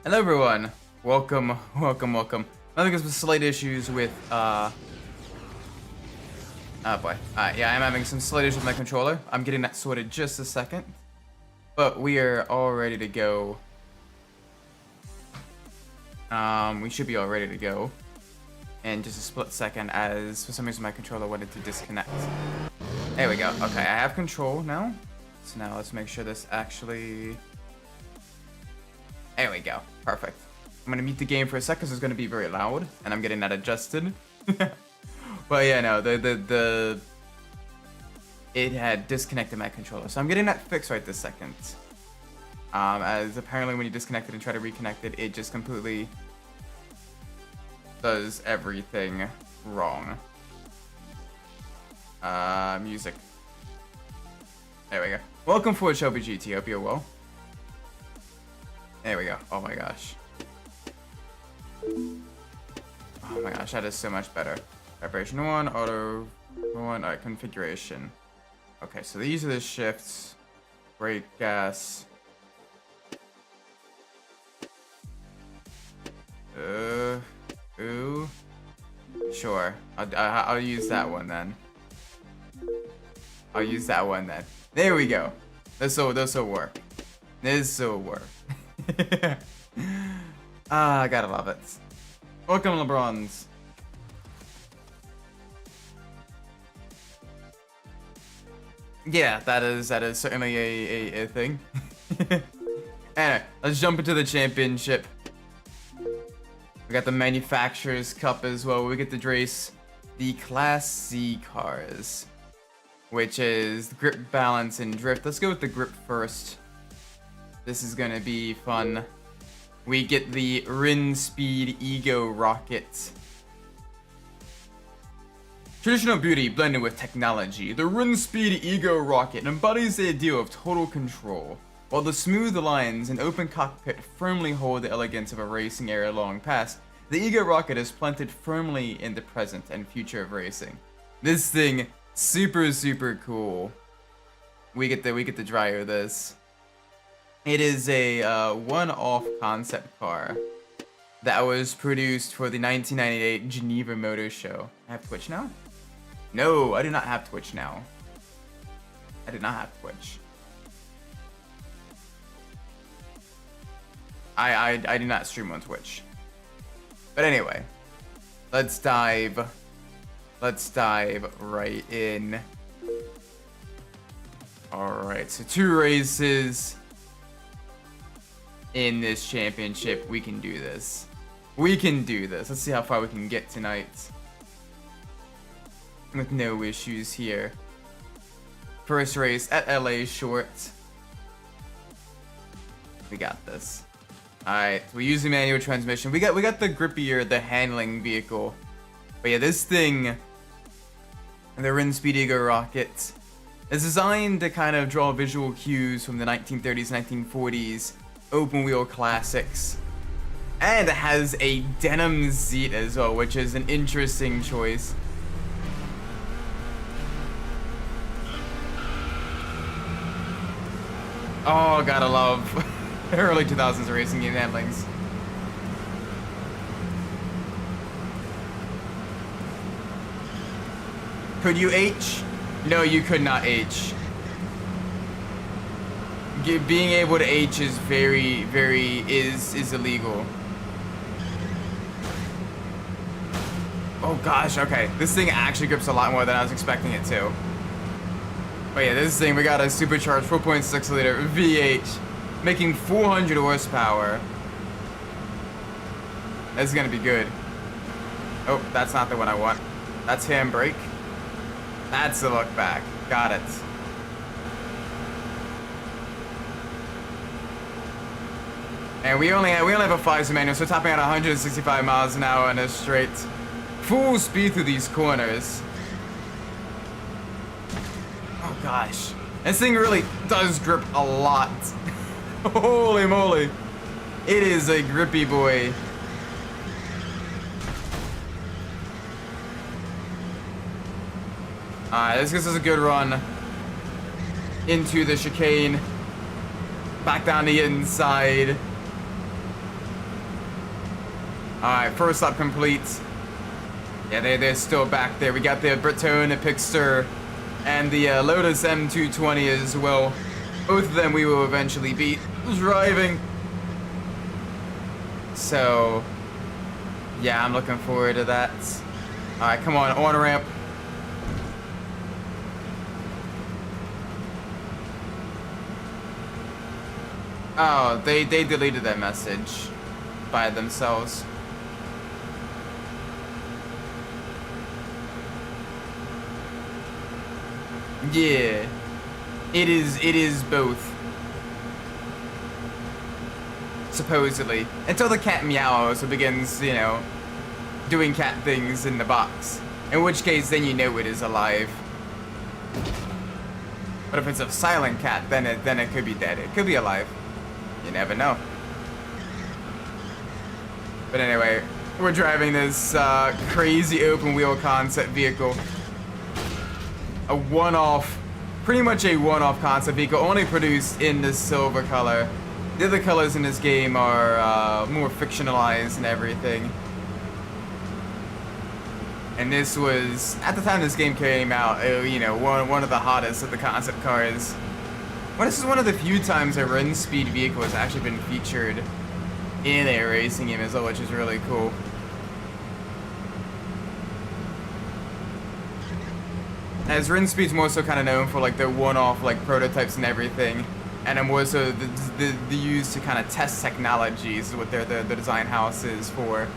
Hello everyone, welcome. I think there's some slight issues with, oh boy. Yeah, I'm having some slight issues with my controller. I'm getting that sorted just a second. But we are all ready to go. We should be all ready to go. In just a split second, as for some reason my controller wanted to disconnect. There we go. Okay, I have control now. So now let's make sure this actually... There we go. Perfect. I'm gonna mute the game for a second because it's gonna be very loud, and I'm getting that adjusted. But yeah, no, it had disconnected my controller, so I'm getting that fixed right this second. As apparently when you disconnect it and try to reconnect it, it just completely does everything wrong. Music. There we go. Welcome forward, Shelby GT. Hope you're well. There we go. Oh my gosh. Oh my gosh, that is so much better. Vibration 1, auto 1, alright, configuration. Okay, so these are the shifts. Brake, gas. Ooh. Sure. I'll use that one then. I'll use that one then. There we go. This'll work. This'll work. I gotta love it. Welcome, LeBrons. Yeah, that is certainly a thing. Anyway, let's jump into the championship. We got the Manufacturers Cup as well. We get to race the Class C cars, which is grip, balance, and drift. Let's go with the grip first. This is gonna be fun. We get the Rin Speed Ego Rocket. Traditional beauty blended with technology, the Rin Speed Ego Rocket embodies the ideal of total control. While the smooth lines and open cockpit firmly hold the elegance of a racing era long past, the Ego Rocket is planted firmly in the present and future of racing. This thing, super cool. We get to drive this. It is a one-off concept car that was produced for the 1998 Geneva Motor Show. I have Twitch now? No, I do not have Twitch now. I did not have Twitch. I do not stream on Twitch. But anyway, let's dive right in. Alright, so 2 races in this championship. We can do this. Let's see how far we can get tonight with no issues here. First race at LA Short. We got this. Alright, we use the manual transmission. We got the grippier, the handling vehicle. But yeah, this thing, the Rin Speed Ego Rocket, is designed to kind of draw visual cues from the 1930s, 1940s open wheel classics. And it has a denim seat as well, which is an interesting choice. Oh, gotta love early 2000s racing game handlings. Could you H? No, you could not H. Being able to H is is illegal. Oh gosh, okay. This thing actually grips a lot more than I was expecting it to. But yeah, this thing, we got a supercharged 4.6 liter V8 making 400 horsepower. This is gonna be good. Oh, that's not the one I want. That's handbrake. That's the look back. Got it. And we only have a 5 manual, so topping at 165 miles an hour in a straight full speed through these corners. Oh gosh, this thing really does grip a lot. Holy moly, it is a grippy boy. Alright, this gives us a good run into the chicane. Back down the inside. Alright, first lap complete. Yeah, they're still back there. We got the Breton, the Pixter, and the Lotus M220 as well. Both of them we will eventually beat driving. So, yeah, I'm looking forward to that. Alright, come on ramp. Oh, they deleted that message by themselves. Yeah, it is both. Supposedly. Until the cat meows or begins, you know, doing cat things in the box. In which case, then you know it is alive. But if it's a silent cat, then it could be dead. It could be alive. You never know. But anyway, we're driving this crazy open wheel concept vehicle. A one-off, pretty much a one-off concept vehicle, only produced in the silver color. The other colors in this game are more fictionalized and everything. And this was, at the time this game came out, you know, one of the hottest of the concept cars. Well, this is one of the few times a run speed vehicle has actually been featured in a racing game as well, which is really cool. As Rin Speed's more so kind of known for like the one-off like prototypes and everything, and then more so the use to kind of test technologies is what the design house is for.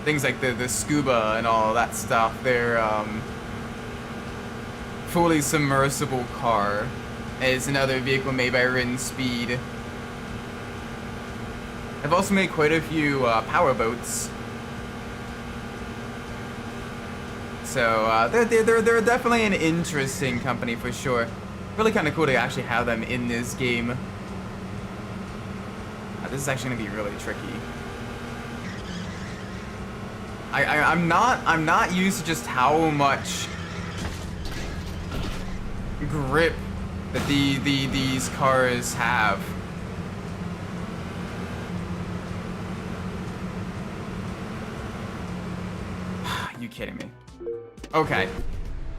Things like the scuba and all that stuff. Their fully submersible car is another vehicle made by Rin Speed. I've also made quite a few power boats. So they're definitely an interesting company for sure. Really kind of cool to actually have them in this game. This is actually gonna be really tricky. I'm not used to just how much grip that these cars have. You kidding me? Okay.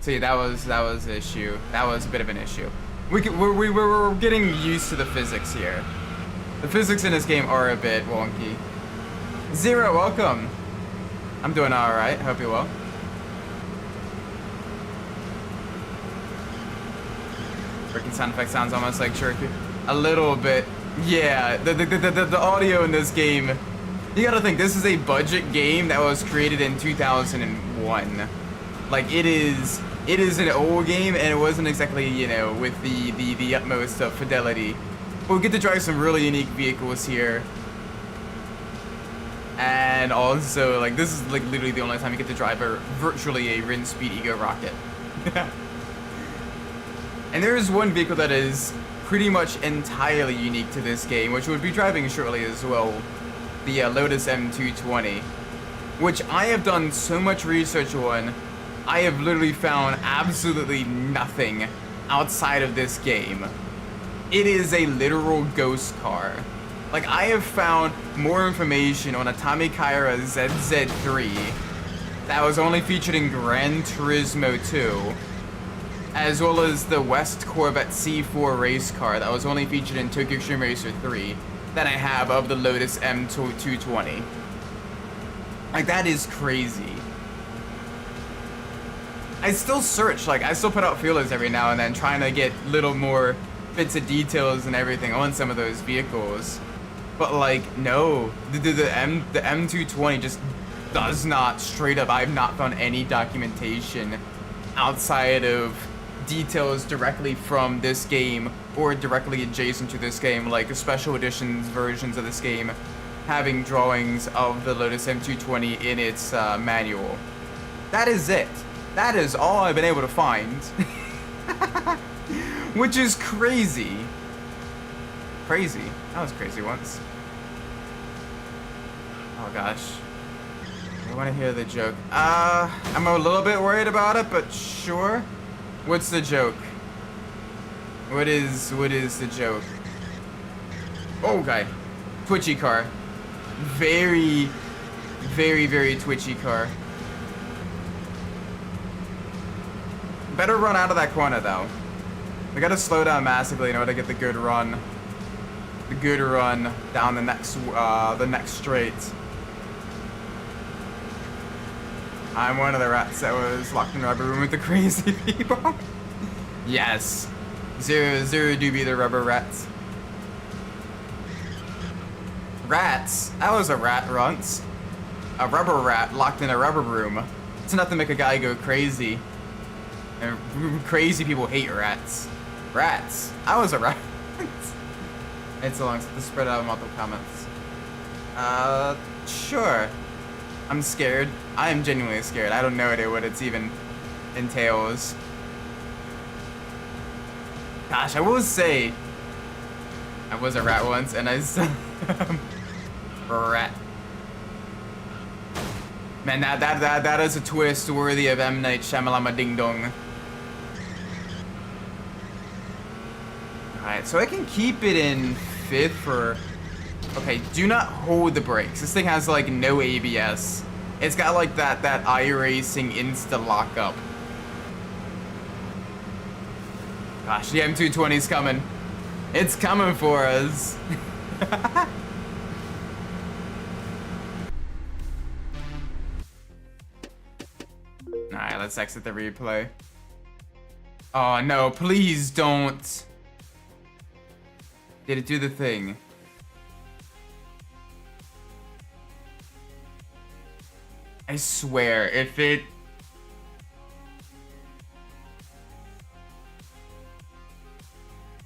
See, that was an issue. That was a bit of an issue. We're getting used to the physics here. The physics in this game are a bit wonky. Zero, welcome. I'm doing all right. Hope you're well. Freaking sound effect sounds almost like Cherokee. A little bit. Yeah. The audio in this game. You gotta think, this is a budget game that was created in 2001. Like, it is an old game, and it wasn't exactly, you know, with the utmost of fidelity. But we get to drive some really unique vehicles here. And also, like, this is, like, literally the only time you get to drive virtually a Rin Speed Ego rocket. And there is one vehicle that is pretty much entirely unique to this game, which we'll be driving shortly as well. The Lotus M220, which I have done so much research on. I have literally found absolutely nothing outside of this game. It is a literal ghost car. Like, I have found more information on a Tommy Kaira ZZ3 that was only featured in Gran Turismo 2, as well as the West Corvette C4 race car that was only featured in Tokyo Extreme Racer 3, than I have of the Lotus M220. Like, that is crazy. I still search, like, I still put out feelers every now and then trying to get little more bits of details and everything on some of those vehicles. But, like, no. The M220 just does not, straight up, I've not found any documentation outside of details directly from this game or directly adjacent to this game, like the special editions versions of this game having drawings of the Lotus M220 in its manual. That is it. That is all I've been able to find. Which is crazy. Crazy. That was crazy once. Oh gosh. I want to hear the joke. I'm a little bit worried about it, but sure. What's the joke? What is the joke? Okay. Twitchy car. Very, Very, very twitchy car. Better run out of that corner, though. We gotta slow down massively in order to get the good run. The good run down the next straight. I'm one of the rats that was locked in the rubber room with the crazy people. Yes. Zero do be the rubber rats. Rats? That was a rat once. A rubber rat locked in a rubber room. It's enough to make a guy go crazy. And crazy people hate rats. Rats? I was a rat. It's a long to spread out multiple comments. Sure. I'm scared. I am genuinely scared. I don't know what it's even entails. Gosh, I will say I was a rat once, and I still rat. Man, that is a twist worthy of M. Night Shyamalama Ding Dong. Alright, so I can keep it in 5th for... Okay, do not hold the brakes. This thing has, like, no ABS. It's got, like, that iRacing insta-lockup. Gosh, the M220's coming. It's coming for us. Alright, let's exit the replay. Oh, no, please don't. Did it do the thing? I swear, if it...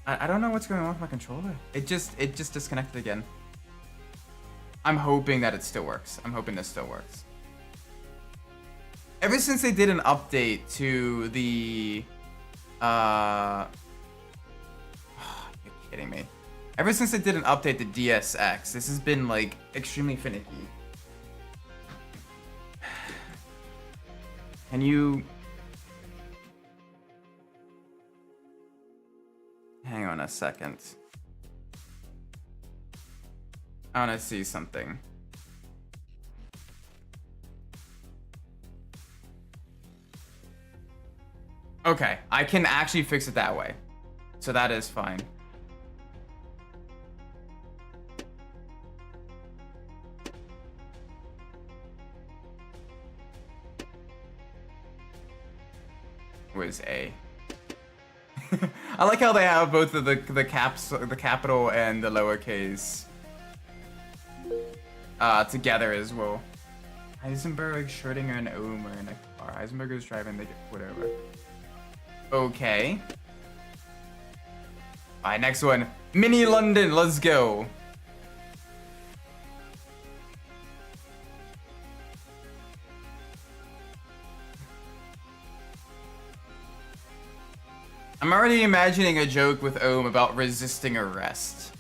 I don't know what's going on with my controller. It just disconnected again. I'm hoping that it still works. I'm hoping this still works. Ever since they did an update to the... You're kidding me. Ever since they did an update to DSX, this has been, like, extremely finicky. Can you... Hang on a second. I want to see something. Okay, I can actually fix it that way. So that is fine. Was A. I like how they have both of the caps, the capital and the lowercase together as well. Heisenberg, Schrödinger, and Ohm are in a car. Heisenberg is driving, they get whatever. Okay. Alright, next one. Mini London, let's go. I'm already imagining a joke with Ohm about resisting arrest.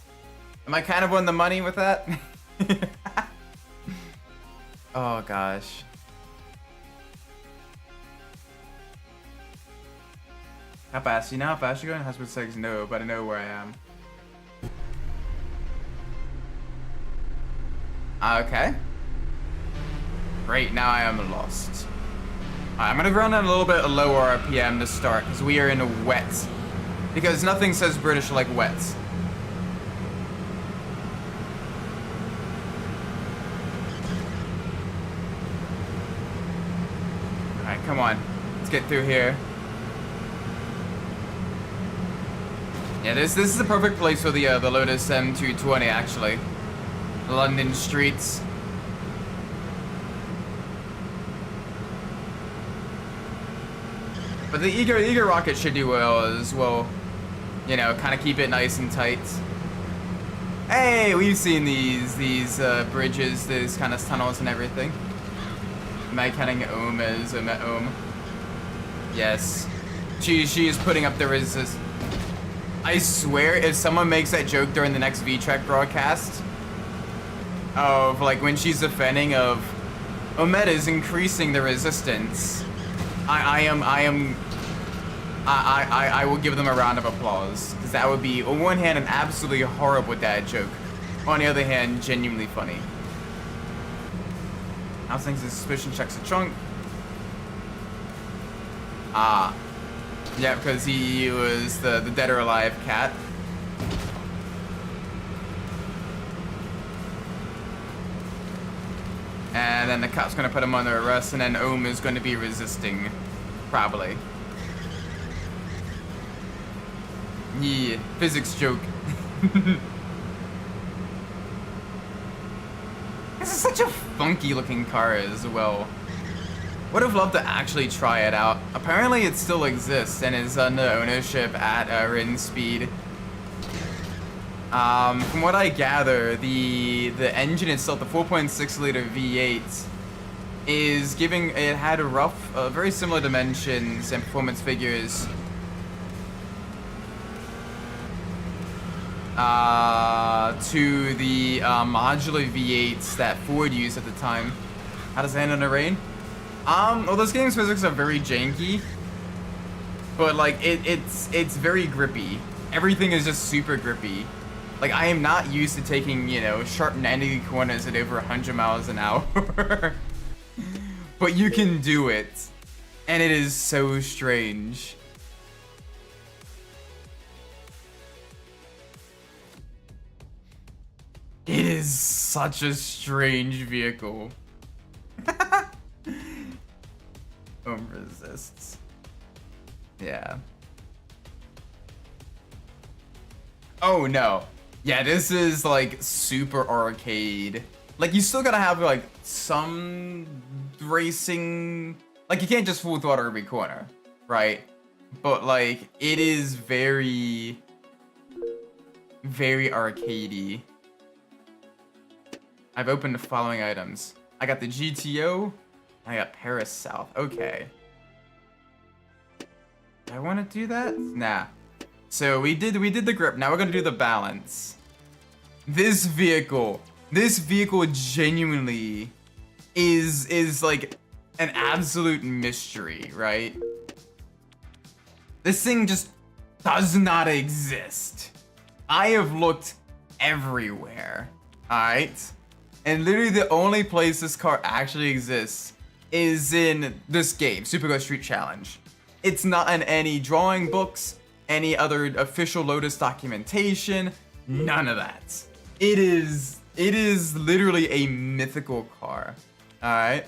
Am I kind of on the money with that? Oh gosh. How fast? You know how fast you're going? Husband says no, but I know where I am. Okay. Great, now I am lost. I'm gonna run at a little bit lower RPM to start, because we are in a wet. Because nothing says British like wet. Alright, come on. Let's get through here. Yeah, this is the perfect place for the Lotus M220, actually. London streets. But the Eager rocket should do well as well. You know, kind of keep it nice and tight. Hey, we've seen these bridges, these kind of tunnels and everything. Am I counting Ohm as Ohm? Yes. She is putting up the resist. I swear, if someone makes that joke during the next V-Trek broadcast, of like when she's defending of Omet is increasing the resistance, I will give them a round of applause, because that would be, on one hand, an absolutely horrible dad joke. On the other hand, genuinely funny. House thinks his suspicion checks the trunk. Ah. Yeah, because he was the dead or alive cat. And then the cop's gonna put him under arrest, and then Ohm is gonna be resisting. Probably. Yeah, physics joke. This is such a funky looking car as well. Would have loved to actually try it out. Apparently it still exists and is under ownership at Rin Speed. From what I gather, the engine itself, the 4.6 liter V8, is giving, it had very similar dimensions and performance figures to the modular V8s that Ford used at the time. How does it handle in the rain? Well, those games' physics are very janky, but like it's very grippy. Everything is just super grippy. Like, I am not used to taking, you know, sharp 90 corners at over 100 miles an hour. But you can do it, and it is so strange. It is such a strange vehicle. Resists. Yeah. Oh no. Yeah, this is like super arcade. Like, you still gotta have like some racing. Like, you can't just full throttle every corner, right? But like, it is very, very arcadey. I've opened the following items. I got the GTO. I got Paris South. Okay. Do I want to do that? Nah. So we did the grip. Now we're gonna do the balance. This vehicle genuinely is like an absolute mystery, right? This thing just does not exist. I have looked everywhere. All right, and literally the only place this car actually exists is in this game, Supercar Street Challenge. It's not in any drawing books, any other official Lotus documentation, none of that. It is literally a mythical car. All right.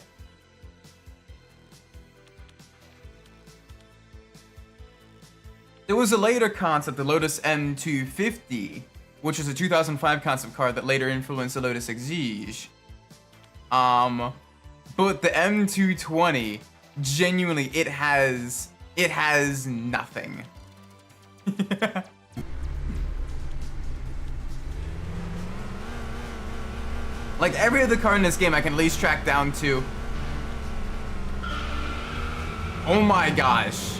There was a later concept, the Lotus M250, which was a 2005 concept car that later influenced the Lotus Exige. But the M220, genuinely, it has nothing. Like, every other car in this game I can at least track down to. Oh my gosh.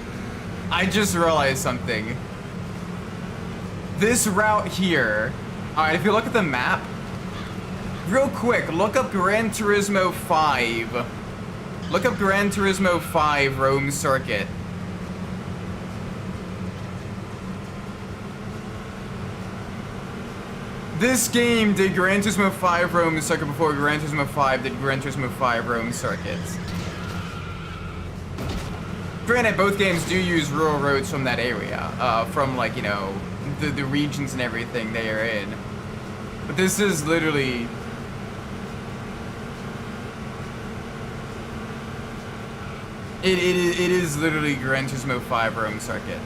I just realized something. This route here. Alright, if you look at the map, real quick, look up Gran Turismo 5. Look up Gran Turismo 5 Rome Circuit. This game did Gran Turismo 5 Rome Circuit before Gran Turismo 5 did Gran Turismo 5 Rome Circuits. Granted, both games do use rural roads from that area, from like, you know, the regions and everything they are in. But this is literally... It is literally Gran Turismo 5 Rome Circuit.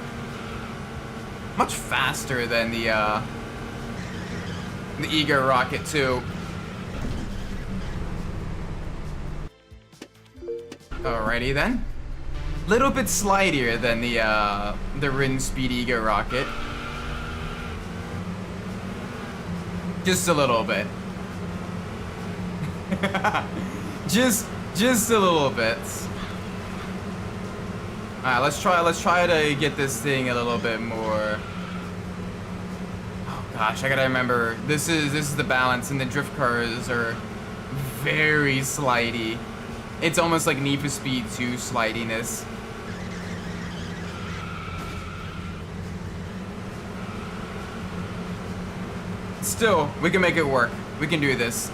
Much faster than the Ego Rocket too. Alrighty then. Little bit slidier than the Rin Speed Ego Rocket. Just a little bit. just a little bit. Alright, let's try to get this thing a little bit more. Oh gosh, I gotta remember. This is the balance, and the drift cars are very slidey. It's almost like Need for Speed 2 slidiness. Still, we can make it work. We can do this.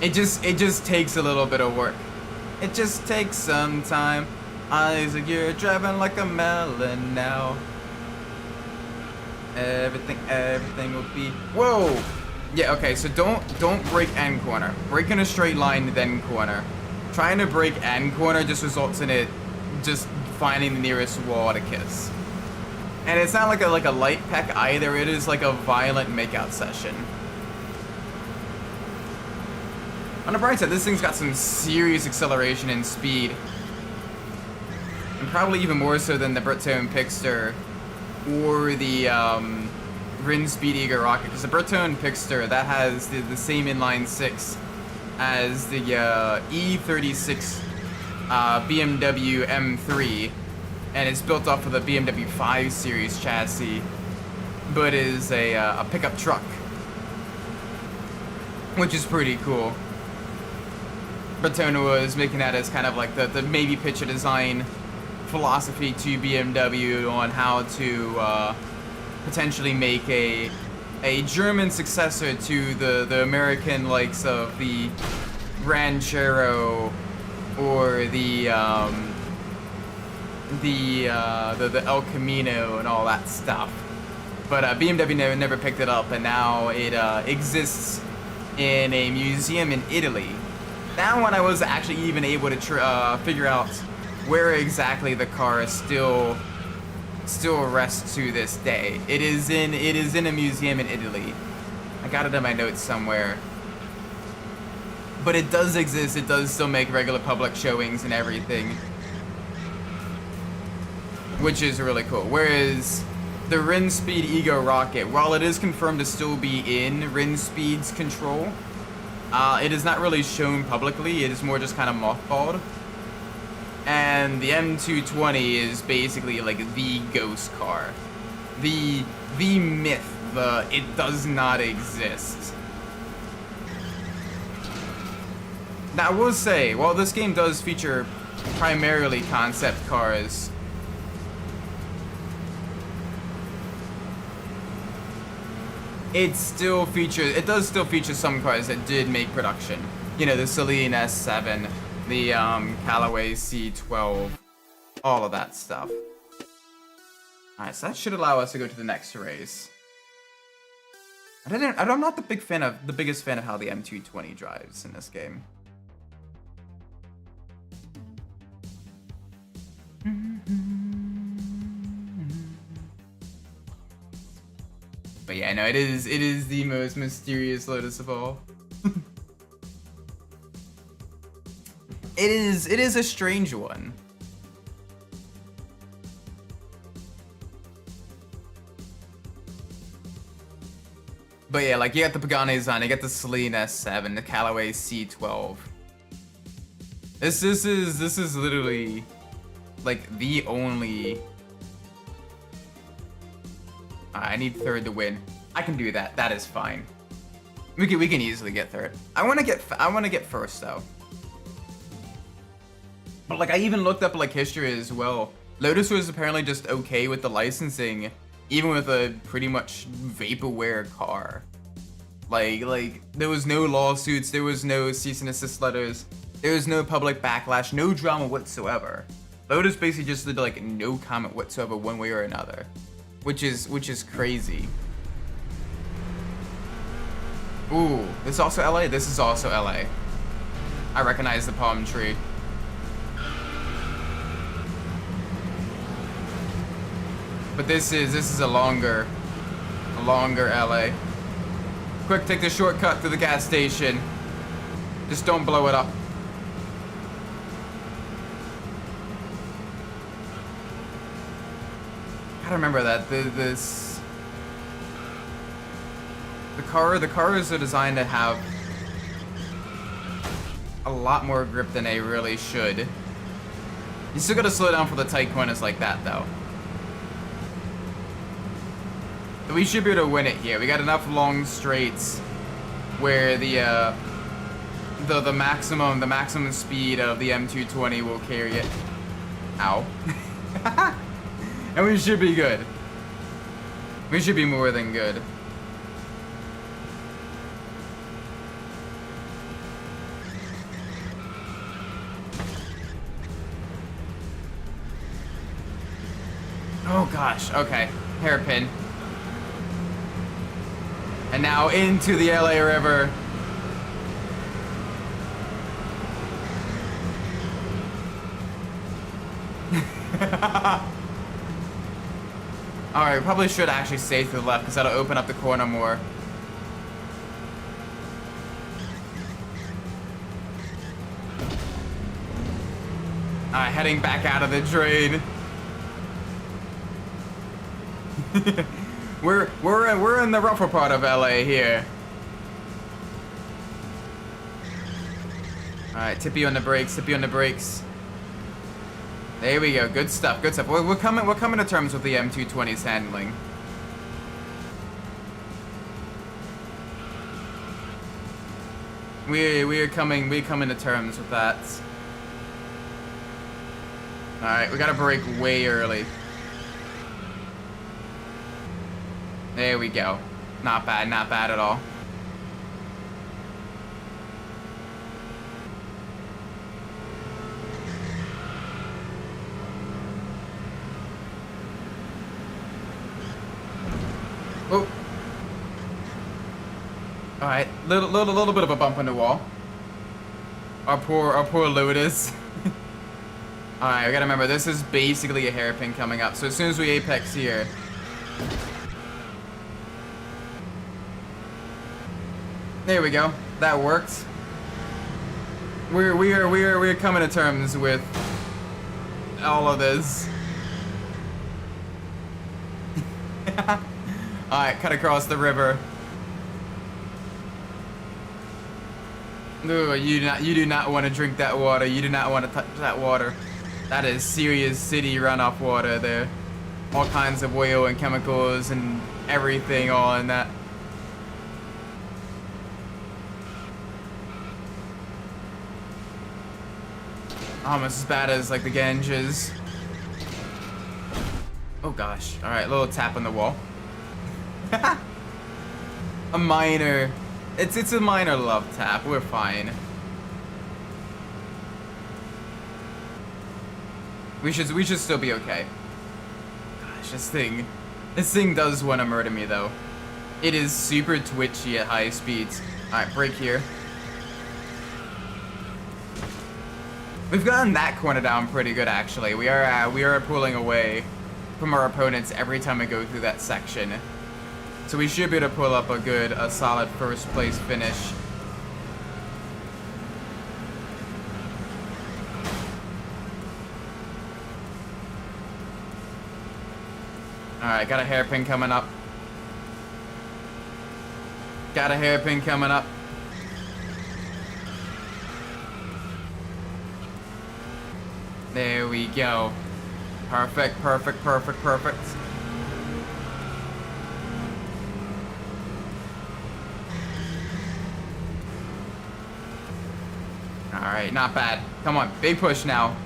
it just takes a little bit of work. It just takes some time. Isaac, you're driving like a melon now. Everything will be. Whoa! Yeah, okay, so don't brake and corner. Brake in a straight line, then corner. Trying to brake and corner just results in it just finding the nearest wall to kiss. And it's not like a light peck either, it is like a violent makeout session. On the bright side, this thing's got some serious acceleration and speed. And probably even more so than the Bertone Pixter or the Rin Speed Eager Rocket. Because the Bertone Pixter, that has the same inline 6 as the E36 BMW M3. And it's built off of the BMW 5 Series chassis, but is a pickup truck, which is pretty cool. Bertone was making that as kind of like the maybe pitch a design philosophy to BMW on how to potentially make a German successor to the American likes of the Ranchero or the El Camino and all that stuff. But BMW never picked it up, and now it exists in a museum in Italy. That one I was actually even able to figure out where exactly the car still rests to this day. It is in a museum in Italy. I got it in my notes somewhere. But it does exist. It does still make regular public showings and everything, which is really cool. Whereas the Rin Speed Ego Rocket, while it is confirmed to still be in Rin Speed's control, it is not really shown publicly. It is more just kind of mothballed. And the M220 is basically like the ghost car. The myth, it does not exist. Now I will say, while this game does feature primarily concept cars, it does still feature some cars that did make production. You know, the Celine S7, the Callaway C12, all of that stuff. Alright, so that should allow us to go to the next race. I'm not the biggest fan of how the M220 drives in this game. But yeah, no, it is the most mysterious Lotus of all. It is a strange one. But yeah, like you got the Pagani design, you got the Celine S7, the Callaway C12. This is literally like the only. I need third to win. I can do that. That is fine. We can easily get third. I want to get first though. But like I even looked up like history as well. Lotus was apparently just okay with the licensing, even with a pretty much vaporware car. Like there was no lawsuits, there was no cease and desist letters, there was no public backlash, no drama whatsoever. Lotus basically just did like no comment whatsoever one way or another, which is crazy. Ooh, this is also LA? This is also LA. I recognize the palm tree. But this is a longer LA. Quick, take the shortcut to the gas station. Just don't blow it up. Gotta remember that the cars are designed to have a lot more grip than they really should. You still gotta slow down for the tight corners like that though. We should be able to win it here. We got enough long straights where the maximum speed of the M220 will carry it. Ow. And we should be good. We should be more than good. Oh gosh, okay. Hairpin. And now into the LA River. Alright, we probably should actually stay to the left because that'll open up the corner more. Alright, heading back out of the drain. we're in the rougher part of LA here. Alright, tippy on the brakes, tippy on the brakes. There we go. Good stuff. Good stuff. We're coming to terms with the M220's handling. We're coming to terms with that. All right, we gotta brake way early. There we go. Not bad. Not bad at all. Oh. All right, little bit of a bump on the wall. Our poor Lotus. All right, we gotta remember this is basically a hairpin coming up. So as soon as we apex here, there we go. That worked. We're coming to terms with all of this. Alright, cut across the river. Ooh, you do not want to drink that water. You do not want to touch that water. That is serious city runoff water there. All kinds of oil and chemicals and everything all in that. Almost as bad as like the Ganges. Oh gosh. Alright, little tap on the wall. A minor. It's a minor love tap. We're fine. We should still be okay. Gosh, this thing does want to murder me though. It is super twitchy at high speeds. Alright, brake here. We've gotten that corner down pretty good actually. We are pulling away from our opponents every time we go through that section. So we should be able to pull up a solid first place finish. Alright, got a hairpin coming up. Got a hairpin coming up. There we go. Perfect, perfect, perfect, perfect. Alright, not bad. Come on, big push now.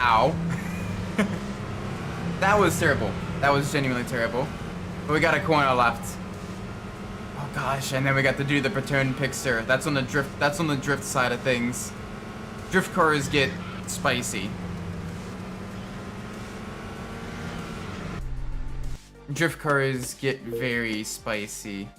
Ow. That was terrible. That was genuinely terrible. But we got a corner left. Oh gosh, and then we got to do the Breton Pixar. That's on the drift side of things. Drift cars get spicy. Drift cars get very spicy.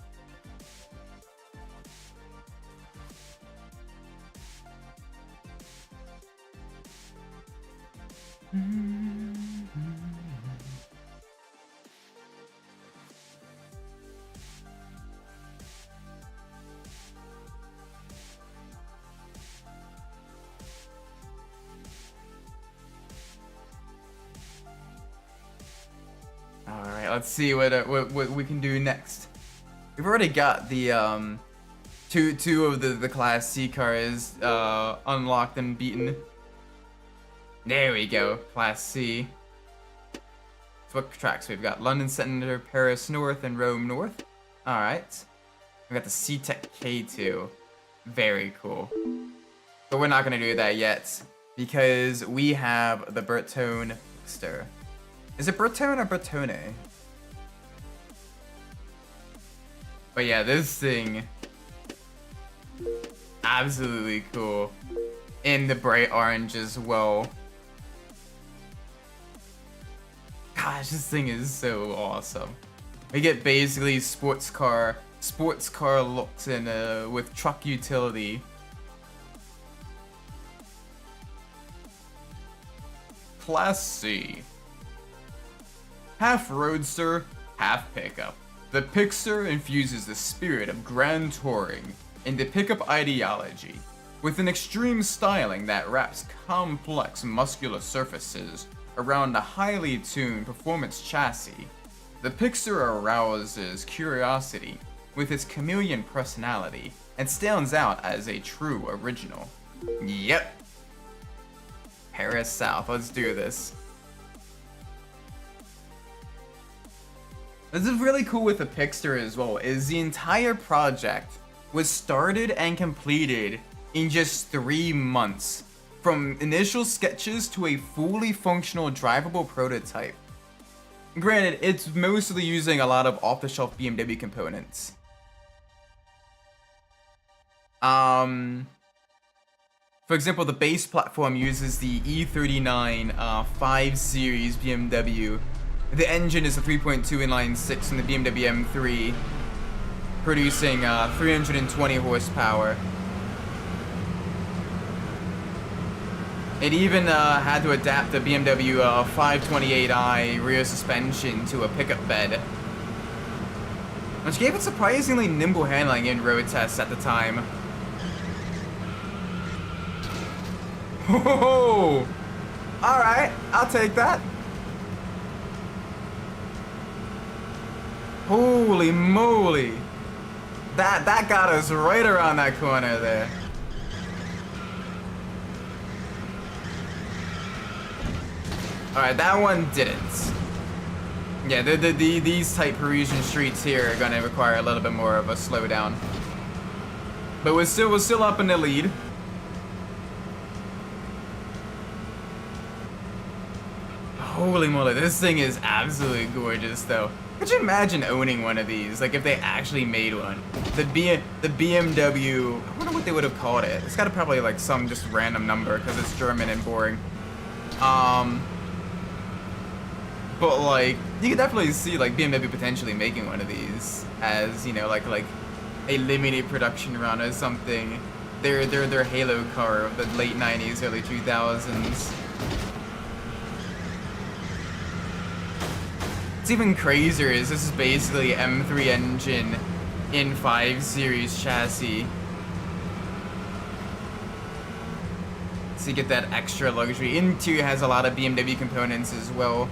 Let's see what we can do next. We've already got the two of the Class C cars unlocked and beaten. There we go, Class C. So what tracks we've got? London Center, Paris North, and Rome North. All right. We got the C-Tech K2. Very cool. But we're not gonna do that yet because we have the Breton Pixar. Is it Breton or Bretone? But yeah, this thing, absolutely cool. In the bright orange as well. Gosh, this thing is so awesome. We get basically sports car looks in with truck utility. Class C. Half roadster, half pickup. The Pixar infuses the spirit of grand touring into pickup ideology, with an extreme styling that wraps complex muscular surfaces around a highly tuned performance chassis. The Pixar arouses curiosity with its chameleon personality and stands out as a true original. Yep. Paris South, let's do this. This is really cool with the Pixar as well, is the entire project was started and completed in just 3 months. From initial sketches to a fully functional drivable prototype. Granted, it's mostly using a lot of off-the-shelf BMW components. For example, the base platform uses the E39 5 Series BMW. The engine is a 3.2 inline 6 from the BMW M3, producing 320 horsepower. It even had to adapt the BMW 528i rear suspension to a pickup bed, which gave it surprisingly nimble handling in road tests at the time. Oh, alright, I'll take that. Holy moly. That got us right around that corner there. Alright, that one didn't. Yeah, these tight Parisian streets here are gonna require a little bit more of a slowdown. But we're still up in the lead. Holy moly, this thing is absolutely gorgeous though. Could you imagine owning one of these? Like if they actually made one. The BMW, I wonder what they would have called it. It's gotta probably like some just random number because it's German and boring. But like, you could definitely see like BMW potentially making one of these as, you know, like a limited production run or something. Their Halo car of the late 90s, early 2000s. What's even crazier is this is basically M3 engine in 5 Series chassis. So you get that extra luxury. Interior has a lot of BMW components as well,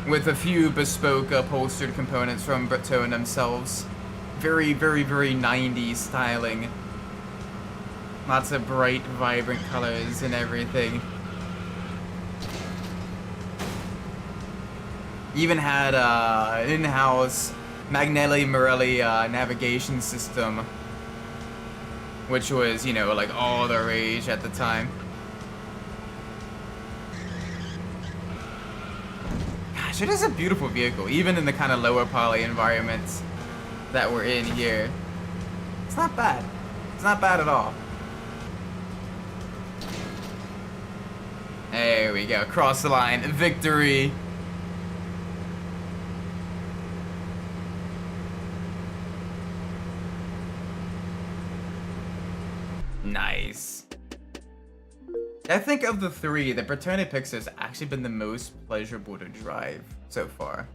with a few bespoke upholstered components from Breton themselves. Very 90s styling. Lots of bright, vibrant colors and everything. Even had an in-house Magnelli Morelli navigation system, which was, you know, like all the rage at the time. Gosh, it is a beautiful vehicle, even in the kind of lower poly environments that we're in here. It's not bad. It's not bad at all. There we go. Cross the line. Victory. Nice. I think of the three, the Bretonne Pixar has actually been the most pleasurable to drive so far.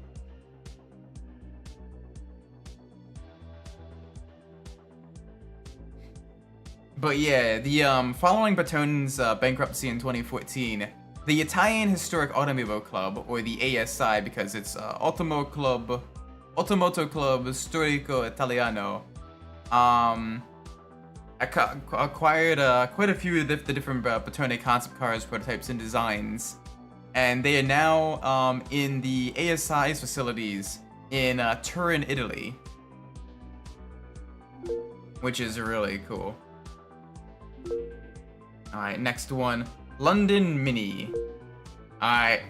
But yeah, the following Bretonne's bankruptcy in 2014, the Italian Historic Automobile Club, or the ASI because it's Automoto Club Storico Italiano, acquired quite a few of the different Bretonne concept cars, prototypes, and designs. And they are now in the ASI's facilities in Turin, Italy. Which is really cool. Alright, next one. London Mini. Alright,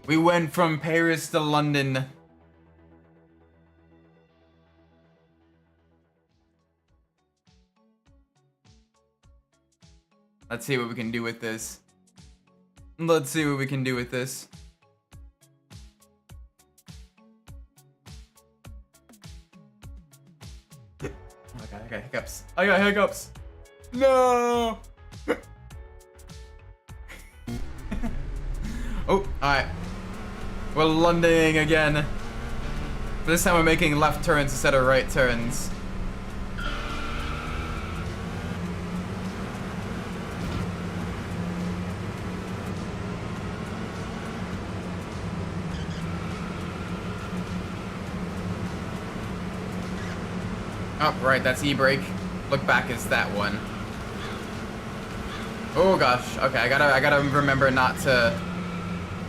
we went from Paris to London. Let's see what we can do with this. Let's see what we can do with this. Oh my god, I got hiccups. I got hiccups. No! Oh, alright. We're Londoning again. This time we're making left turns instead of right turns. Oh, right, that's e-brake. Look back is that one. Oh gosh, okay, I gotta remember not to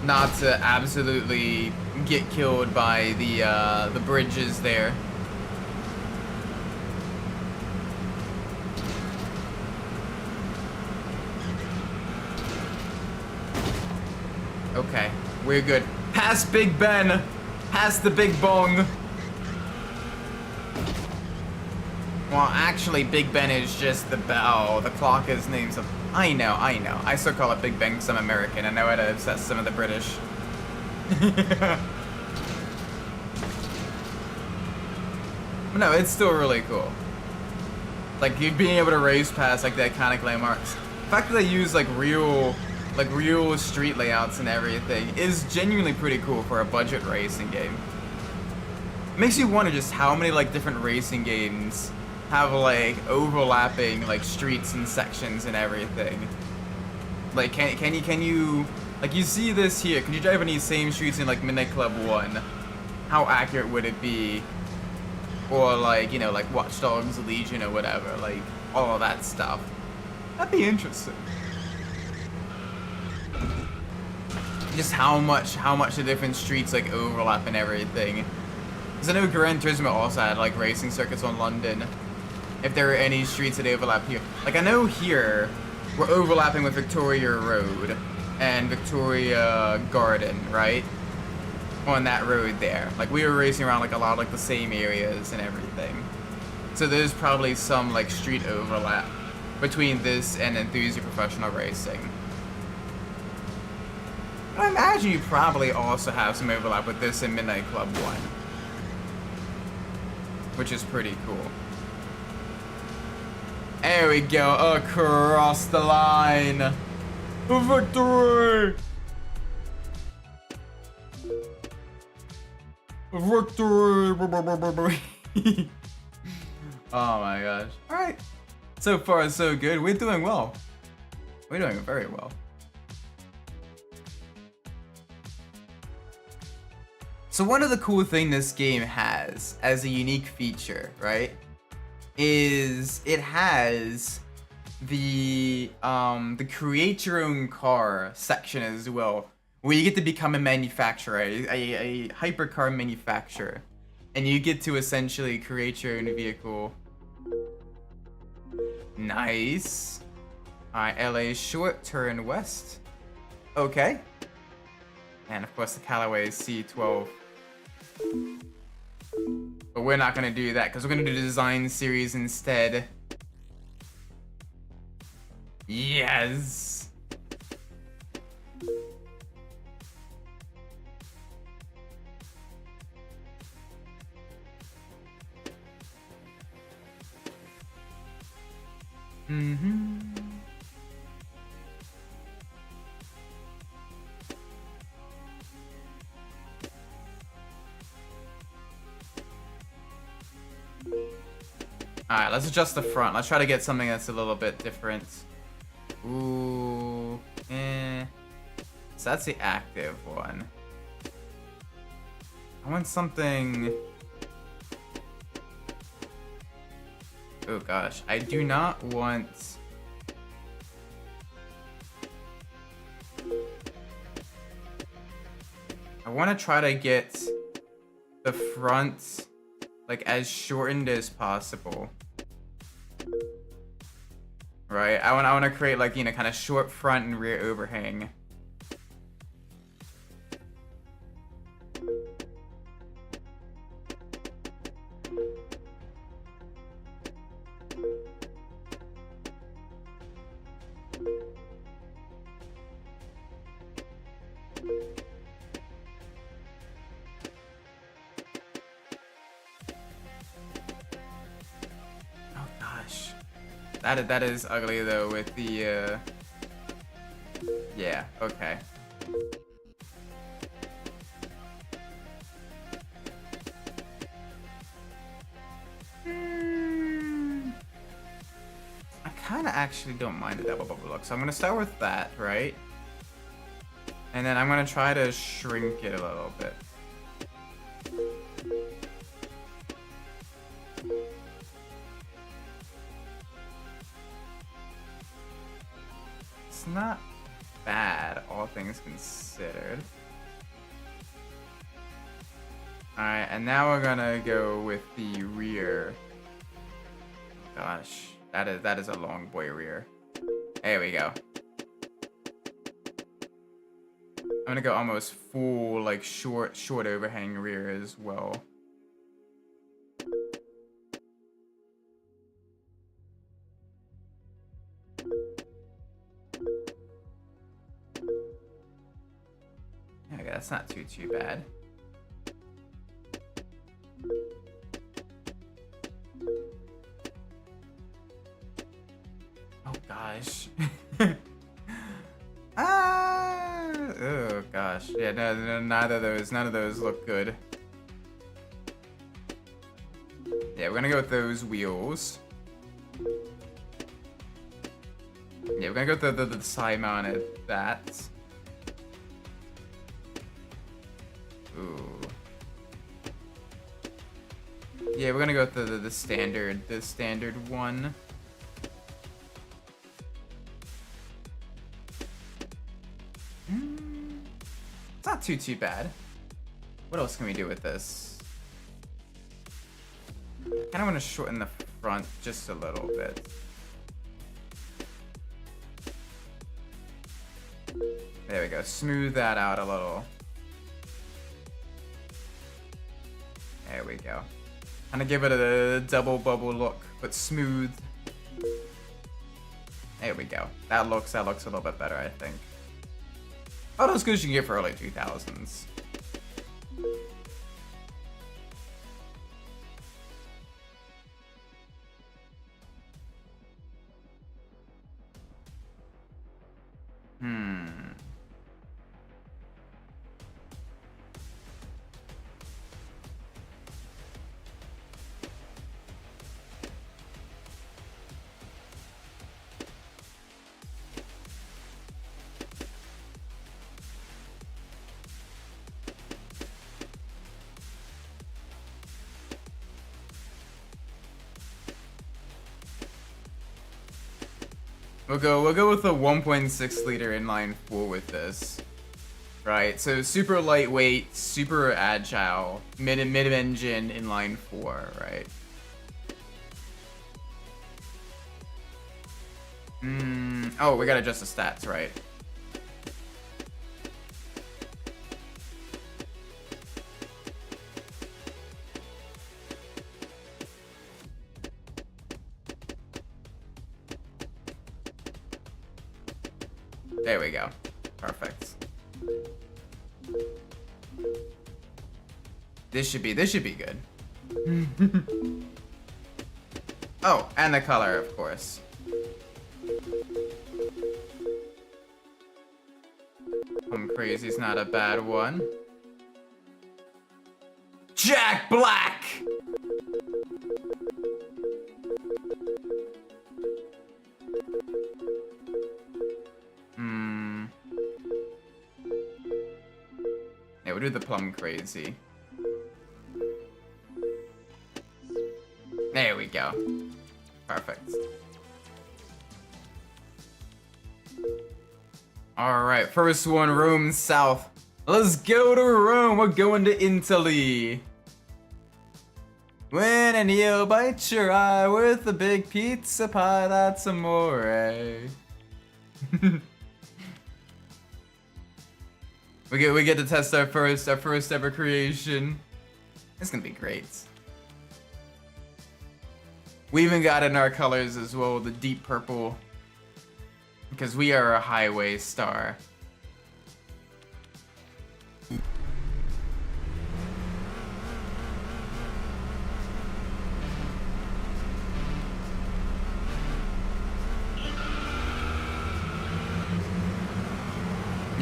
absolutely get killed by the bridges there. Okay, we're good. Past Big Ben, past the Big Bong. Well, actually, Big Ben is just the bell. The clock is named something. I know. I still call it Big Ben because I'm American. I know how to upset some of the British. No, it's still really cool. Like, you being able to race past, like, the iconic landmarks. The fact that they use, like, real street layouts and everything is genuinely pretty cool for a budget racing game. It makes you wonder just how many, like, different racing games have like overlapping like streets and sections and everything. Like can you like you see this here? Can you drive any same streets in like Midnight Club 1? How accurate would it be? Or like, you know, like Watch Dogs Legion or whatever, like all of that stuff. That'd be interesting. Just how much the different streets like overlap and everything. Because I know Gran Turismo also had like racing circuits on London. If there are any streets that overlap here. Like, I know here, we're overlapping with Victoria Road and Victoria Garden, right? On that road there. Like, we were racing around, like, a lot of, like, the same areas and everything. So there's probably some, like, street overlap between this and Enthusiast Professional Racing. But I imagine you probably also have some overlap with this and Midnight Club 1. Which is pretty cool. There we go, across the line. Victory! Victory! Oh my gosh. Alright. So far, so good. We're doing well. We're doing very well. So one of the cool things this game has as a unique feature, right? Is it has the create your own car section as well, where you get to become a manufacturer, a hypercar manufacturer, and you get to essentially create your own vehicle. Nice. Alright, LA short, turn west. Okay. And of course the Callaway is C12. But we're not gonna do that because we're gonna do the design series instead. Yes. Alright, let's adjust the front. Let's try to get something that's a little bit different. Ooh, So that's the active one. I want something... Oh gosh, I do not want... I want to try to get the front like as shortened as possible. Right? I want to create like, you know, kind of short front and rear overhang. That is ugly though with the yeah, okay. I kind of actually don't mind the double bubble look, so I'm gonna start with that, right? And then I'm gonna try to shrink it a little bit. It's not bad, all things considered. Alright, and now we're gonna go with the rear. Gosh, that is a long boy rear. There we go. I'm gonna go almost full, like, short overhang rear as well. Okay, that's not too bad. Oh gosh. Oh gosh. Yeah, no, none of those look good. Yeah, we're gonna go with those wheels. Yeah, we're gonna go with the side mounted that. Ooh. Yeah, we're gonna go with the standard one. It's not too bad. What else can we do with this? Kind of want to shorten the front just a little bit. There we go. Smooth that out a little. There we go. Kind of give it a double bubble look, but smooth. There we go. That looks a little bit better, I think. Oh, those good you can get for early 2000s. We'll go with the 1.6 liter inline 4 with this. Right, so super lightweight, super agile, mid-engine inline 4, right? Oh, we gotta adjust the stats, right? There we go. Perfect. This should be good. Oh, and the color, of course. Crazy's not a bad one. Jack Black! Yeah, we'll do the plum crazy. There we go. Perfect. Alright, first one, Rome South. Let's go to Rome, we're going to Italy. When an eel bites your eye with a big pizza pie, that's amore. We get to test our first ever creation. It's gonna be great. We even got in our colors as well, the deep purple, because we are a highway star.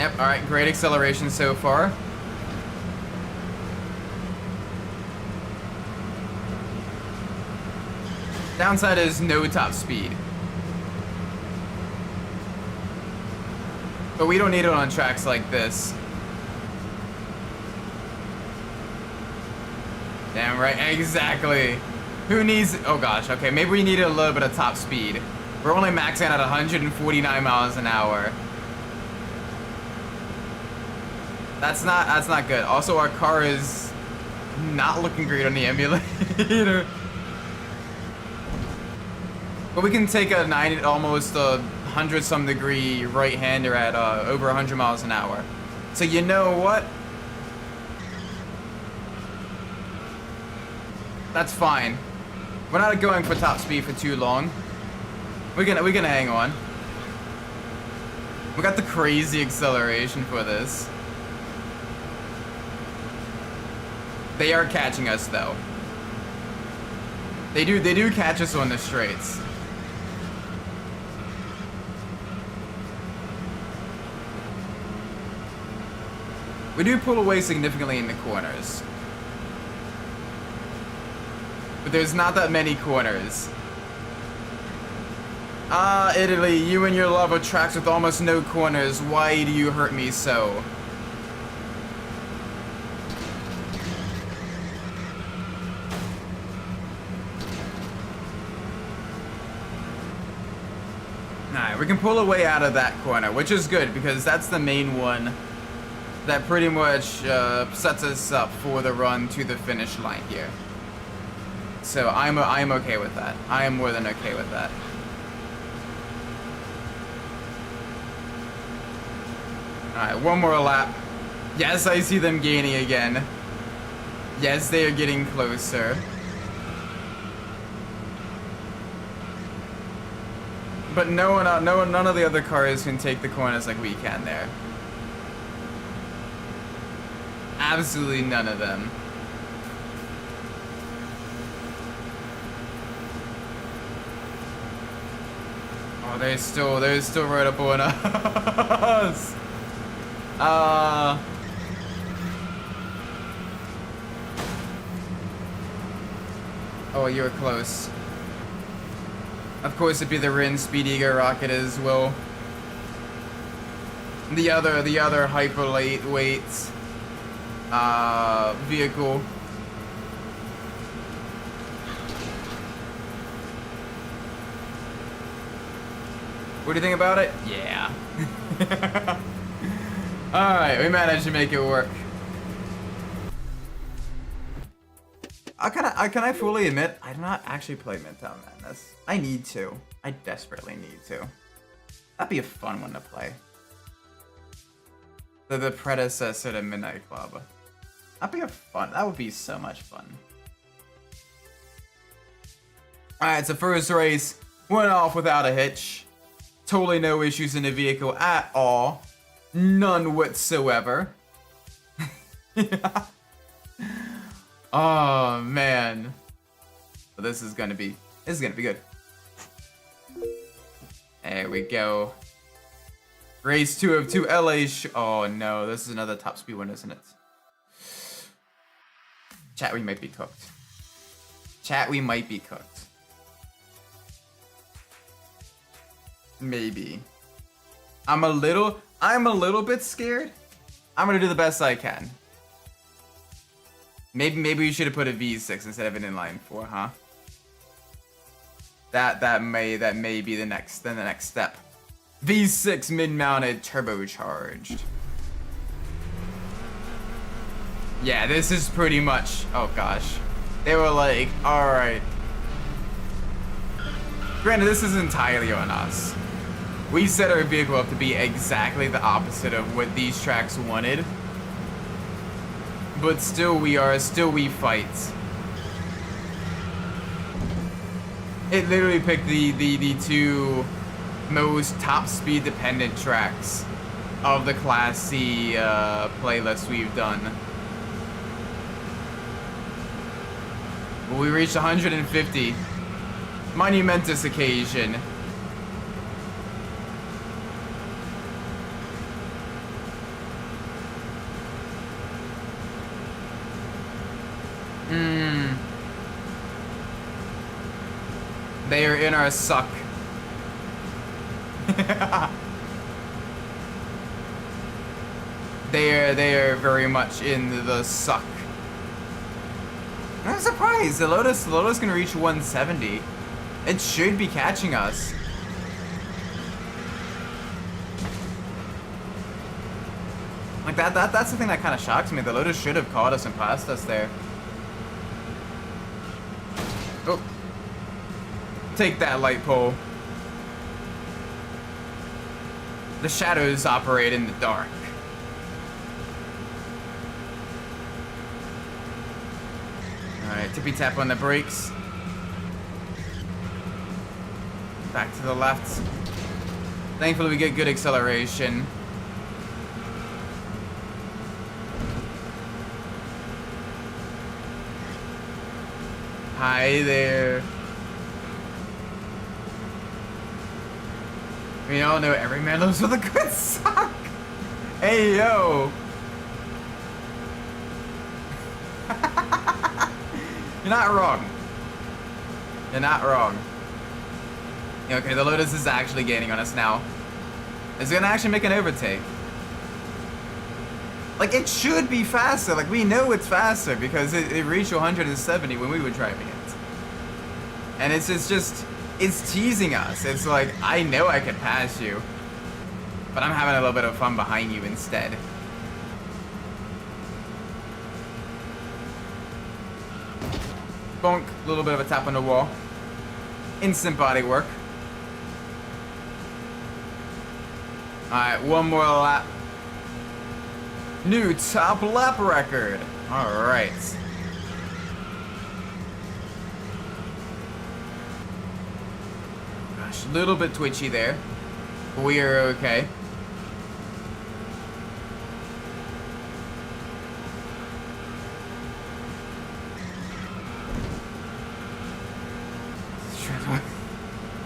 Yep, alright, great acceleration so far. Downside is no top speed. But we don't need it on tracks like this. Damn right, exactly. Who needs, oh gosh, okay, maybe we needed a little bit of top speed. We're only maxing at 149 miles an hour. That's not good. Also, our car is not looking great on the emulator. But we can take a 90, almost a 100-some degree right-hander at over 100 miles an hour. So you know what? That's fine. We're not going for top speed for too long. We're gonna hang on. We got the crazy acceleration for this. They are catching us though. They do catch us on the straights. We do pull away significantly in the corners. But there's not that many corners. Ah, Italy, you and your love of tracks with almost no corners. Why do you hurt me so? Alright, we can pull away out of that corner, which is good because that's the main one that pretty much sets us up for the run to the finish line here. So I'm okay with that. I am more than okay with that. Alright, one more lap. Yes, I see them gaining again. Yes, they are getting closer. But none of the other cars can take the corners like we can there. Absolutely none of them. Oh, they're still right up on us. Oh, you're close. Of course, it'd be the Rin Speed Ego rocket as well. The other hyper lightweight vehicle. What do you think about it? Yeah. Alright, we managed to make it work. Can I fully admit, I do not actually play Midtown Madness. I need to. I desperately need to. That'd be a fun one to play. The predecessor to Midnight Club. That would be so much fun. Alright, so first race went off without a hitch. Totally no issues in the vehicle at all. None whatsoever. Yeah. Oh man. This is gonna be good. There we go. Race 2 of 2 LA oh no, this is another top speed one, isn't it? Chat, we might be cooked. Chat, we might be cooked. Maybe. I'm a little bit scared. I'm gonna do the best I can. Maybe we should have put a V6 instead of an inline 4, huh? That may be the next step. V6 mid-mounted turbocharged. Yeah, this is pretty much, oh gosh. They were like, alright. Granted, this is entirely on us. We set our vehicle up to be exactly the opposite of what these tracks wanted. But still we fight. It literally picked the two most top speed dependent tracks of the Class C playlist we've done. We reached 150. Monumentous occasion. Hmm. They are in our suck. They are very much in the suck. I'm surprised. The Lotus can reach 170. It should be catching us. Like that's the thing that kind of shocks me. The Lotus should have caught us and passed us there. Oh. Take that, light pole. The shadows operate in the dark. Alright, tippy tap on the brakes. Back to the left. Thankfully we get good acceleration. Hi there. We all know every man lives with a good sock. Hey, yo. You're not wrong. You're not wrong. Okay, the Lotus is actually gaining on us now. It's gonna actually make an overtake. Like, it should be faster. Like, we know it's faster because it reached 170 when we were driving it. And it's just, it's teasing us. It's like, I know I can pass you, but I'm having a little bit of fun behind you instead. Bonk, a little bit of a tap on the wall. Instant body work. Alright, one more lap. New top lap record. Alright. Gosh, a little bit twitchy there. We are okay.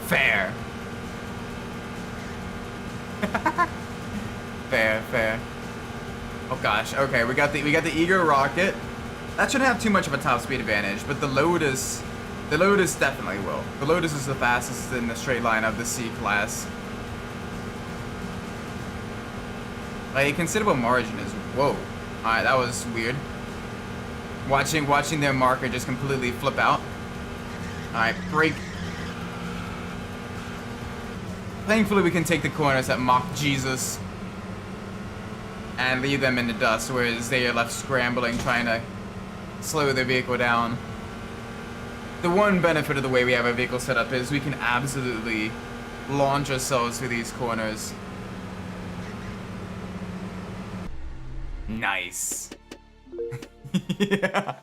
Fair. Fair. Oh gosh, okay, we got the Ego rocket. That shouldn't have too much of a top speed advantage, but the Lotus definitely will. The Lotus is the fastest in the straight line of the C class. Like, a considerable margin is, whoa. Alright, that was weird. Watching their marker just completely flip out. Alright, brake. Thankfully we can take the corners that mock Jesus and leave them in the dust, whereas they are left scrambling, trying to slow their vehicle down. The one benefit of the way we have our vehicle set up is we can absolutely launch ourselves through these corners. Nice. Yeah.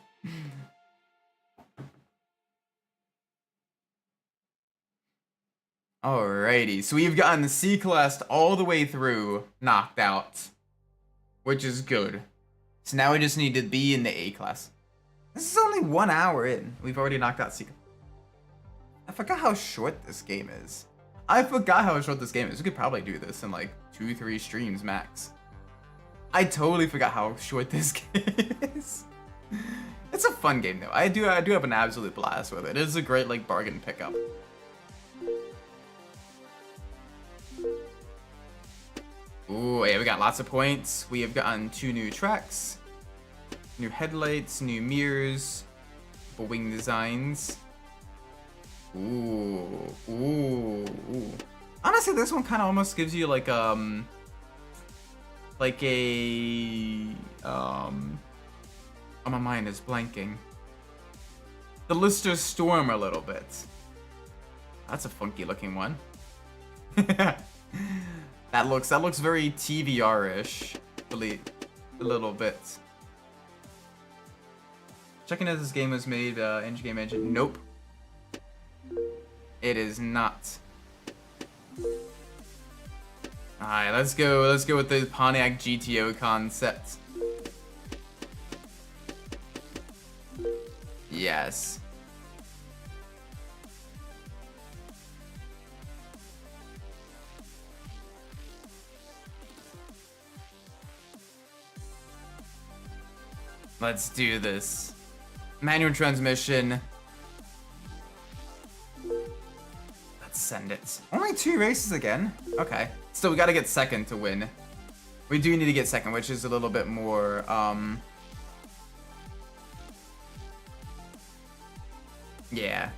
Alrighty, so we've gotten the C-Class all the way through, knocked out, which is good. So now we just need to be in the A-Class. This is only 1 hour in. We've already knocked out C-Class. I forgot how short this game is. We could probably do this in like 2-3 streams max. I totally forgot how short this game is. It's a fun game though. I do have an absolute blast with it. It is a great like bargain pickup. Ooh, yeah, we got lots of points. We have gotten 2 new tracks, new headlights, new mirrors, wing designs. Ooh. Honestly, this one kind of almost gives you like a oh, my mind is blanking. The Lister Storm a little bit. That's a funky looking one. That looks very TVR-ish, a little bit. Checking if this game was made in-game engine. Nope. It is not. Alright, let's go with the Pontiac GTO concept. Yes. Let's do this. Manual transmission. Let's send it. Only 2 races again? Okay. Still, we gotta get second to win. We do need to get second, which is a little bit more, yeah.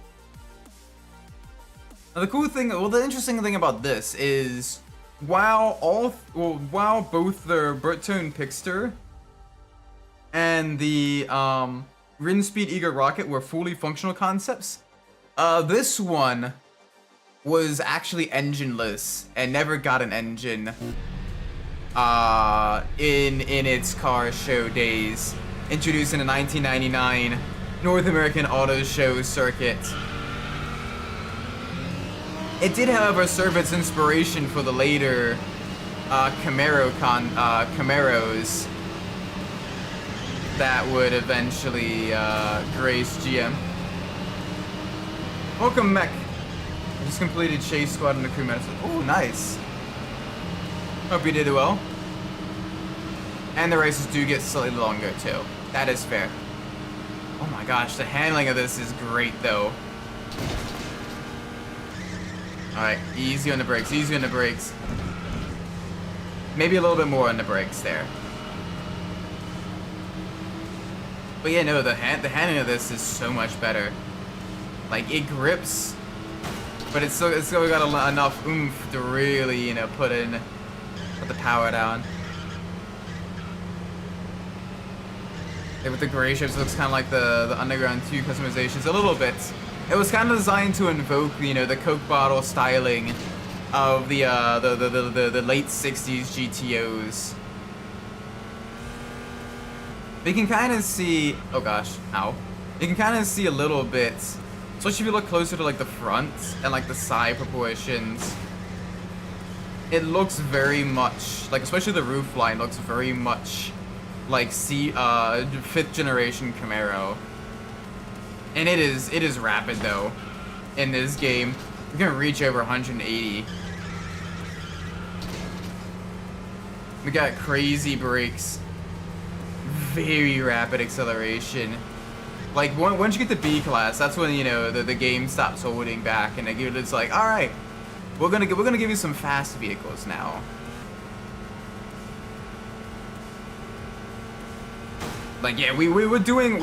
Now the cool thing, well, the interesting thing about this is, while both the Bertone Pixter and the Rinspeed Ego Rocket were fully functional concepts, this one was actually engineless and never got an engine in its car show days, introduced in the 1999 North American Auto Show circuit. It did, however, serve its inspiration for the later Camaros that would eventually grace GM. Welcome, Mech. I just completed Chase Squad and the crew medicine. Oh, nice. Hope you did well. And the races do get slightly longer, too. That is fair. Oh my gosh, the handling of this is great, though. Alright, easy on the brakes, easy on the brakes. Maybe a little bit more on the brakes there. But yeah, no, the handling of this is so much better. Like, it grips, but it's still got enough oomph to really, you know, put the power down. Yeah, with the gray shapes, it looks kind of like the Underground 2 customizations a little bit. It was kind of designed to invoke, you know, the Coke bottle styling of the late 60s GTOs. But you can kind of see, oh gosh, ow. You can kind of see a little bit, especially if you look closer to like the front and like the side proportions. It looks very much, like especially the roof line looks very much like 5th generation Camaro. And it is rapid though in this game. You're gonna reach over 180. We got crazy brakes. Very rapid acceleration. Like once you get the B class, that's when, you know, the game stops holding back and it's like, all right, we're gonna give you some fast vehicles now. Like yeah, we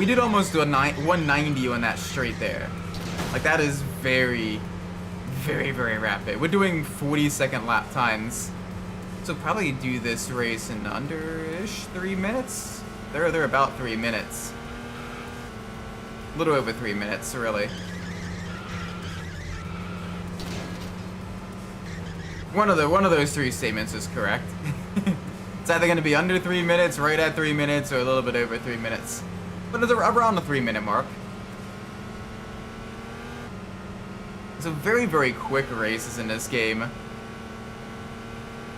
did almost do a 190 on that straight there. Like that is very, very, very rapid. We're doing 40-second lap times, so probably do this race in under-ish 3 minutes. They're about 3 minutes. A little over 3 minutes, really. One of those 3 statements is correct. It's either going to be under 3 minutes, right at 3 minutes, or a little bit over 3 minutes. But it's around the 3-minute mark. So very, very quick races in this game.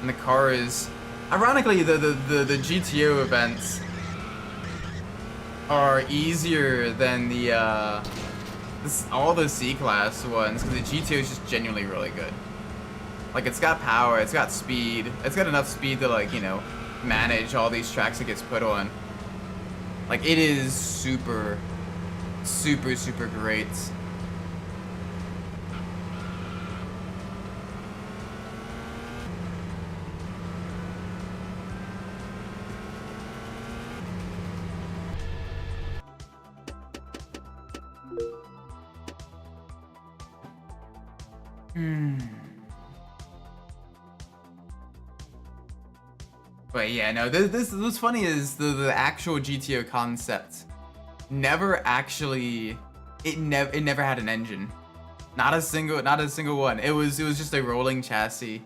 And the car is... Ironically, the GTO events are easier than all the C-Class ones, because the GTO is just genuinely really good. Like, it's got power, it's got speed, it's got enough speed to, like, you know, manage all these tracks it gets put on. Like, it is super, super, super great. But yeah, no, what's funny is the actual GTO concept never actually, it never had an engine. Not a single one. It was just a rolling chassis.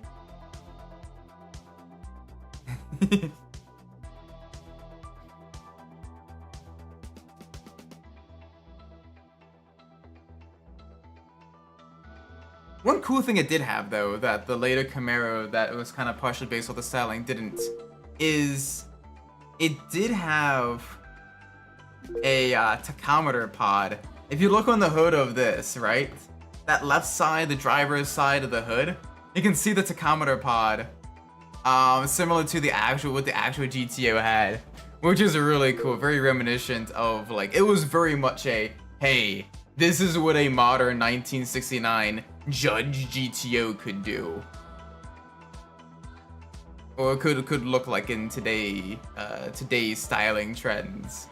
One cool thing it did have, though, that the later Camaro that was kind of partially based on the styling didn't, is it did have a tachometer pod. If you look on the hood of this, right, that left side, the driver's side of the hood, you can see the tachometer pod, similar to what the actual GTO had, which is really cool, very reminiscent of like, it was very much a, hey, this is what a modern 1969 Judge GTO could do. Or could look like in today's styling trends.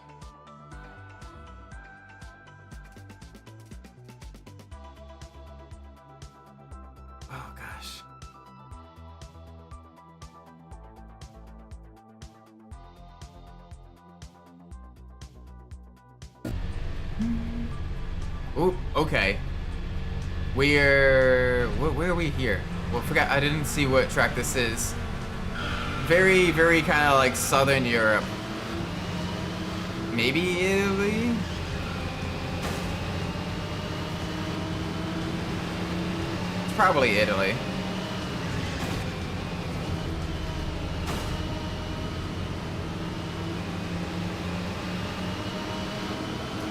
Oh gosh. Oh, okay. Where are we here? Well, I didn't see what track this is. Very, very kind of like Southern Europe. Maybe Italy? It's probably Italy.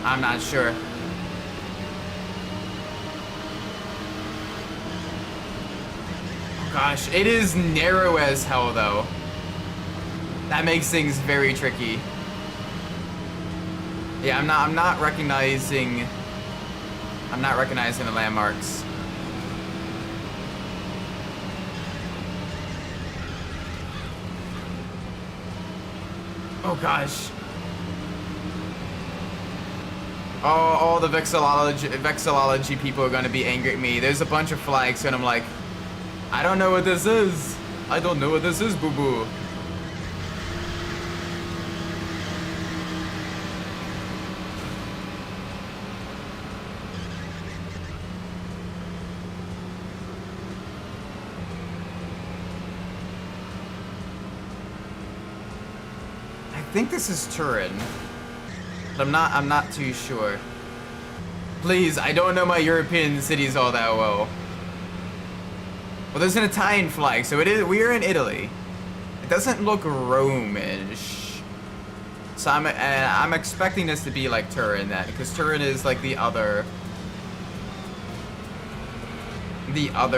I'm not sure. Oh gosh, it is narrow as hell though. That makes things very tricky. Yeah, I'm not recognizing the landmarks. Oh gosh. All the vexillology people are gonna be angry at me. There's a bunch of flags and I'm like, I don't know what this is. I don't know what this is, boo-boo. I think this is Turin, but I'm not too sure. Please, I don't know my European cities all that well. Well, there's an Italian flag, so we're in Italy. It doesn't look Romish, so I'm expecting this to be like Turin then, because Turin is like the other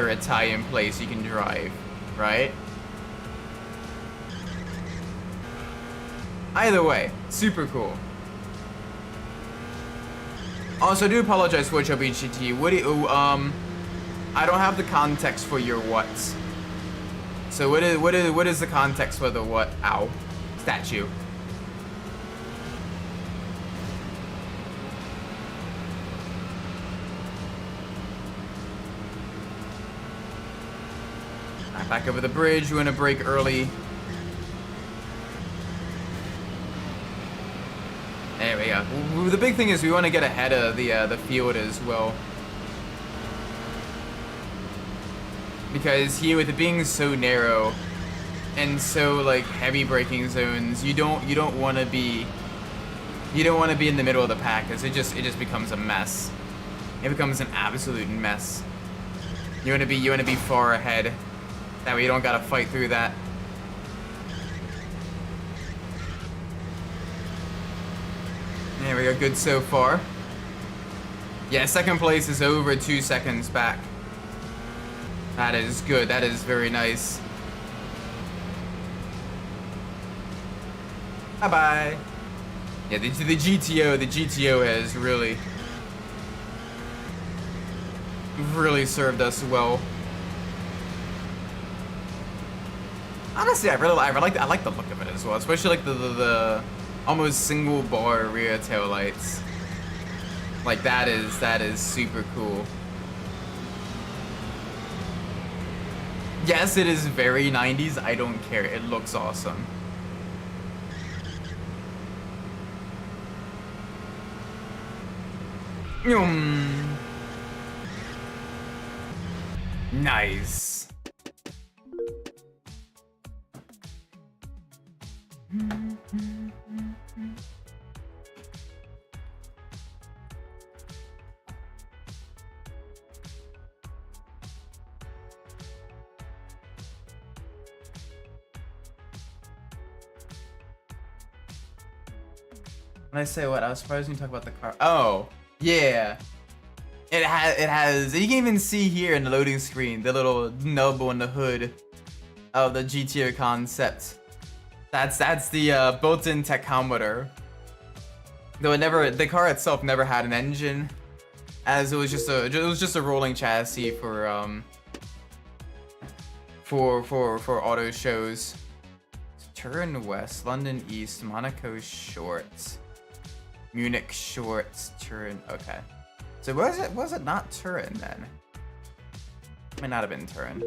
Italian place you can drive, right? Either way, super cool. Also, I do apologize for HLBGT. I don't have the context for your what's. So what is the context for the what? Ow, statue. Alright, back over the bridge. We're gonna brake early. There we go. The big thing is we want to get ahead of the field as well, because here with it being so narrow and so like heavy braking zones, you don't want to be in the middle of the pack, because it just becomes a mess. It becomes an absolute mess. You want to be far ahead. That way you don't gotta fight through that. There we go, good so far. Yeah, second place is over 2 seconds back. That is good, that is very nice. Bye-bye. Yeah, the GTO has really served us well. Honestly, I like the look of it as well, especially like the almost single bar rear tail lights. Like that is super cool. Yes, it is very 90s. I don't care. It looks awesome. Nice. When I say what, I was surprised when you talk about the car. Oh, yeah. It has, you can even see here in the loading screen, the little nub on the hood of the GTO concept. That's the built-in tachometer. Though the car itself never had an engine, as it was just a rolling chassis for auto shows. Turin West, London East, Monaco Short, Munich Short, Turin. Okay, so was it not Turin then? Might not have been Turin.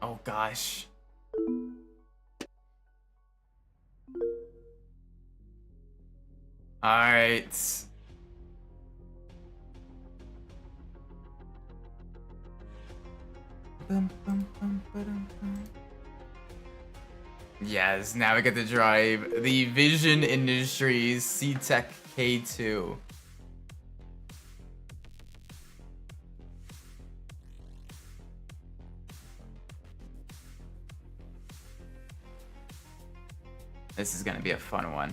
Oh gosh. All right. Yes, now we get to drive the Vision Industries C-Tech K2. This is gonna be a fun one.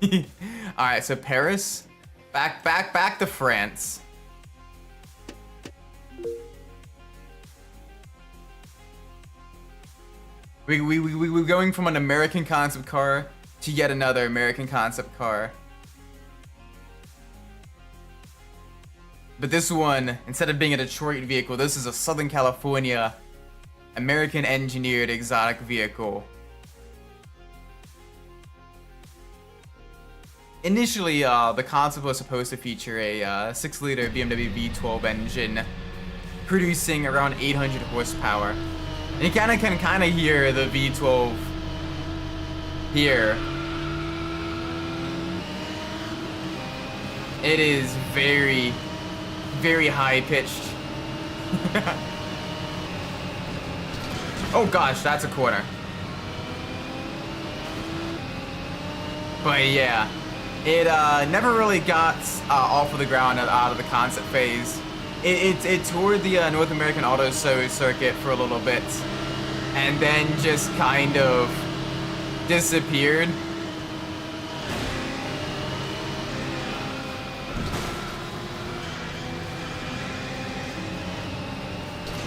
All right, so Paris, back to France. We're going from an American concept car to yet another American concept car. But this one, instead of being a Detroit vehicle, this is a Southern California, American engineered exotic vehicle. Initially, the concept was supposed to feature a 6-liter BMW V12 engine producing around 800 horsepower. And you can kind of hear the V12 here. It is very, very high pitched. Oh gosh, that's a corner. But yeah, it never really got off of the ground out of the concept phase. It toured the North American Auto Show circuit for a little bit, and then just kind of disappeared.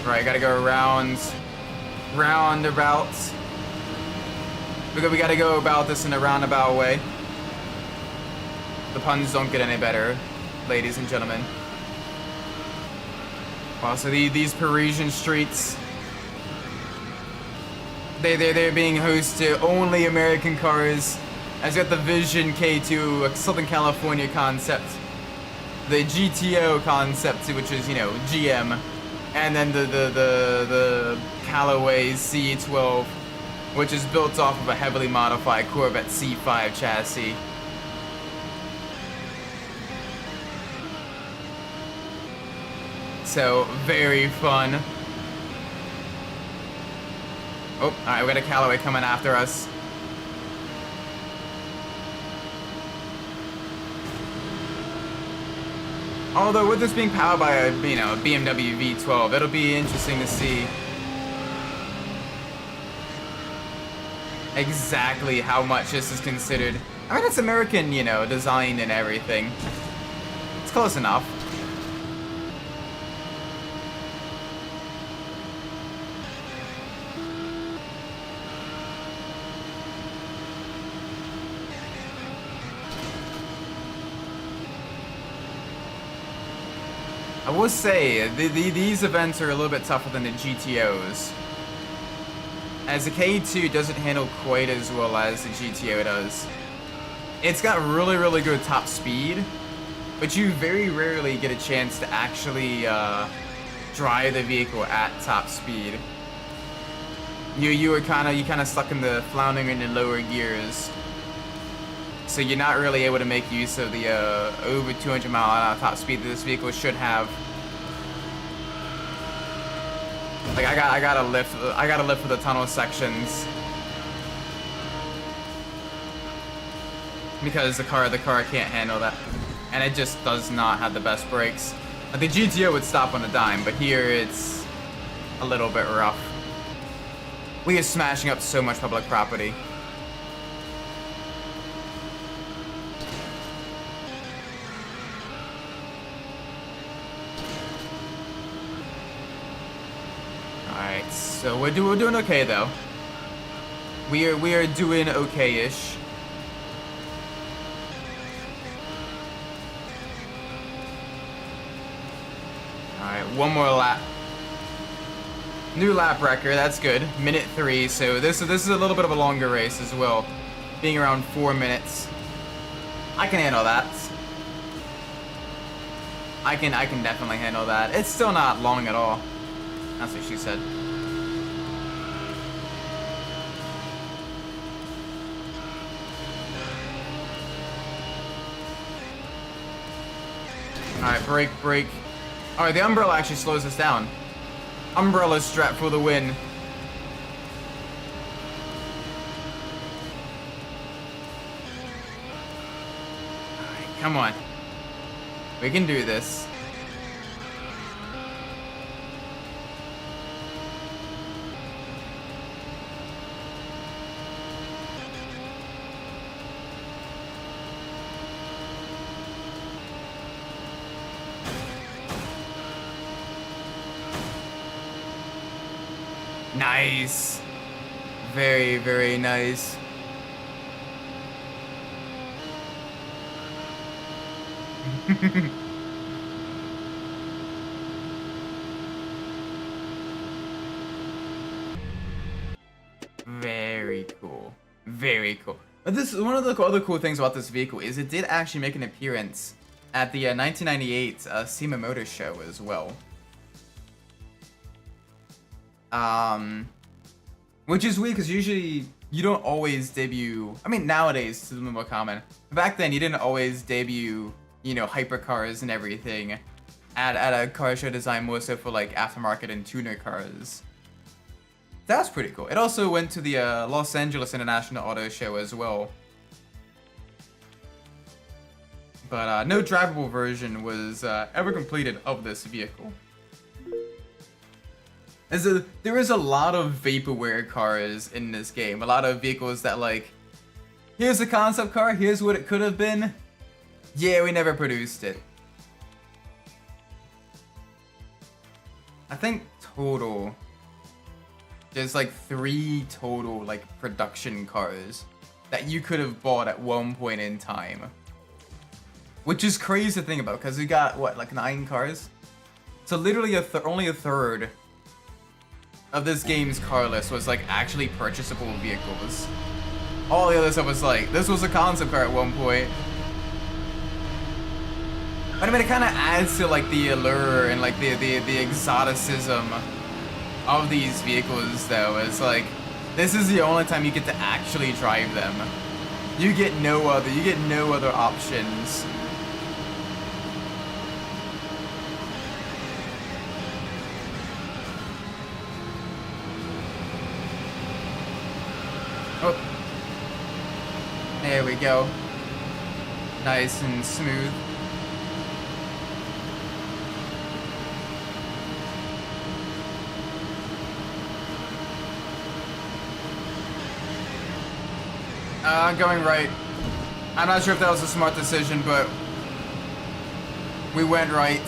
Right, gotta go roundabout. We gotta go about this in a roundabout way. The puns don't get any better, ladies and gentlemen. Wow, so these Parisian streets, they're being host to only American cars. As you got the Vision K2, a Southern California concept, the GTO concept, which is, you know, GM, and then the Callaway C12, which is built off of a heavily modified Corvette C5 chassis. So, very fun. Oh, alright, we got a Callaway coming after us. Although, with this being powered by a, you know, BMW V12, it'll be interesting to see exactly how much this is considered. I mean, it's American, you know, design and everything. It's close enough. I will say, these events are a little bit tougher than the GTOs, as the K2 doesn't handle quite as well as the GTO does. It's got really, really good top speed, but you very rarely get a chance to actually drive the vehicle at top speed. You kind of stuck in the floundering in the lower gears. So you're not really able to make use of the over 200 mile an hour top speed that this vehicle should have. Like I gotta lift for the tunnel sections because the car can't handle that, and it just does not have the best brakes. The GTO would stop on a dime, but here it's a little bit rough. We are smashing up so much public property. Alright. So we're doing okay though. We are doing okay-ish. All right, one more lap. New lap record. That's good. Minute 3. So this is a little bit of a longer race as well, being around 4 minutes. I can handle that. I can definitely handle that. It's still not long at all. That's what she said. Alright, brake. Alright, the umbrella actually slows us down. Umbrella strap for the win. Alright, come on. We can do this. Nice. Very, very nice. Very cool. Very cool. But this is one of the other cool things about this vehicle is it did actually make an appearance at the 1998 SEMA Motor Show as well. Which is weird because usually you don't always debut. I mean, nowadays it's a little more common. Back then, you didn't always debut, you know, hypercars and everything at a car show designed more so for like aftermarket and tuner cars. That's pretty cool. It also went to the Los Angeles International Auto Show as well. But no drivable version was ever completed of this vehicle. There is a lot of vaporware cars in this game. A lot of vehicles that like, here's a concept car, here's what it could have been. Yeah, we never produced it. I think total, there's like 3 total like production cars that you could have bought at one point in time. Which is crazy to think about because we got, what, like 9 cars? So literally only a third of this game's car list was like actually purchasable vehicles. All the other stuff was like, this was a concept car at one point. But I mean, it kind of adds to like the allure and like the exoticism of these vehicles though. It's like, this is the only time you get to actually drive them. You get no other options. Oh, there we go. Nice and smooth. Going right. I'm not sure if that was a smart decision, but we went right.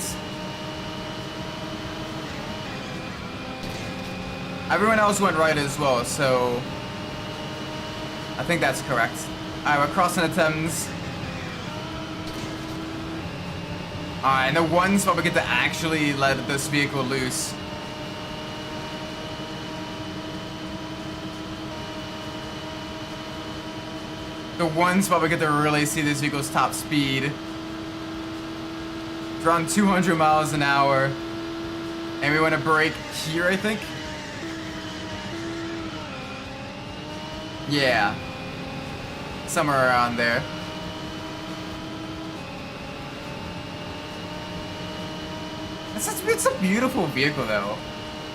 Everyone else went right as well, so I think that's correct. Alright, we're crossing the Thames. Alright, and the one spot we get to actually let this vehicle loose. The one spot we get to really see this vehicle's top speed. It's around 200 miles an hour. And we want to brake here, I think. Yeah. Somewhere around there. It's a beautiful vehicle though.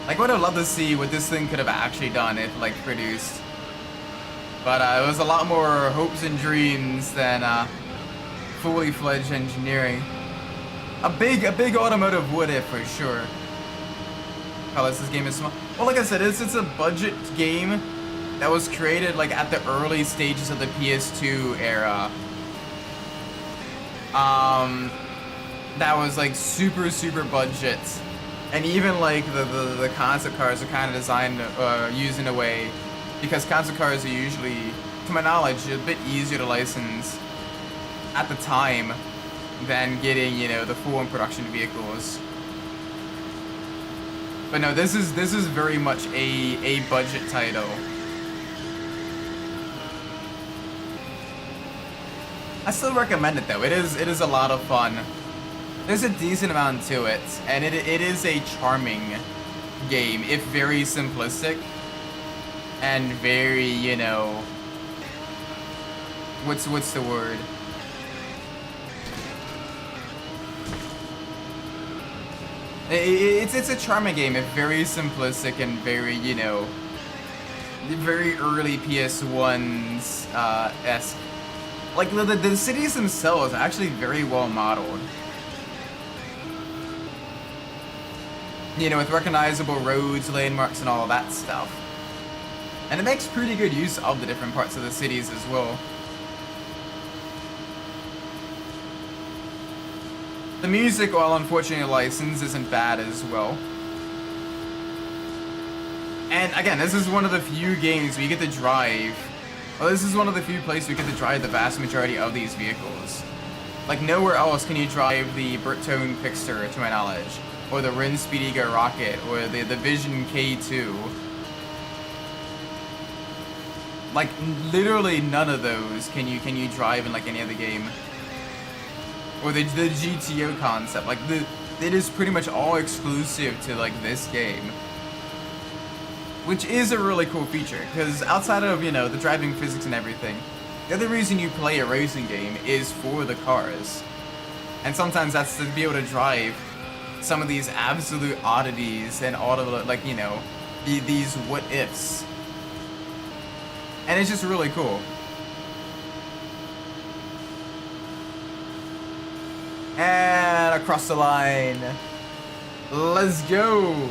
Like, what I'd love to see what this thing could have actually done if like produced. But it was a lot more hopes and dreams than fully fledged engineering. A big automotive what if for sure. Unless this game is small. Well, like I said, it's a budget game that was created like at the early stages of the PS2 era. That was like super budget And even like the concept cars are kind of designed used in a way, because concept cars are usually, to my knowledge, a bit easier to license at the time than getting, you know, the full-on production vehicles. But no, this is very much a budget title. I still recommend it though. It is a lot of fun. There's a decent amount to it, and it is a charming game, if very simplistic and very, you know, what's the word? It's a charming game, if very simplistic and very, you know, very early PS1's esque. Like the cities themselves are actually very well modeled. You know, with recognizable roads, landmarks, and all of that stuff. And it makes pretty good use of the different parts of the cities as well. The music, while unfortunately licensed, isn't bad as well. And again, this is one of the few games where you get to drive. Well, this is one of the few places we get to drive the vast majority of these vehicles. Like, nowhere else can you drive the Bertone Pixter, to my knowledge, or the Rin Speed Ego Rocket, or the Vision K2. Like, literally none of those can you drive in like any other game. Or the GTO concept, like it is pretty much all exclusive to like this game. Which is a really cool feature, because outside of, you know, the driving physics and everything, the other reason you play a racing game is for the cars. And sometimes that's to be able to drive some of these absolute oddities and all of, like, you know, these what ifs. And it's just really cool. And across the line. Let's go.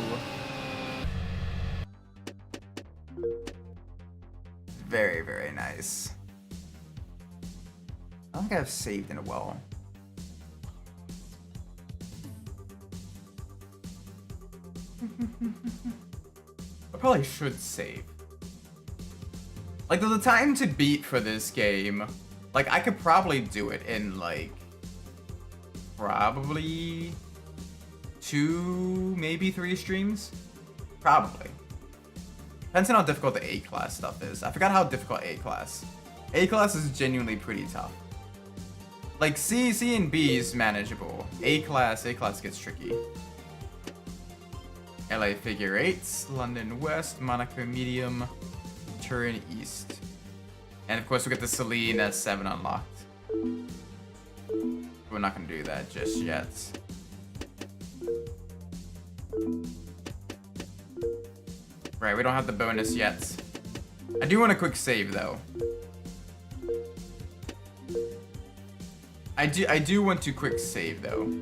Very, very nice. I don't think I've saved in a while. I probably should save. Like, the time to beat for this game, like, I could probably do it in, like, probably 2, maybe 3 streams? Probably. Depends on how difficult the A-class stuff is. I forgot how difficult A-class. A-class is genuinely pretty tough. Like, C and B is manageable. A-class gets tricky. LA figure 8s, London West, Monaco medium, Turin East. And of course we get the Celine S7 unlocked. We're not gonna do that just yet. Right, we don't have the bonus yet. I do want a quick save though. I do want to quick save though.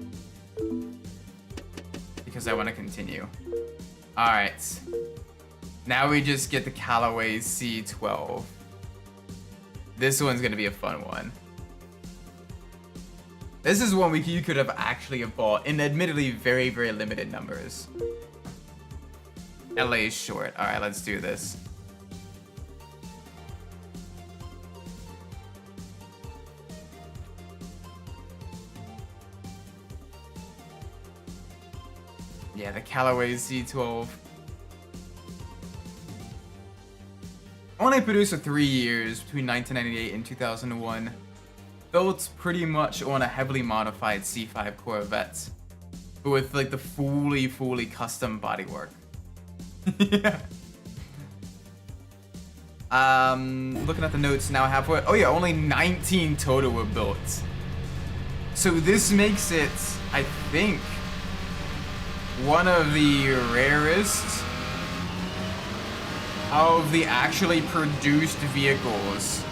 Because I want to continue. Alright. Now we just get the Callaway C12. This one's gonna be a fun one. This is one you could have actually bought in admittedly very, very limited numbers. LA is short. Alright, let's do this. Yeah, the Callaway Z12. Only produced for 3 years, between 1998 and 2001. Built pretty much on a heavily modified C5 Corvette, but with like the fully custom bodywork. Yeah. Looking at the notes now, halfway. Oh yeah, only 19 total were built. So this makes it, I think, one of the rarest of the actually produced vehicles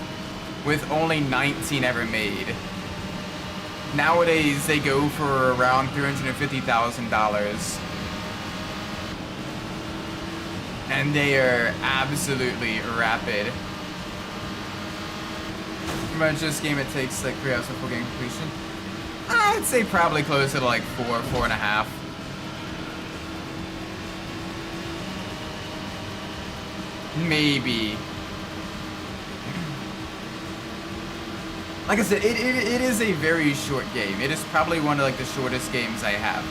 with only 19 ever made. Nowadays, they go for around $350,000. And they are absolutely rapid. Pretty much this game, it takes like 3 hours before game completion. I'd say probably closer to like 4.5. maybe. Like I said, it is a very short game. It is probably one of like the shortest games I have.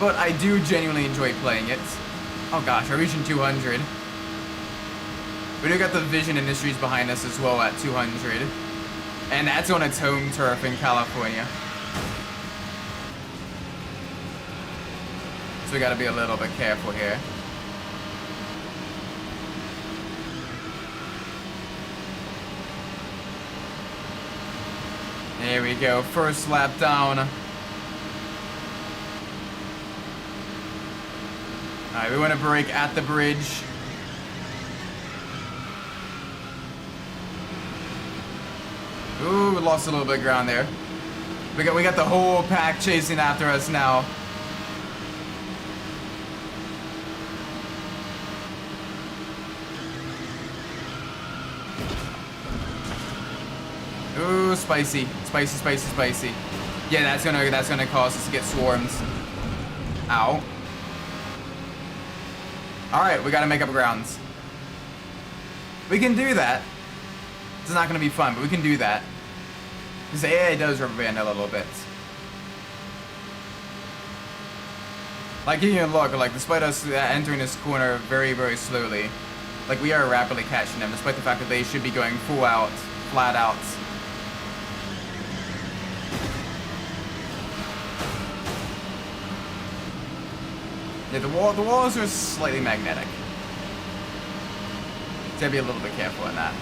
But I do genuinely enjoy playing it. Oh gosh, we're reaching 200. We do got the Vision Industries behind us as well at 200. And that's on its home turf in California. So we gotta be a little bit careful here. There we go, first lap down. Alright, we want to brake at the bridge. Ooh, we lost a little bit of ground there. We got the whole pack chasing after us now. Ooh, spicy. Spicy, spicy, spicy. Yeah, that's gonna cause us to get swarmed. Ow. Alright, we gotta make up grounds. We can do that. It's not gonna be fun, but we can do that. Because the AI does rubber band a little bit. Like, you can look, like, despite us entering this corner very, very slowly, like, we are rapidly catching them, despite the fact that they should be going full out, flat out. Yeah, the walls are slightly magnetic. So gotta be a little bit careful in that.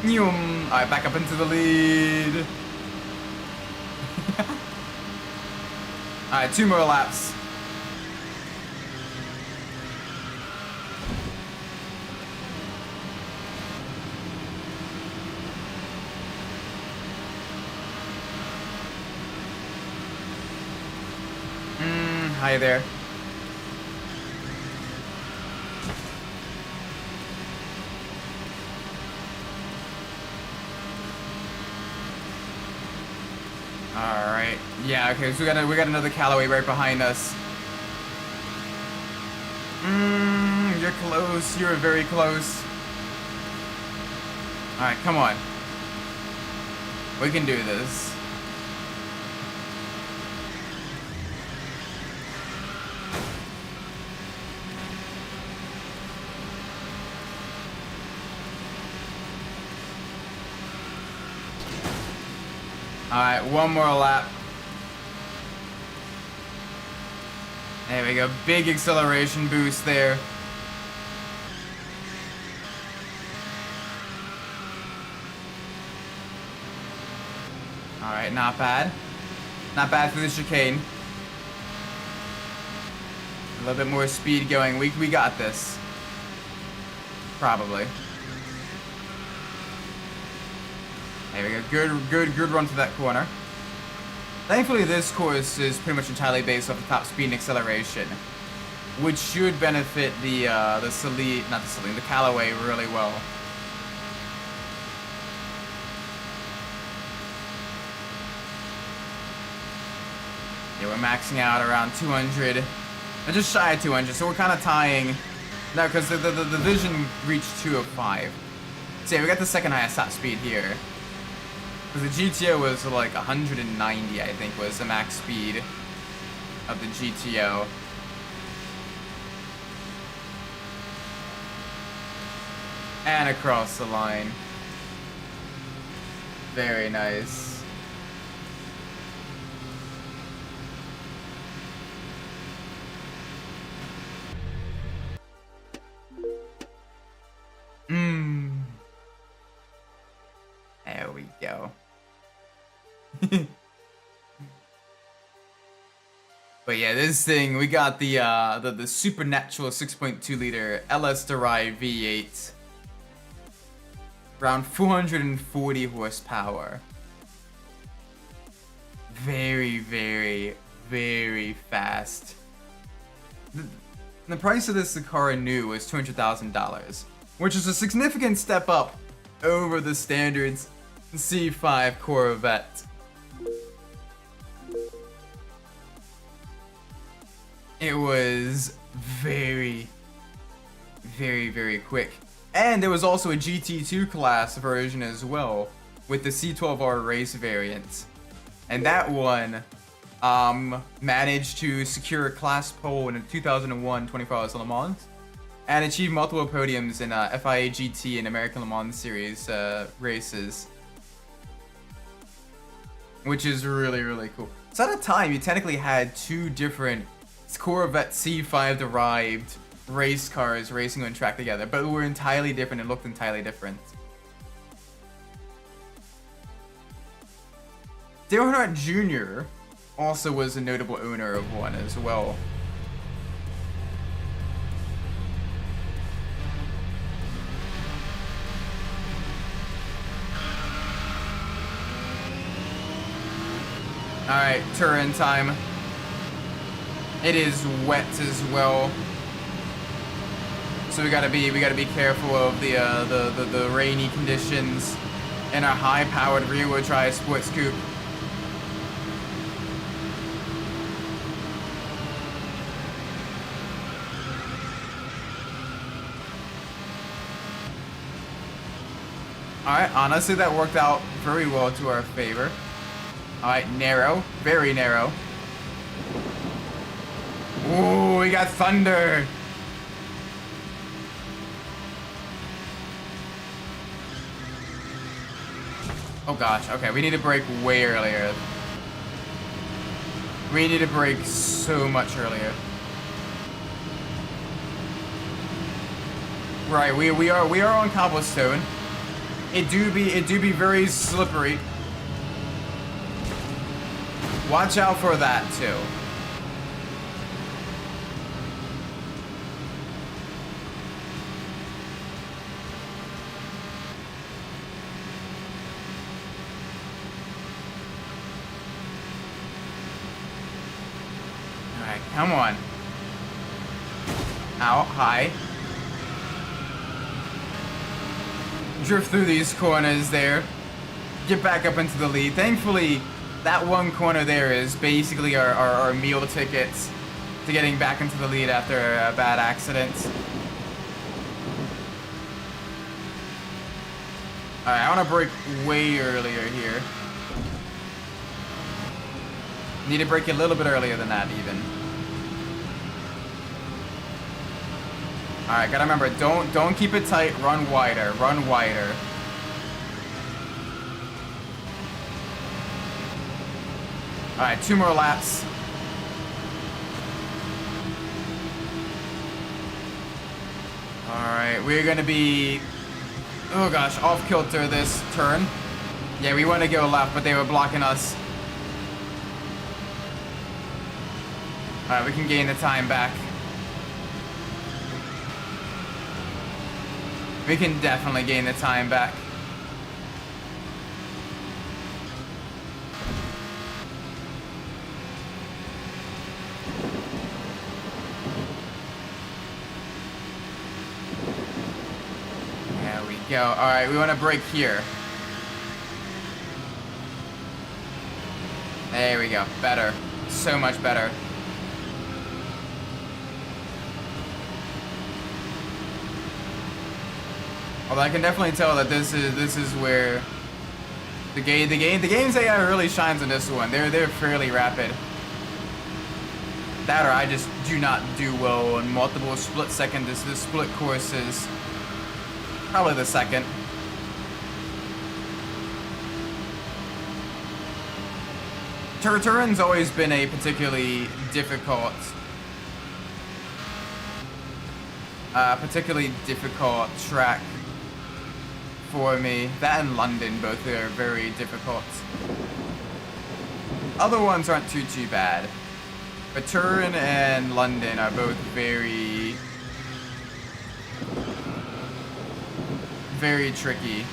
Alright, back up into the lead. Alright, 2 more laps. Hi there. Alright. Yeah, okay, so we got another Callaway right behind us. You're close. You're very close. Alright, come on. We can do this. Alright, one more lap. There we go. Big acceleration boost there. Alright, not bad. Not bad for the chicane. A little bit more speed going. We got this. Probably. There we go. Good run to that corner. Thankfully, this course is pretty much entirely based off the top speed and acceleration, which should benefit the Callaway really well. Yeah, we're maxing out around 200. We're just shy of 200, so we're kind of tying. No, because the Vision reached 205. So yeah, we got the second highest top speed here. Because the GTO was like 190, I think, was the max speed of the GTO. And across the line. Very nice. There we go. But yeah, this thing, we got the supernatural 6.2 liter LS derived V8. Around 440 horsepower. Very, very, very fast. The price of this car new was $200,000, which is a significant step up over the standards C5 Corvette. It was very, very, very quick. And there was also a GT2 class version as well, with the C12R race variant. And that one managed to secure a class pole in the 2001 24 Hours of Le Mans, and achieved multiple podiums in FIA GT and American Le Mans Series races. Which is really, really cool. So at the time, you technically had two different Corvette C5 derived race cars racing on track together, but were entirely different and looked entirely different. Dale Earnhardt Jr. also was a notable owner of one as well. Alright, Turin time. It is wet as well, so we gotta be careful of the rainy conditions in our high-powered rear-wheel drive sports coupe. Alright, honestly that worked out very well to our favor. Alright, narrow, very narrow. Ooh, we got thunder. Oh gosh, okay, we need to brake way earlier. We need to brake so much earlier. Right, we are on cobblestone. It do be very slippery. Watch out for that too. Alright, come on. Out high. Drift through these corners there. Get back up into the lead. Thankfully, that one corner there is basically our meal tickets to getting back into the lead after a bad accident. Alright, I want to brake way earlier here. Need to brake a little bit earlier than that even. Alright, gotta remember, don't keep it tight, run wider, run wider. Alright, 2 more laps. Alright, we're gonna be, oh gosh, off kilter this turn. Yeah, we want to go left, but they were blocking us. Alright, we can gain the time back. We can definitely gain the time back. There we go. Alright, we want to brake here. There we go. Better. So much better. Although I can definitely tell that this is where the game's AI really shines on this one. They're fairly rapid. That or I just do not do well on multiple split second this split courses. Probably the second. Turin's always been a particularly difficult track for me. That and London, both are very difficult. Other ones aren't too bad, but Turin and London are both very, very tricky.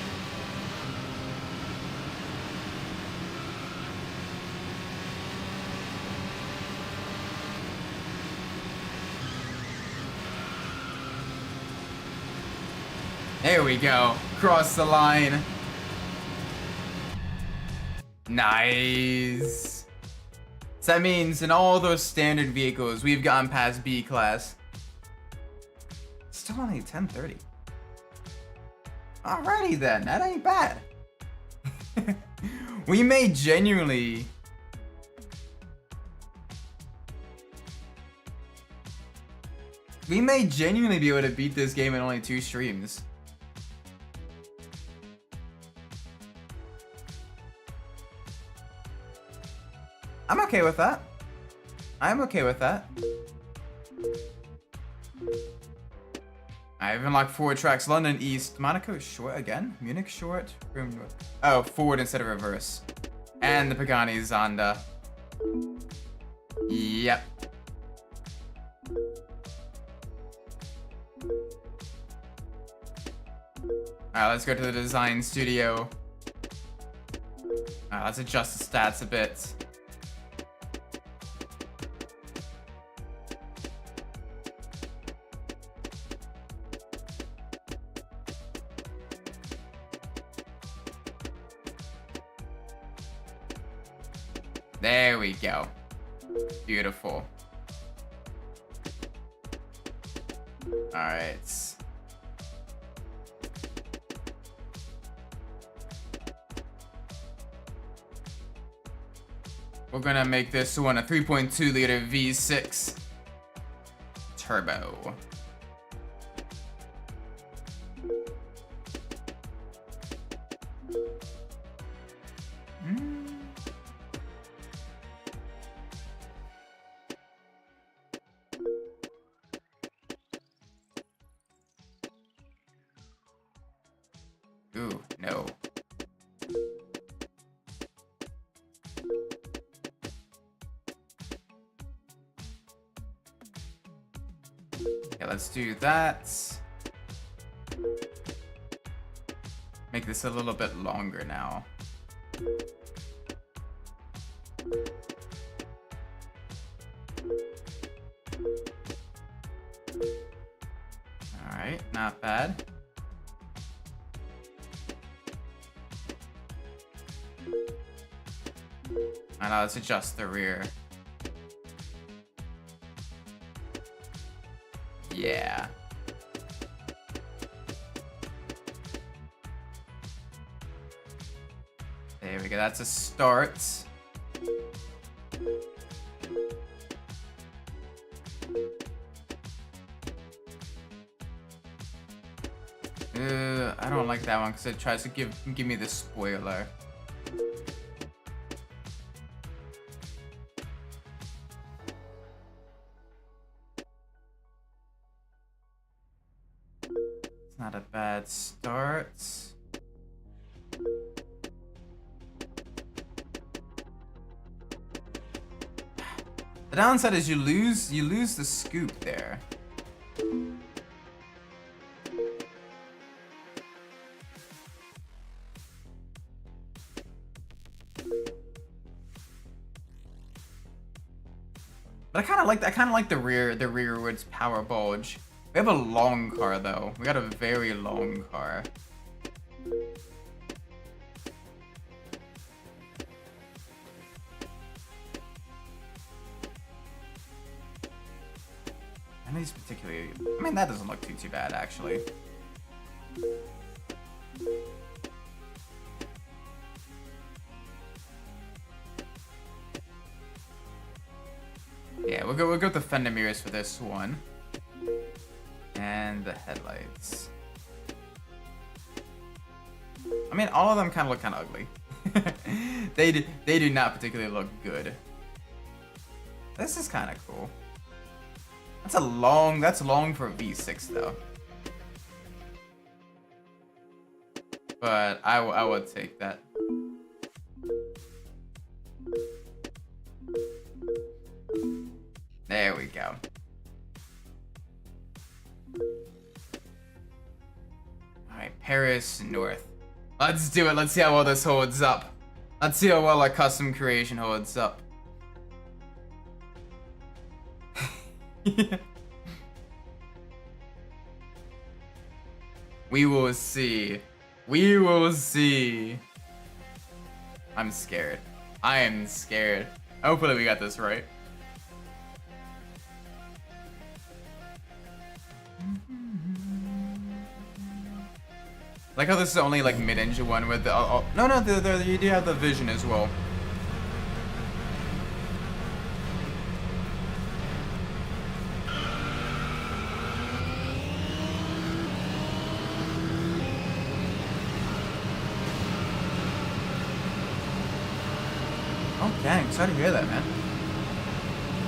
There we go. Cross the line. Nice. So that means in all those standard vehicles, we've gotten past B class. Still only 10:30. Alrighty then, that ain't bad. We may genuinely... We may genuinely be able to beat this game in only 2 streams. I'm okay with that. I'm okay with that. I have unlocked 4 tracks. London East. Monaco is short again. Munich short. Oh, forward instead of reverse. And the Pagani Zonda. Yep. Alright, let's go to the design studio. Alright, let's adjust the stats a bit. There we go. Beautiful. Alright. We're gonna make this one a 3.2 liter V6 turbo. Ooh, no. Okay, let's do that. Make this a little bit longer now. Alright, not bad. And now let's adjust the rear. Yeah. There we go, that's a start. I don't like that one because it tries to give me the spoiler. It's not a bad start. The downside is you lose the scoop there. But I kinda like the rearwards power bulge. We have a long car though. We got a very long car. And these particularly, I mean, that doesn't look too bad actually. Yeah, we'll go with the fender mirrors for this one. And the headlights. I mean, all of them kind of look kind of ugly. They do not particularly look good. This is kind of cool. That's long for a V6 though. But I would take that. There we go. Alright, Paris North. Let's do it. Let's see how well this holds up. Let's see how well our custom creation holds up. Yeah. We will see. We will see. I'm scared. I am scared. Hopefully we got this right. Like how this is only like mid-engine one with the no, you do have the vision as well. Oh dang, sorry to hear that, man.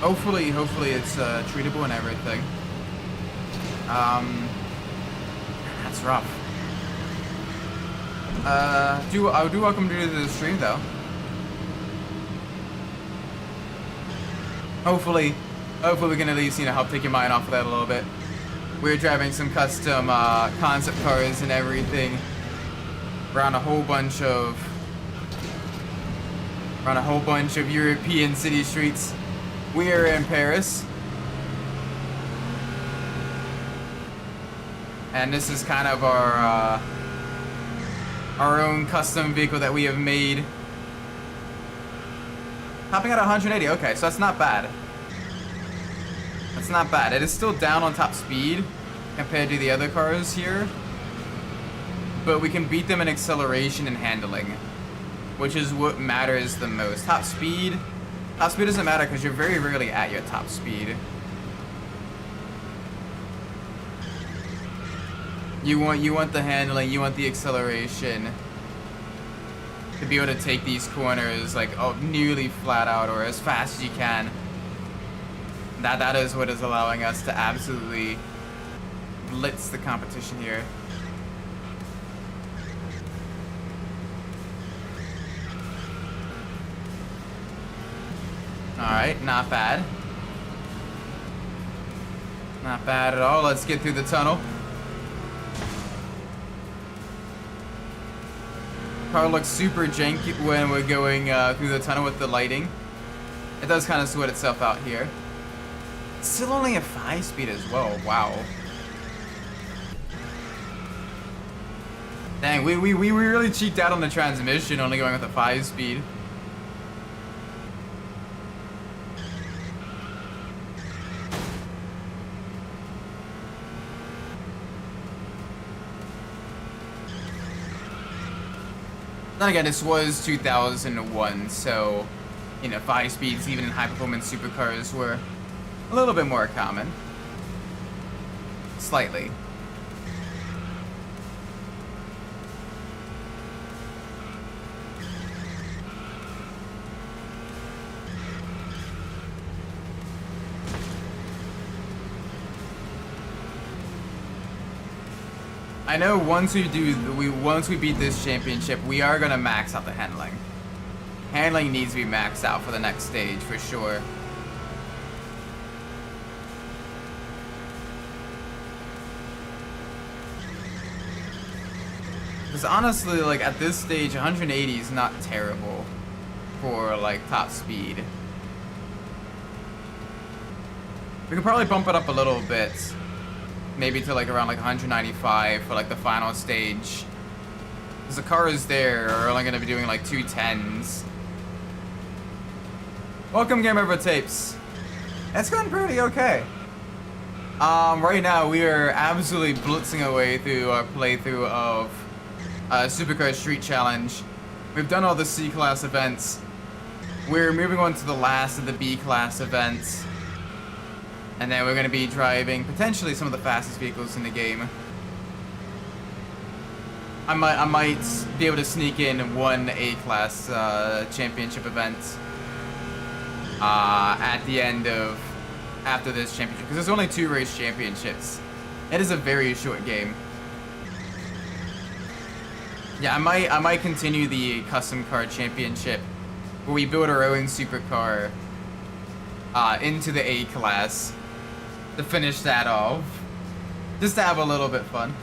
Hopefully it's treatable and everything. That's rough. I do welcome you to the stream though. Hopefully we can at least, you know, help take your mind off of that a little bit. We're driving some custom concept cars and everything around a whole bunch of European city streets. We are in Paris. And this is kind of our own custom vehicle that we have made. Topping at 180, okay, so that's not bad. That's not bad. It is still down on top speed compared to the other cars here. But we can beat them in acceleration and handling, which is what matters the most. Top speed doesn't matter because you're very rarely at your top speed. You want the handling, you want the acceleration to be able to take these corners like nearly flat out or as fast as you can. That is what is allowing us to absolutely blitz the competition here. Alright, not bad. Not bad at all. Let's get through the tunnel. Car looks super janky when we're going through the tunnel with the lighting. It does kind of sweat itself out here. It's still only a 5-speed as well. Wow. Dang, we really cheeked out on the transmission, only going with a 5-speed. Then again, this was 2001, so, you know, 5 speeds, even in high-performance supercars, were a little bit more common. Slightly. I know once we beat this championship, we are gonna max out the handling. Handling needs to be maxed out for the next stage for sure. Because honestly, like at this stage, 180 is not terrible for like top speed. We could probably bump it up a little bit. Maybe to like around like 195 for like the final stage. Because the cars there are only going to be doing like 210s. Welcome, Game Over Tapes. It's going pretty okay. Right now we are absolutely blitzing away through our playthrough of Supercar Street Challenge. We've done all the C-Class events. We're moving on to the last of the B-Class events. And then we're going to be driving potentially some of the fastest vehicles in the game. I might be able to sneak in one A-Class championship event at the end of after this championship, because there's only 2 race championships. It is a very short game. Yeah, I might continue the custom car championship where we build our own supercar into the A-Class. To finish that off, just to have a little bit fun.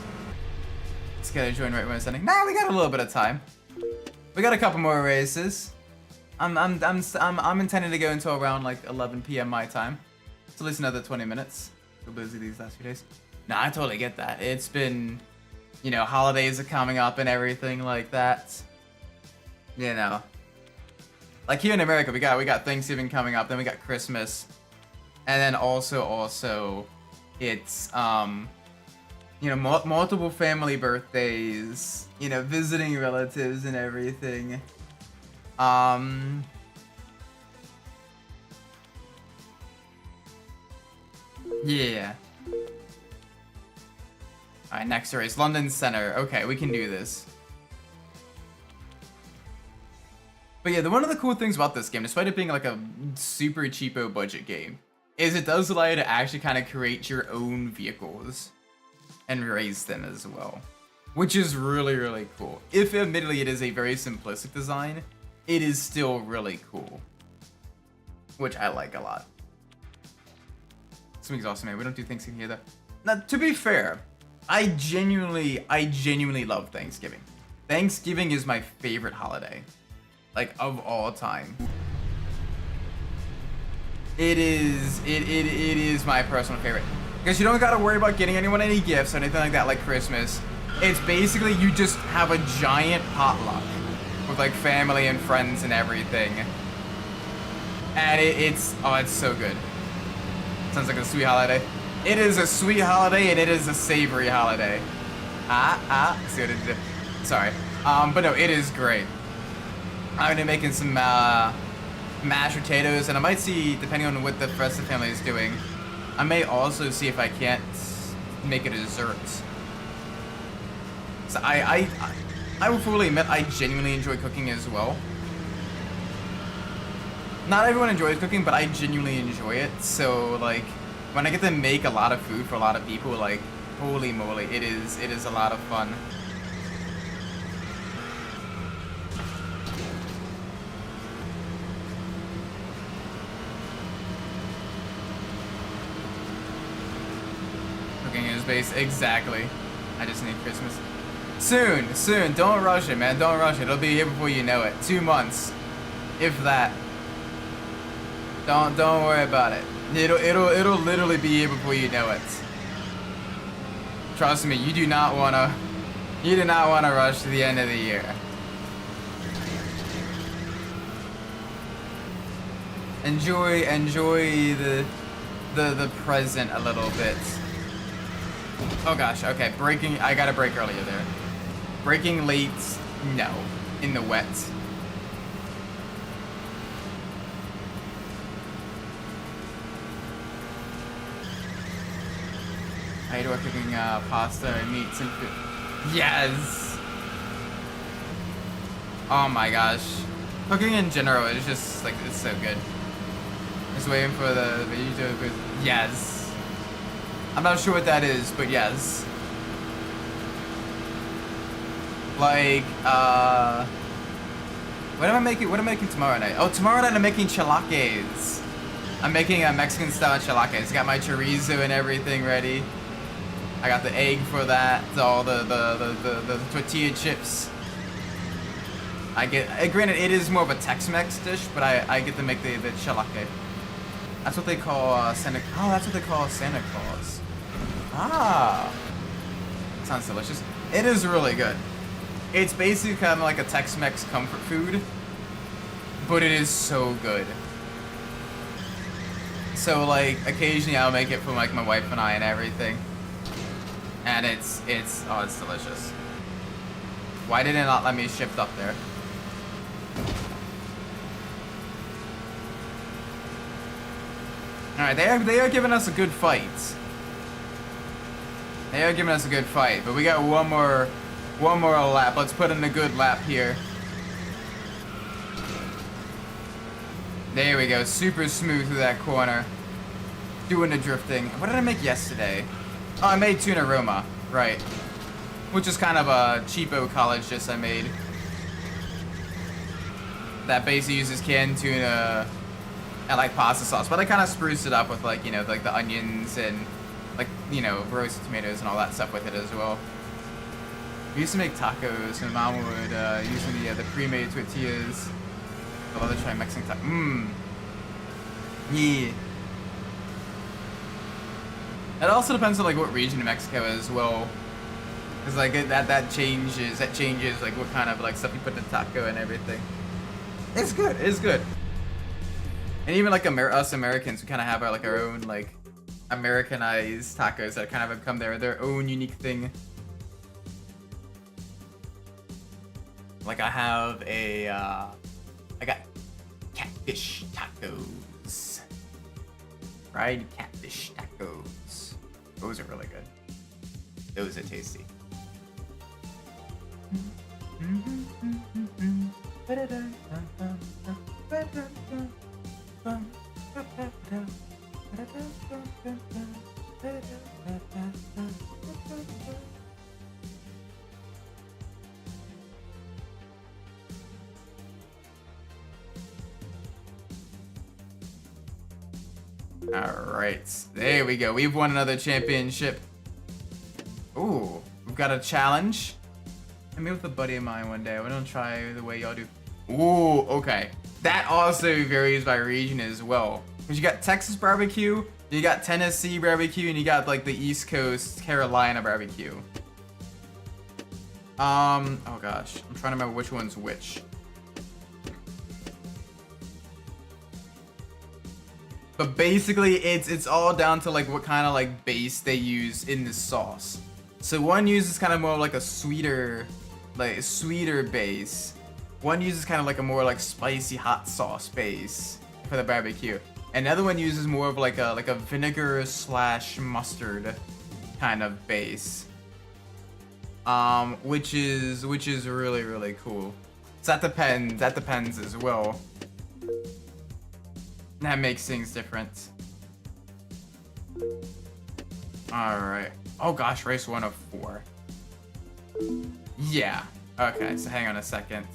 Let's get a join right when it's ending. Nah, we got a little bit of time. We got a couple more races. I'm intending to go until around like 11 p.m. my time. So at least another 20 minutes. So busy these last few days. Nah, I totally get that. It's been, you know, holidays are coming up and everything like that. You know, like here in America, we got Thanksgiving coming up, then we got Christmas. And then also, it's, You know, multiple family birthdays, you know, visiting relatives and everything. Yeah. Alright, next race. London Center. Okay, we can do this. But yeah, one of the cool things about this game, despite it being like a super cheapo budget game, is it does allow you to actually kind of create your own vehicles and race them as well. Which is really, really cool. If admittedly it is a very simplistic design, it is still really cool. Which I like a lot. This week's awesome, man. We don't do Thanksgiving here though. Now, to be fair, I genuinely love Thanksgiving. Thanksgiving is my favorite holiday. Like, of all time. It is my personal favorite. Because you don't gotta worry about getting anyone any gifts or anything like that like Christmas. It's basically you just have a giant potluck with like family and friends and everything. And it's so good. Sounds like a sweet holiday. It is a sweet holiday and it is a savory holiday. See what I did? Sorry. But no, it is great. I'm gonna be making some mashed potatoes, and I might see, depending on what the rest of the family is doing, I may also see if I can't make a dessert. So I will fully admit I genuinely enjoy cooking as well. Not everyone enjoys cooking, but I genuinely enjoy it. So like, when I get to make a lot of food for a lot of people, like, holy moly, it is a lot of fun. Cooking is base, exactly. I just need Christmas. Soon, don't rush it, man, don't rush it. It'll be here before you know it. 2 months, if that. Don't worry about it. It'll literally be here before you know it. Trust me, you do not wanna rush to the end of the year. Enjoy the present a little bit. Oh gosh, okay, I gotta brake earlier there. Braking late, no, in the wet. How you doing cooking pasta and meats and food? Yes! Oh my gosh. Cooking in general is just, like, it's so good. Just waiting for the YouTube. Yes. I'm not sure what that is, but yes. Like, what am I making tomorrow night? Oh, tomorrow night I'm making chilaquiles. I'm making a Mexican style chilaquiles. Got my chorizo and everything ready. I got the egg for that, all the tortilla chips. Granted, it is more of a Tex-Mex dish, but I get to make the chilaque. That's what they call Santa. Oh, that's what they call Santa Claus. Ah, sounds delicious. It is really good. It's basically kind of like a Tex-Mex comfort food, but it is so good. So like, occasionally I'll make it for like my wife and I and everything. And it's delicious. Why did it not let me shift up there? Alright, they are giving us a good fight. They are giving us a good fight, but we got one more lap. Let's put in a good lap here. There we go, super smooth through that corner. Doing the drifting. What did I make yesterday? Oh, I made tuna Roma, right. Which is kind of a cheapo college dish I made. That basically uses canned tuna and like pasta sauce, but I kind of spruced it up with like, you know, like the onions and like, you know, roasted tomatoes and all that stuff with it as well. We used to make tacos, and Mom would using the pre-made tortillas. I'd love to try Mexican tacos. Yeah. It also depends on like what region of Mexico as well, because like that changes like what kind of like stuff you put in the taco and everything. It's good. It's good. And even like us Americans, we kind of have our own like Americanized tacos that kind of become their own unique thing. Like I have a, I got catfish tacos. Fried catfish tacos. Those are really good. Those are tasty. Alright, there we go. We've won another championship. Ooh, we've got a challenge. I met with a buddy of mine one day. I want to try the way y'all do. Ooh, okay. That also varies by region as well. Because you got Texas barbecue, you got Tennessee barbecue, and you got like the East Coast Carolina barbecue. Oh gosh, I'm trying to remember which one's which. But basically, it's all down to like what kind of like base they use in the sauce. So one uses kind of more like a sweeter base. One uses kind of like a more like spicy hot sauce base for the barbecue. Another one uses more of like a vinegar / mustard kind of base. Which is really, really cool. So that depends as well. That makes things different. Alright. Oh gosh, race 1 of 4. Yeah. Okay, so hang on a second.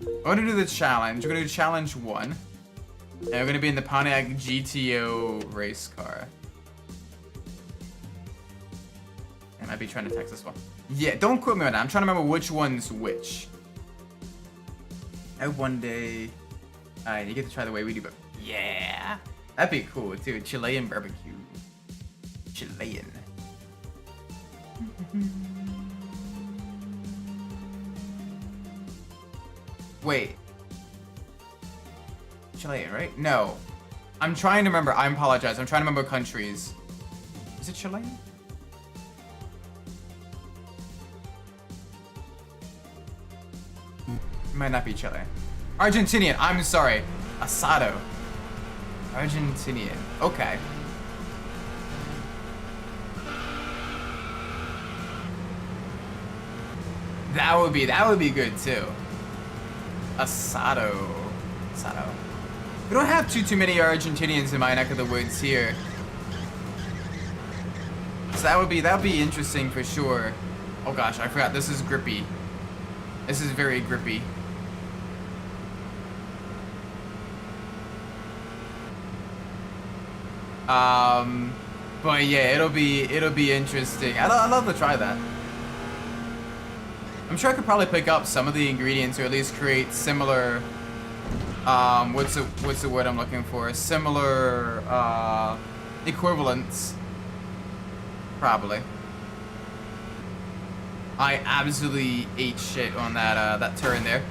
We're gonna do the challenge. We're gonna do challenge 1. And we're gonna be in the Pontiac GTO race car. I might be trying to text this one. Yeah, don't quote me on that. I'm trying to remember which one's which. I hope one day you get to try the way we do, but yeah, that'd be cool too. Chilean barbecue. Chilean. Wait. Chilean, right? No. I'm trying to remember. I apologize. I'm trying to remember countries. Is it Chilean? It might not be Chile. Argentinian. I'm sorry. Asado. Argentinian. Okay. That would be good too. Asado. Asado. We don't have too many Argentinians in my neck of the woods here. So that would be interesting for sure. Oh gosh, I forgot. This is grippy. This is very grippy. But yeah, it'll be interesting. I'd love to try that. I'm sure I could probably pick up some of the ingredients, or at least create similar. What's the word I'm looking for? Similar equivalents. Probably. I absolutely ate shit on that turn there.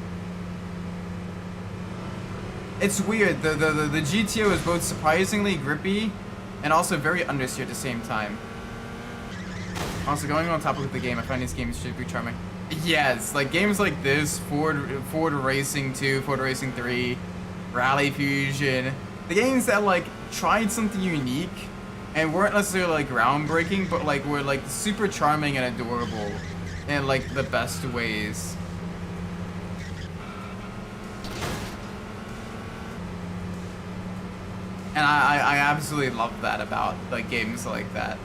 It's weird. The GTO is both surprisingly grippy and also very understeer at the same time. Also, going on topic of the game, I find these games should be charming. Yes, like games like this, Ford Racing 2, Ford Racing 3, Rally Fusion, the games that like tried something unique and weren't necessarily like groundbreaking, but like were like super charming and adorable in like the best ways. And I absolutely love that about like games like that.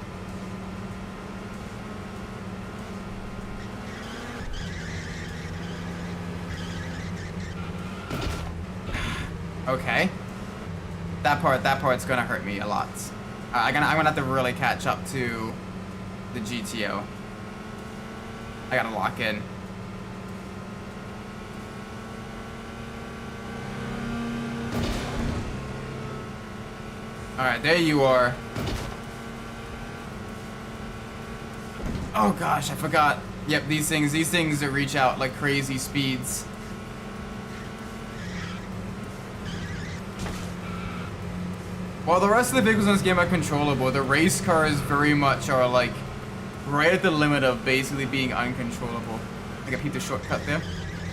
Okay. That part's gonna hurt me a lot. I'm gonna have to really catch up to the GTO. I gotta lock in. Alright, there you are. Oh gosh, I forgot. Yep, these things that reach out like crazy speeds. While the rest of the vehicles in this game are controllable, the race cars very much are like right at the limit of basically being uncontrollable. I think I peeped a shortcut there.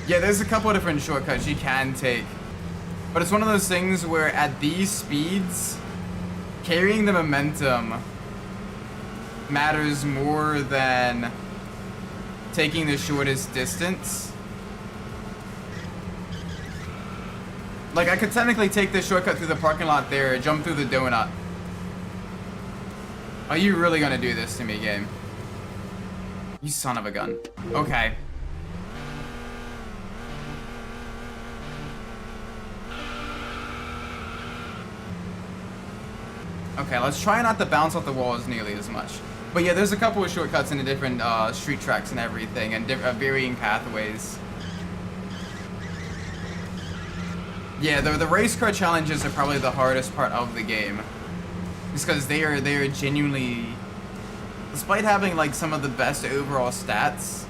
Yeah, there's a couple of different shortcuts you can take. But it's one of those things where at these speeds, carrying the momentum matters more than taking the shortest distance. Like, I could technically take this shortcut through the parking lot there, jump through the donut. Are you really gonna do this to me, game? You son of a gun. Okay. Okay, let's try not to bounce off the walls nearly as much. But yeah, there's a couple of shortcuts in the different street tracks and everything, and varying pathways. Yeah, the race car challenges are probably the hardest part of the game, just because they are genuinely, despite having like some of the best overall stats,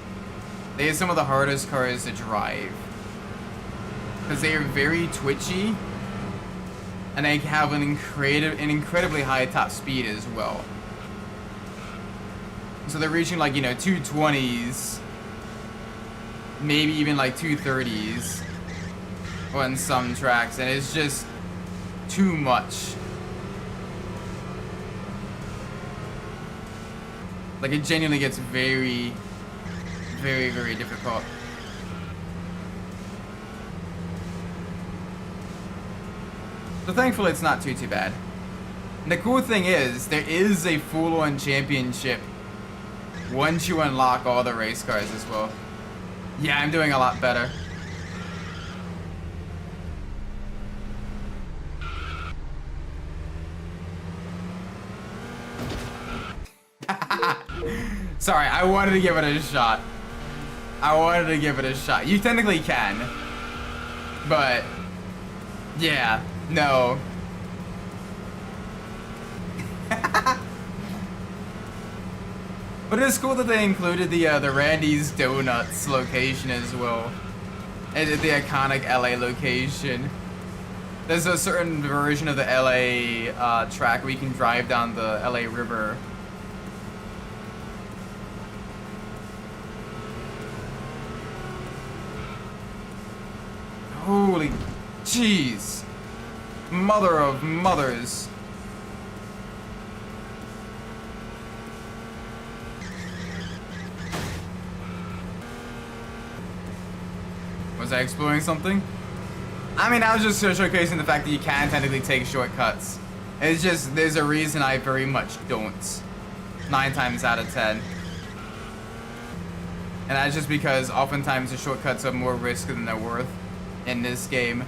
they are some of the hardest cars to drive, because they are very twitchy, and they have an incredibly high top speed as well. So they're reaching like, you know, 220s, maybe even like 230s on some tracks, and it's just too much. Like, it genuinely gets very, very, very difficult. So thankfully it's not too bad. And the cool thing is, there is a full-on championship once you unlock all the race cars as well. Yeah, I'm doing a lot better. Sorry, I wanted to give it a shot. You technically can. But, yeah, no. But it's cool that they included the Randy's Donuts location as well. And the iconic LA location. There's a certain version of the LA track where you can drive down the LA River. Holy jeez. Mother of mothers. Was I exploring something? I mean, I was just showcasing the fact that you can technically take shortcuts. It's just, there's a reason I very much don't. 9 times out of 10. And that's just because oftentimes the shortcuts are more risk than they're worth in this game.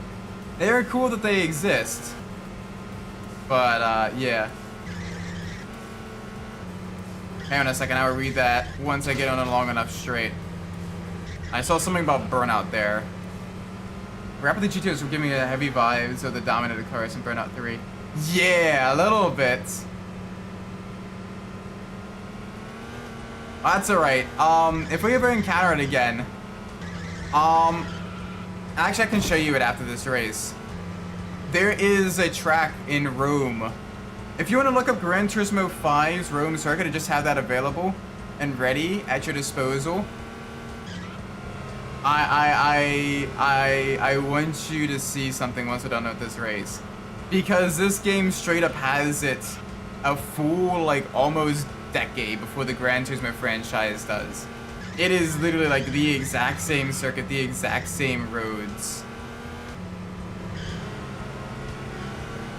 They are cool that they exist. But, yeah. Hang on a second, I will read that once I get on a long enough straight. I saw something about burnout there. Rapidly GTOs were giving me a heavy vibes of the dominated cars in Burnout 3. Yeah, a little bit. That's alright. If we ever encounter it again, actually I can show you it after this race. There is a track in Rome. If you want to look up Gran Turismo 5's Rome circuit and just have that available and ready at your disposal, I want you to see something once we're done with this race. Because this game straight up has it a full, like, almost decade before the Gran Turismo franchise does. It is literally like the exact same circuit, the exact same roads.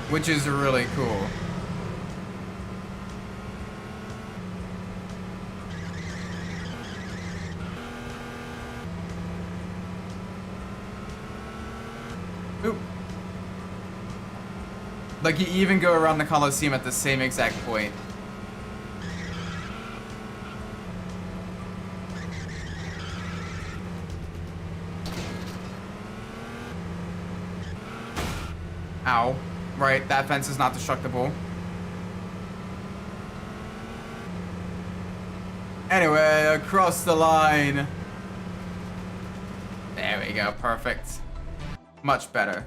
Which is really cool. Oop. Like, you even go around the Coliseum at the same exact point. Ow. Right, that fence is not destructible. Anyway, across the line. There we go, perfect. Much better.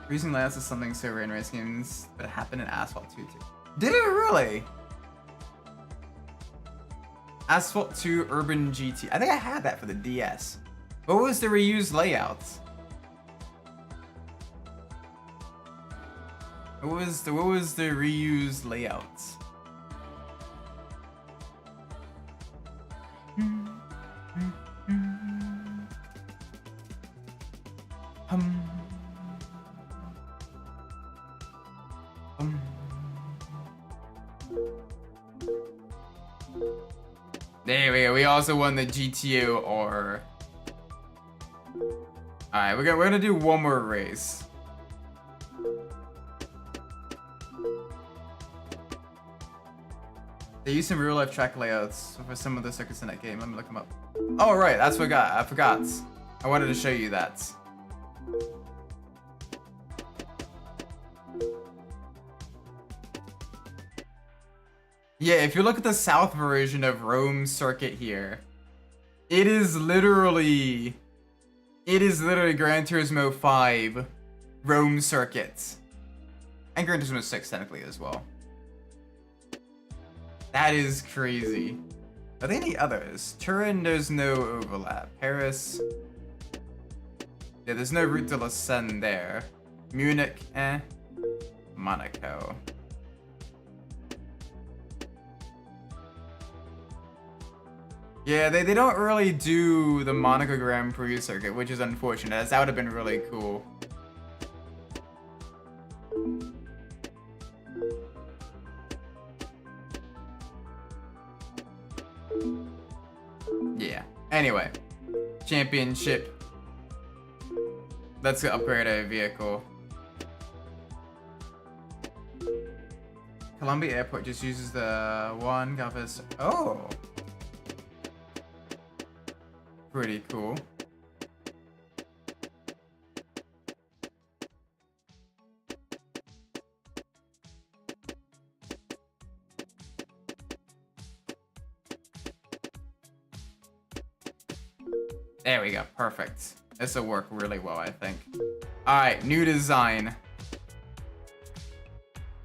Freezing layouts is something so rare in race games that happened in Asphalt 2 too. Did it really? Asphalt 2 Urban GT. I think I had that for the DS. What was the reused layouts? What was the reused layouts? There we go. We also won the GTO R. Alright, we're gonna do one more race. They used some real life track layouts for some of the circuits in that game. Let me look them up. Oh right, that's what I forgot. I wanted to show you that. Yeah, if you look at the South version of Rome Circuit here, it is literally Gran Turismo 5 Rome Circuit. And Gran Turismo 6 technically as well. That is crazy. Are there any others? Turin, there's no overlap. Paris. Yeah, there's no Route de la Seine there. Munich, eh. Monaco. Yeah, they don't really do the Monaco Grand Prix circuit, which is unfortunate, as that would have been really cool. Yeah. Anyway, championship. Let's upgrade our vehicle. Columbia Airport just uses the one compass. Oh. Pretty cool. There we go, perfect. This will work really well, I think. Alright, new design.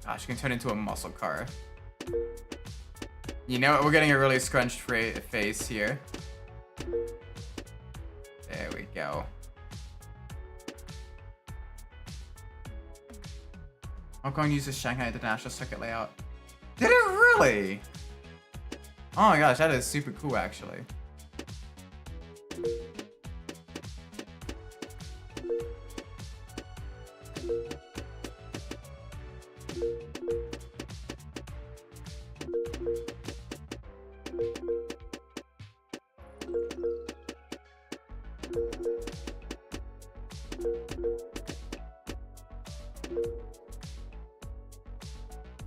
Gosh, you can turn into a muscle car. You know what, we're getting a really scrunched face here. There we go. I'm going to use the Shanghai International Circuit layout. Did it really? Oh my gosh, that is super cool actually.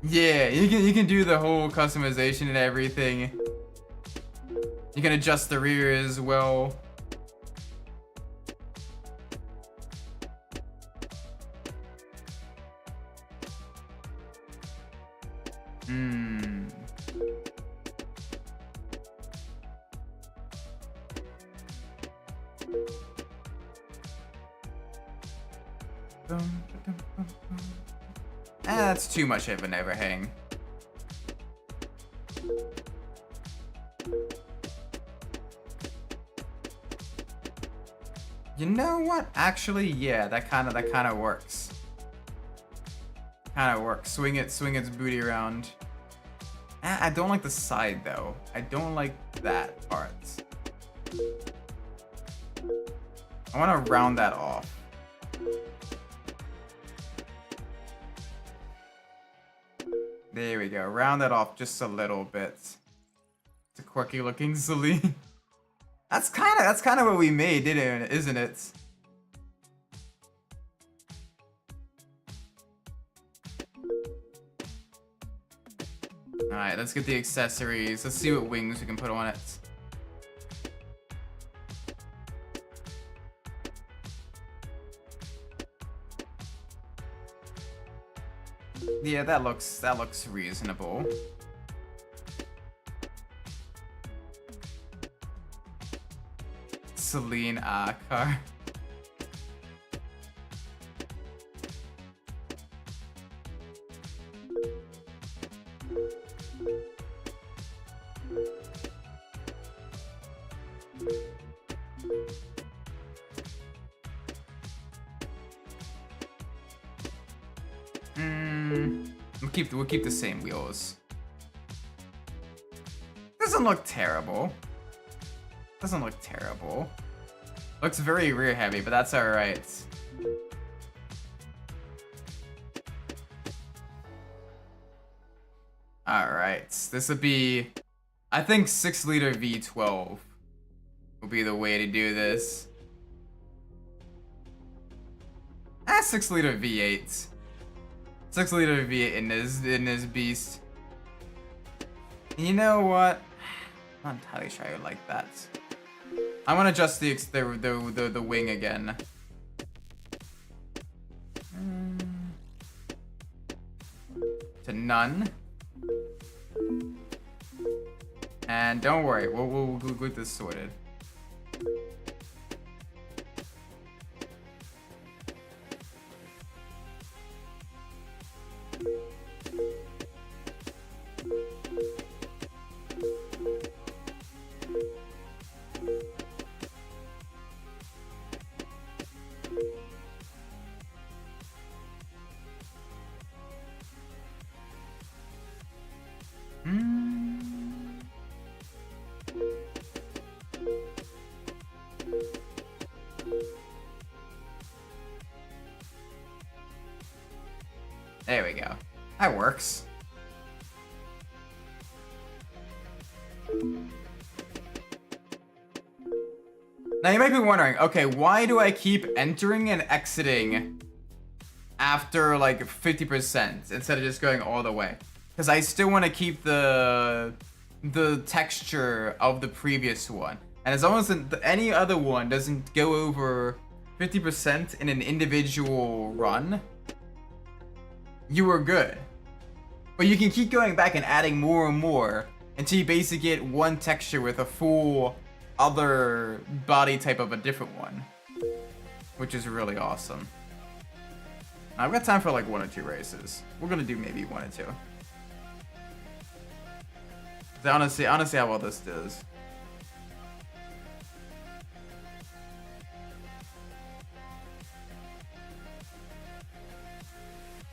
Yeah, you can do the whole customization and everything. You can adjust the rear as well. That's too much of an overhang. You know what? Actually, yeah, that kind of works. Kind of works. Swing its booty around. I don't like the side though. I don't like that part. I want to round that off. There we go. Round that off just a little bit. It's a quirky looking Celine. That's kind of what we made, isn't it? All right, let's get the accessories. Let's see what wings we can put on it. Yeah, that looks reasonable. Celine car. We'll keep the same wheels. Doesn't look terrible. Doesn't look terrible. Looks very rear heavy, but that's alright. Alright, this would be, I think 6-liter V12 will be the way to do this. 6-liter V8. 6-liter V8 in this beast. You know what? I'm not entirely sure I like that. I'm gonna adjust the wing again. To none. And don't worry, we'll get this sorted. There we go. That works. Now you might be wondering, okay, why do I keep entering and exiting after like 50% instead of just going all the way? Because I still want to keep the texture of the previous one. And as long as any other one doesn't go over 50% in an individual run, you are good. But you can keep going back and adding more and more until you basically get one texture with a full other body type of a different one, which is really awesome. I've got time for like 1 or 2 races. We're gonna do maybe 1 or 2. Honestly, how well this does.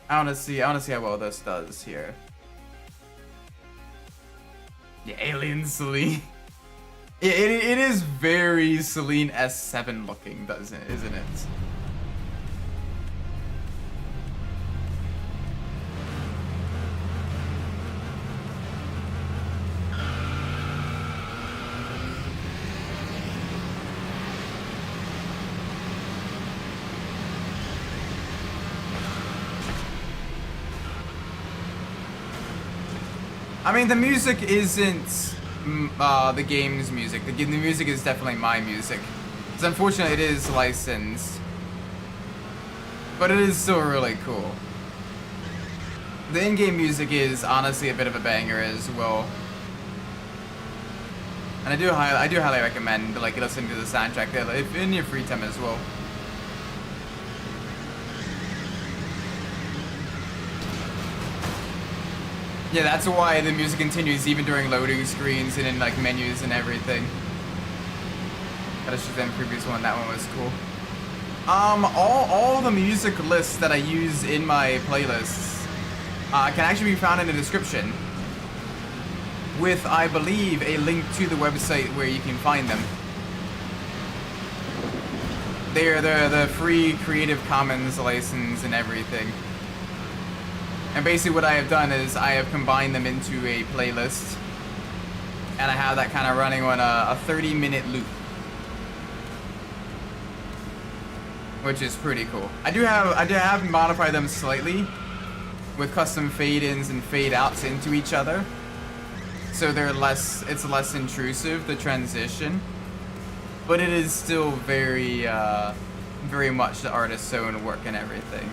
I wanna see how well this does here. Yeah, Alien Celine. It is very Celine S7 looking, isn't it? I mean, the music isn't the game's music. The music is definitely my music. Because unfortunately, it is licensed. But it is still really cool. The in-game music is honestly a bit of a banger as well. And I do highly recommend like listening to the soundtrack there, if in your free time as well. Yeah, that's why the music continues even during loading screens and in like menus and everything. That is just the previous one. That one was cool. All the music lists that I use in my playlists can actually be found in the description, with I believe a link to the website where you can find them. They're the free Creative Commons license and everything. And basically what I have done is I have combined them into a playlist, and I have that kind of running on a 30-minute loop, which is pretty cool. I do have modified them slightly with custom fade-ins and fade-outs into each other, so it's less intrusive, the transition, but it is still very much the artist's own work and everything.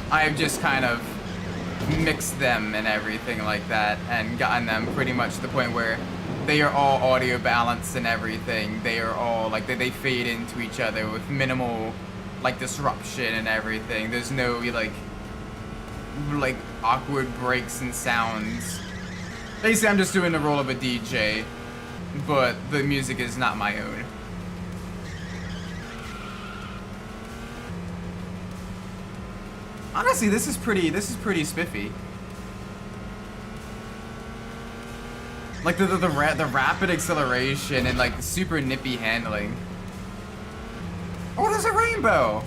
I have just kind of mixed them and everything like that and gotten them pretty much to the point where they are all audio balanced and everything. They are all like they fade into each other with minimal like disruption and everything. There's no like awkward breaks and sounds. Basically, I'm just doing the role of a DJ but the music is not my own. Honestly, this is pretty spiffy. Like the rapid acceleration and like the super nippy handling. Oh, there's a rainbow.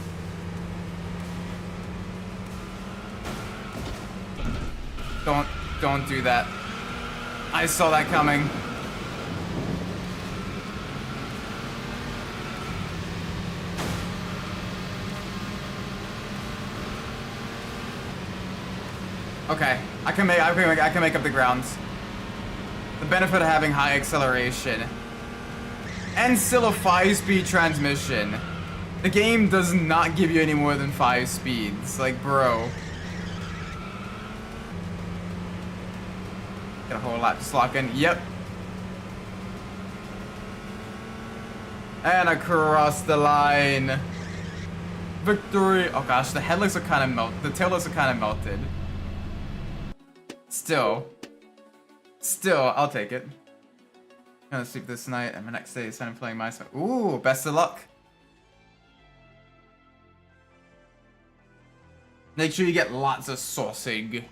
Don't do that. I saw that coming. Okay, I can make up the grounds. The benefit of having high acceleration and still a 5-speed transmission. The game does not give you any more than 5 speeds. Like, bro. Get a whole lot just lock in. Yep. And across the line. Victory. Oh gosh, the headlights are kind of melted. The taillights are kind of melted. Still, I'll take it. I'm gonna sleep this night, and my next day is I'm playing my song. Ooh, best of luck. Make sure you get lots of sausage.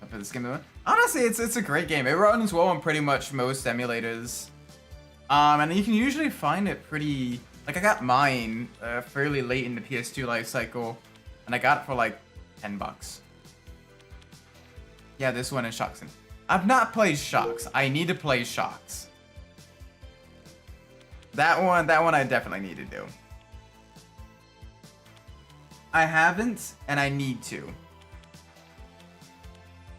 For this game, honestly, it's a great game. It runs well on pretty much most emulators, and you can usually find it pretty. Like I got mine fairly late in the PS2 life cycle, and I got it for like $10. Yeah, this one is Shocks. I've not played Shocks. I need to play Shocks. That one I definitely need to do. I haven't, and I need to.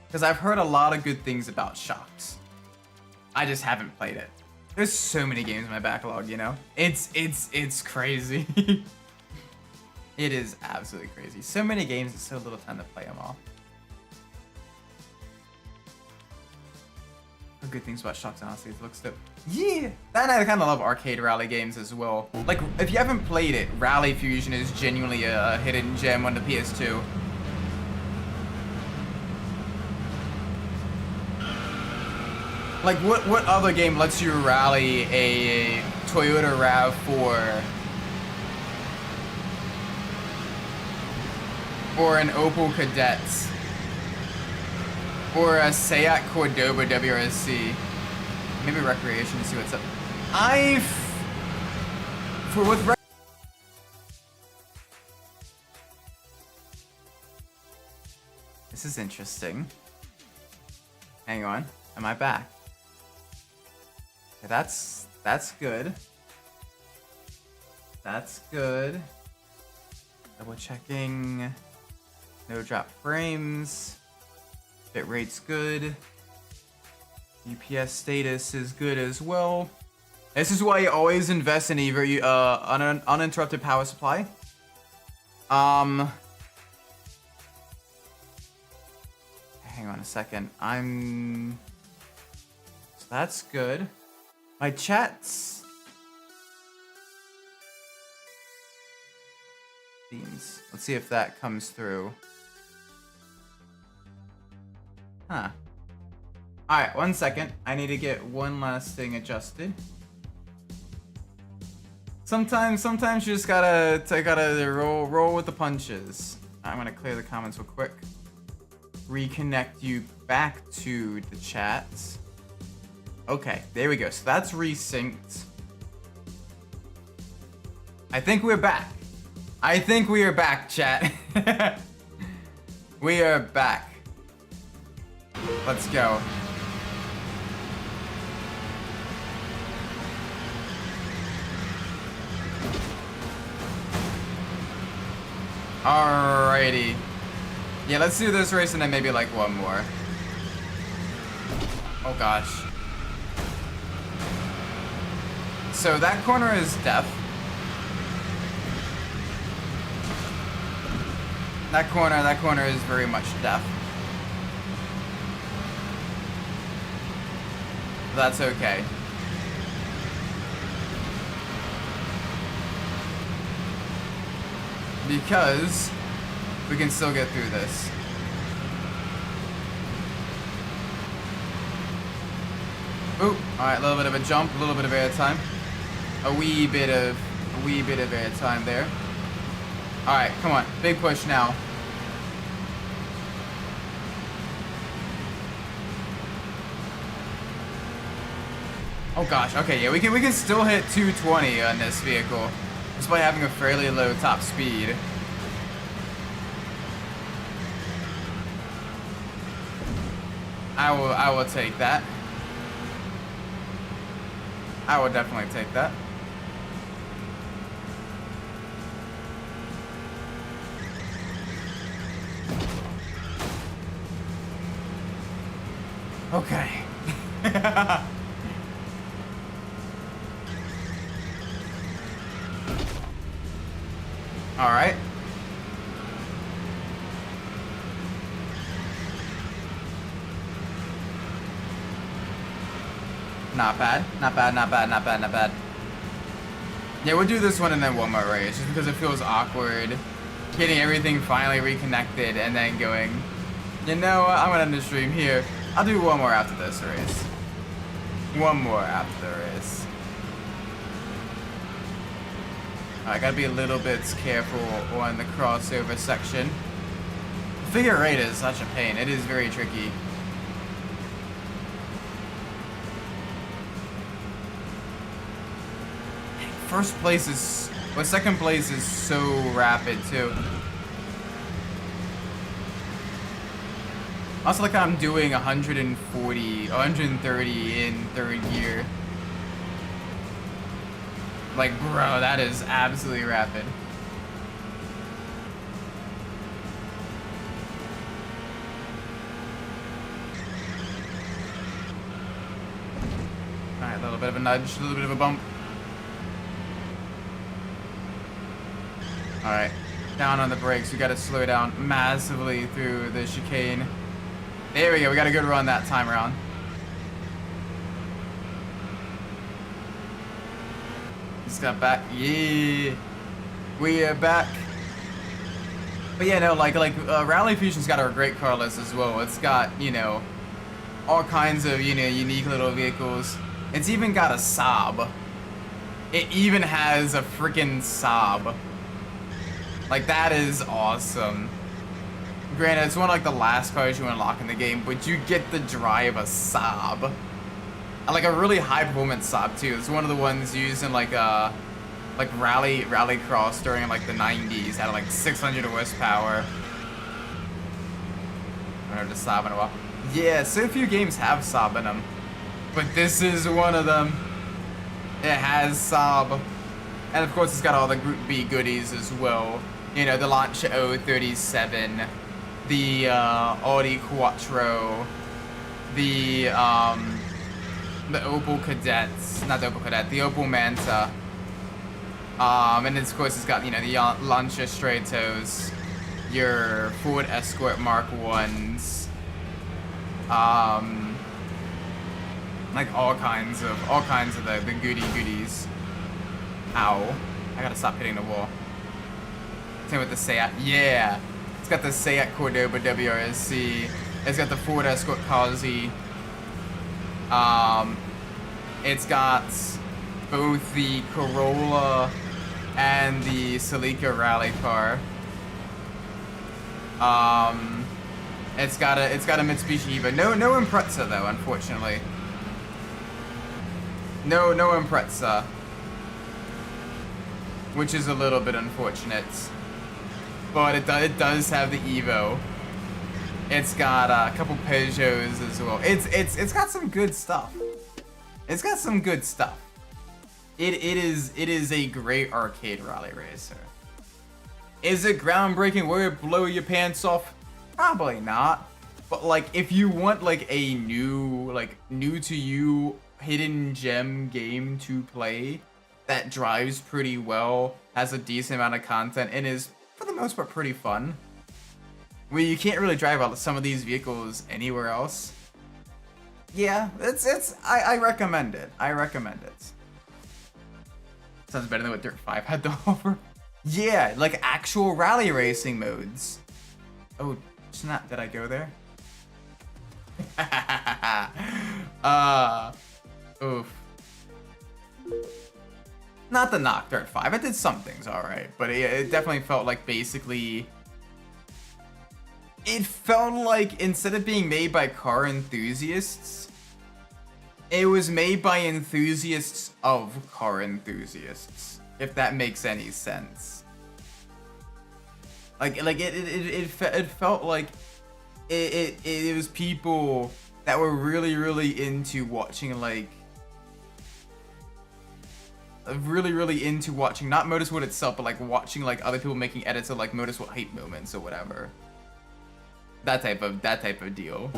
Because I've heard a lot of good things about Shocks. I just haven't played it. There's so many games in my backlog, you know? It's crazy. It is absolutely crazy. So many games and so little time to play them all. Good things about Shocks, honestly, it looks dope. Yeah! And I kind of love arcade rally games as well. Like, if you haven't played it, Rally Fusion is genuinely a hidden gem on the PS2. Like, what other game lets you rally a Toyota RAV4 or an Opel Kadett or a Seat Cordoba WRC? Maybe Recreation to see what's up. This is interesting. Hang on, am I back? That's good. That's good. Double checking. No drop frames. Bitrate's good. UPS status is good as well. This is why you always invest in either uninterrupted power supply. Hang on a second. So that's good. My chats. Themes. Let's see if that comes through. Huh. Alright, 1 second. I need to get one last thing adjusted. Sometimes you just gotta roll with the punches. I'm gonna clear the comments real quick. Reconnect you back to the chat. Okay, there we go. So that's resynced. I think we're back. I think we are back, chat. We are back. Let's go. Alrighty. Yeah, let's do this race and then maybe like one more. Oh gosh. So that corner is death. That corner is very much death. That's okay. Because we can still get through this. Ooh, alright, a little bit of a jump, a little bit of air time. A wee bit of air time there. Alright, come on. Big push now. Oh gosh, okay, yeah, we can still hit 220 on this vehicle. Despite having a fairly low top speed. I will take that. I will definitely take that. Okay. All right. Not bad. Not bad, not bad, not bad, not bad. Yeah, we'll do this one and then one more race, just because it feels awkward getting everything finally reconnected and then going, you know what, I'm gonna end the stream here. I'll do one more after this race. One more after the race. I gotta be a little bit careful on the crossover section. Figure 8 is such a pain. It is very tricky. First place is, well, second place is so rapid too. Also, like I'm doing 140, 130 in third gear. Like, bro, that is absolutely rapid. Alright, a little bit of a nudge, a little bit of a bump. Alright, down on the brakes. We gotta slow down massively through the chicane. There we go, we got a good run that time around. Just got back. Yeah, we are back. But yeah, no, like Rally Fusion's got a great car list as well. It's got, you know, all kinds of, you know, unique little vehicles. It's even got a Saab. It even has a freaking Saab. Like, that is awesome. Granted, it's one of like the last cars you unlock in the game, but you get to drive a Saab. Like a really high performance Saab too. It's one of the ones used in like rally cross during like the 90s. Had like 600 horsepower. I heard the Saab in a while. Yeah, so few games have Saab in them, but this is one of them. It has Saab, and of course it's got all the Group B goodies as well. You know, the Lancia 037, the Audi Quattro, the Opel Cadets, not the Opel Cadet, the Opel Manta. And then of course it's got, you know, the Lancia Stratos, your Ford Escort Mark 1s, like all kinds of the goodies. Ow. I gotta stop hitting the wall. Same with the Seat. Yeah. It's got the Seat Cordoba WRSC. It's got the Ford Escort Kazi. It's got both the Corolla and the Celica rally car. It's got a Mitsubishi Evo. No Impreza though, unfortunately. No Impreza, which is a little bit unfortunate. But it does have the Evo. It's got a couple Peugeots as well. It's got some good stuff. It's got some good stuff. It is a great arcade rally racer. Is it groundbreaking? Will it blow your pants off? Probably not. But like, if you want like a new to you hidden gem game to play that drives pretty well, has a decent amount of content, and is for the most part pretty fun, where you can't really drive out some of these vehicles anywhere else. Yeah, I recommend it. I recommend it. Sounds better than what Dirt 5 had to offer. Yeah, like actual rally racing modes. Oh, snap, did I go there? Oof. Not the knock Dirt 5. It did some things alright, but it definitely felt like basically... It felt like instead of being made by car enthusiasts, it was made by enthusiasts of car enthusiasts, if that makes any sense. Like it felt like it was people that were really into watching like really into watching not Motorsport itself, but like watching like other people making edits of like Motorsport hype moments or whatever. That type of deal.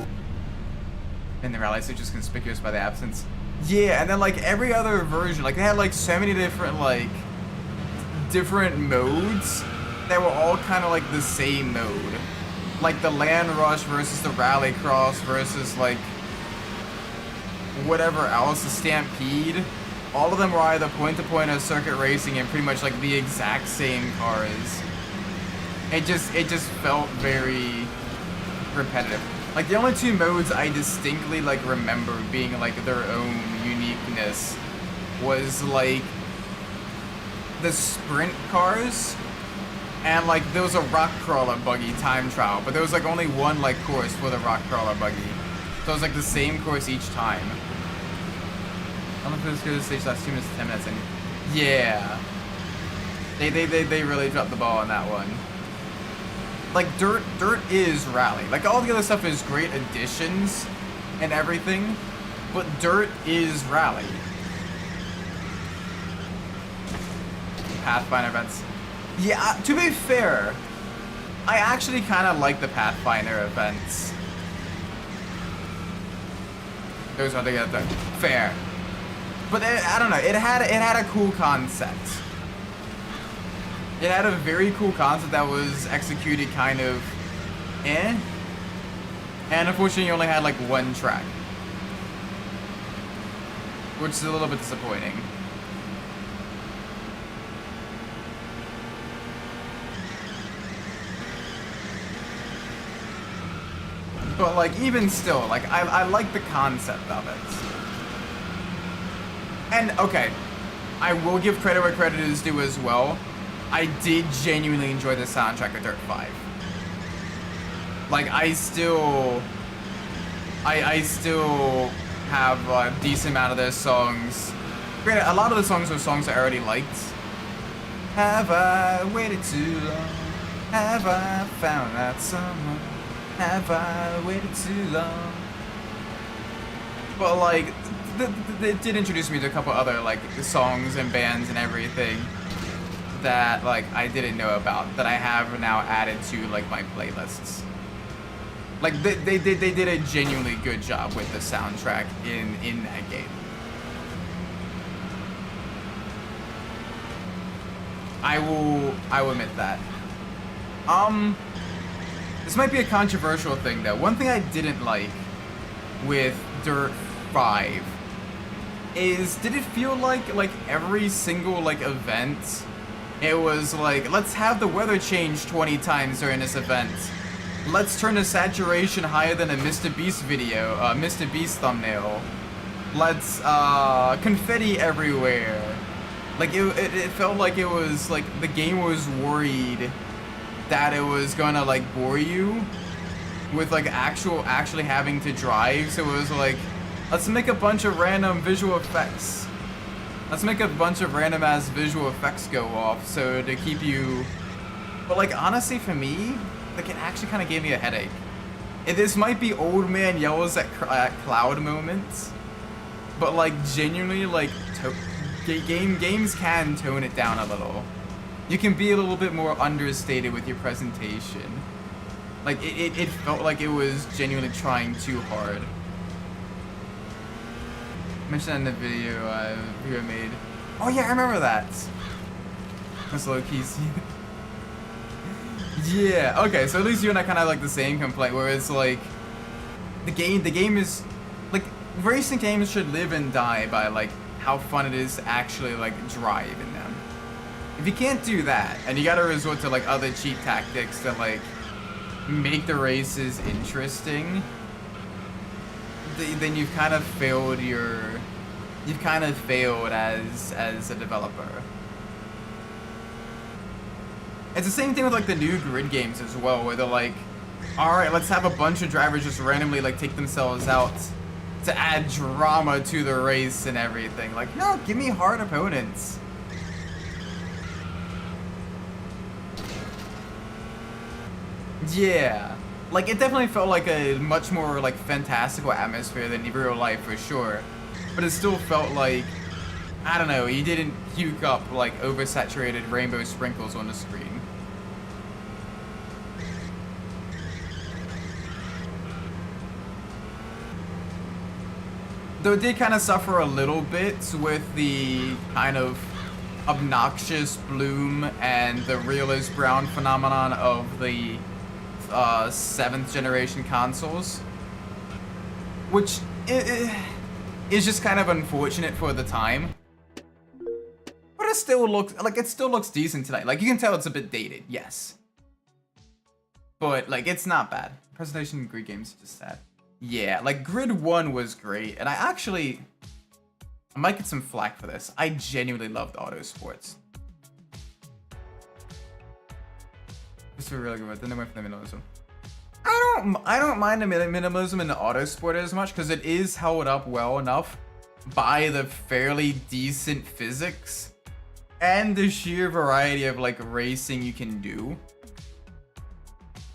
And the rallies are just conspicuous by the absence. Yeah, and then like every other version, like they had like so many different like different modes that were all kind of like the same mode. Like the Land Rush versus the Rallycross versus like whatever else, the Stampede. All of them were either point-to-point or circuit racing and pretty much like the exact same cars. It just felt very repetitive. Like the only two modes I distinctly like remember being like their own uniqueness was like the sprint cars and like there was a rock crawler buggy time trial, but there was like only one like course for the rock crawler buggy. So it was like the same course each time. I don't know if this goes to stage last 2 minutes to 10 minutes and yeah. They really dropped the ball on that one. Like Dirt is Rally. Like all the other stuff is great additions and everything, but Dirt is Rally. Pathfinder events. Yeah, to be fair, I actually kind of like the Pathfinder events. Those are the fair, but I don't know. It had a cool concept. It had a very cool concept that was executed kind of and unfortunately you only had like one track, which is a little bit disappointing. But like even still, like I like the concept of it. And okay, I will give credit where credit is due as well. I did genuinely enjoy the soundtrack of Dirt 5. Like, I still have a decent amount of their songs. Granted, a lot of the songs were songs I already liked. Have I waited too long? Have I found that someone? Have I waited too long? But like, it did introduce me to a couple other like songs and bands and everything that like I didn't know about that I have now added to like my playlists. Like they did a genuinely good job with the soundtrack in that game. I will admit that. This might be a controversial thing though. One thing I didn't like with Dirt 5 is did it feel like every single like event it was like, let's have the weather change 20 times during this event. Let's turn the saturation higher than a Mr. Beast video, Mr. Beast thumbnail. Let's, confetti everywhere. Like, it felt like it was, like, the game was worried that it was gonna, like, bore you with, like, actually having to drive. So it was like, let's make a bunch of random visual effects. Let's make a bunch of random ass visual effects go off so to keep you... But like honestly for me, like it actually kind of gave me a headache. This might be old man yells at cloud moments, but like genuinely like games can tone it down a little. You can be a little bit more understated with your presentation. Like it felt like it was genuinely trying too hard. Mentioned that in the video you made. Oh yeah, I remember that. That's low key. Yeah, okay, so at least you and I kind of like the same complaint, where it's like, the game is, like, racing games should live and die by, like, how fun it is to actually, like, drive in them. If you can't do that, and you gotta resort to, like, other cheap tactics to, like, make the races interesting, then you've kind of failed as a developer. It's the same thing with like the new grid games as well, where they're like, alright, let's have a bunch of drivers just randomly like take themselves out to add drama to the race and everything. Like, no, give me hard opponents. Yeah. Like, it definitely felt like a much more like fantastical atmosphere than in real life for sure. But it still felt like, I don't know, you didn't puke up like oversaturated rainbow sprinkles on the screen. Though it did kind of suffer a little bit with the kind of obnoxious bloom and the realist brown phenomenon of the 7th generation consoles, which is just kind of unfortunate for the time. But it still looks decent tonight. Like, you can tell it's a bit dated, yes. But like, it's not bad. Presentation in Grid games is just sad. Yeah, like Grid 1 was great, and I might get some flack for this. I genuinely loved auto sports. This is really good. Then I went for the minimalism. I don't mind the minimalism in the auto sport as much, because it is held up well enough by the fairly decent physics and the sheer variety of like racing you can do.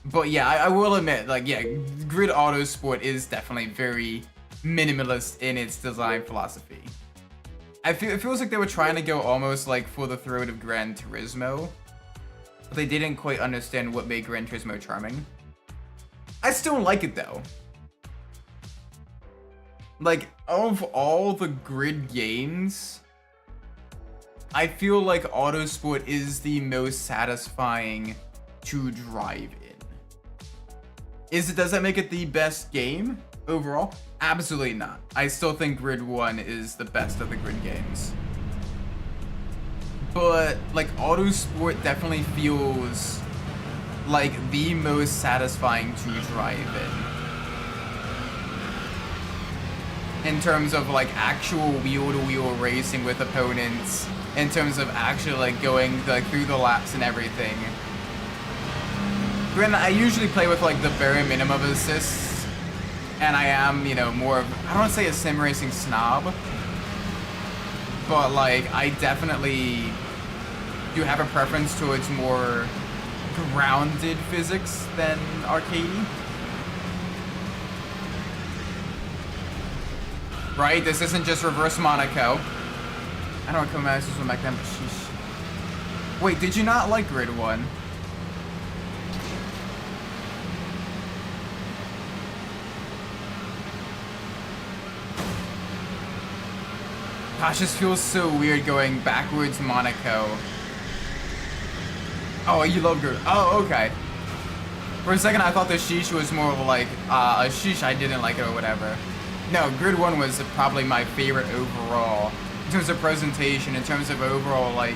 But yeah, I will admit, like, yeah, Grid Autosport is definitely very minimalist in its design philosophy. It feels like they were trying to go almost like for the throat of Gran Turismo, but they didn't quite understand what made Gran Turismo charming. I still like it though. Like, of all the Grid games, I feel like Autosport is the most satisfying to drive in. Does that make it the best game overall? Absolutely not. I still think Grid 1 is the best of the Grid games. But like, Autosport definitely feels like the most satisfying to drive in terms of like actual wheel-to-wheel racing with opponents, in terms of actually like going like through the laps and everything. Granted, I usually play with like the bare minimum of assists, and I am, you know, more of, I don't want to say a sim racing snob, but like, I definitely do have a preference towards more grounded physics than arcadey. Right? This isn't just reverse Monaco. I don't know what Comasters were back then, but sheesh. Wait, did you not like Grid 1? Gosh, this feels so weird going backwards Monaco. Oh, you love Grid. Oh, okay. For a second, I thought the sheesh was more of like, a sheesh, I didn't like it or whatever. No, Grid 1 was probably my favorite overall. In terms of presentation, in terms of overall, like,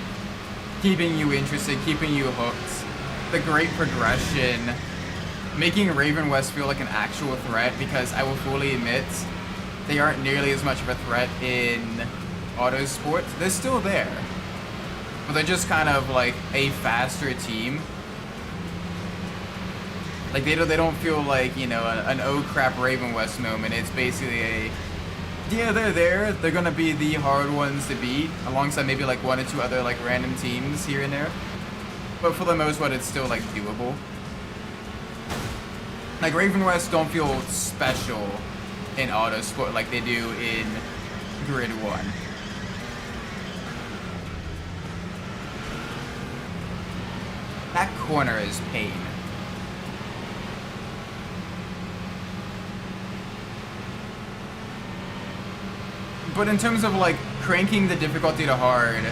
keeping you interested, keeping you hooked. The great progression. Making Raven West feel like an actual threat, because I will fully admit, they aren't nearly as much of a threat in Autosport. They're still there, but they're just kind of like a faster team. Like, they don't feel like, you know, an oh crap Raven West moment. It's basically a, yeah, they're there, they're gonna be the hard ones to beat, alongside maybe like 1 or 2 other like random teams here and there, but for the most part it's still like doable. Like, Raven West don't feel special in Autosport like they do in Grid 1. That corner is pain. But in terms of like cranking the difficulty to hard,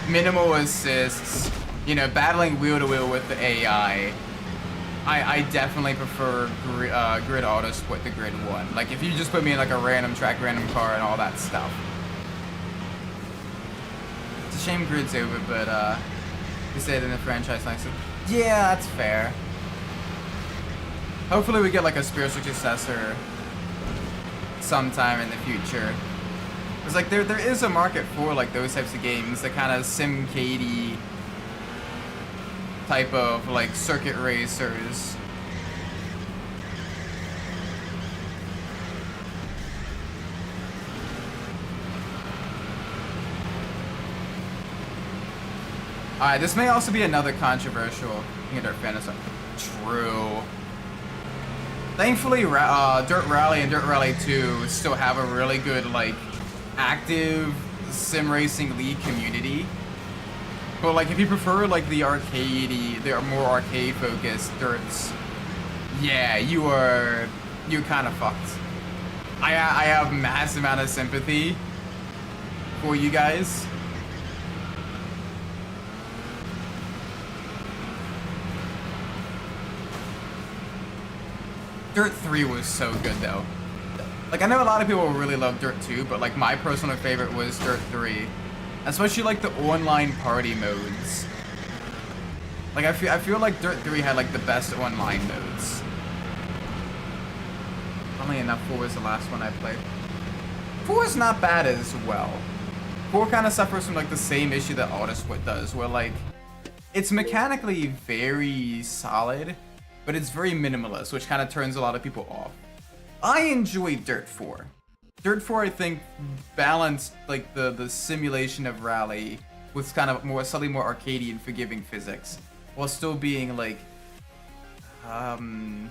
minimal assists, you know, battling wheel to wheel with the AI, I definitely prefer grid auto split to grid 1. Like, if you just put me in like a random track, random car, and all that stuff. It's a shame grid's over, but you say it in the franchise likes it. Yeah, that's fair. Hopefully we get like a spiritual successor sometime in the future. It's like there is a market for like those types of games, the kind of sim-cadey type of like circuit racers. Alright, this may also be another controversial Dirt Fantasy. True. Thankfully, Dirt Rally and Dirt Rally 2 still have a really good, like, active sim racing league community. But, like, if you prefer, like, the arcadey, the more arcade-focused Dirts, yeah, you're kind of fucked. I have massive amount of sympathy for you guys. Dirt 3 was so good though. Like, I know a lot of people really love Dirt 2, but like my personal favorite was Dirt 3. Especially like the online party modes. Like I feel like Dirt 3 had like the best online modes. Funnily enough, 4 was the last one I played. 4 is not bad as well. 4 kind of suffers from like the same issue that Autosplit does, where like it's mechanically very solid, but it's very minimalist, which kind of turns a lot of people off. I enjoyed Dirt 4. Dirt 4, I think, balanced like the simulation of rally with kind of more slightly more arcadey and forgiving physics, while still being like having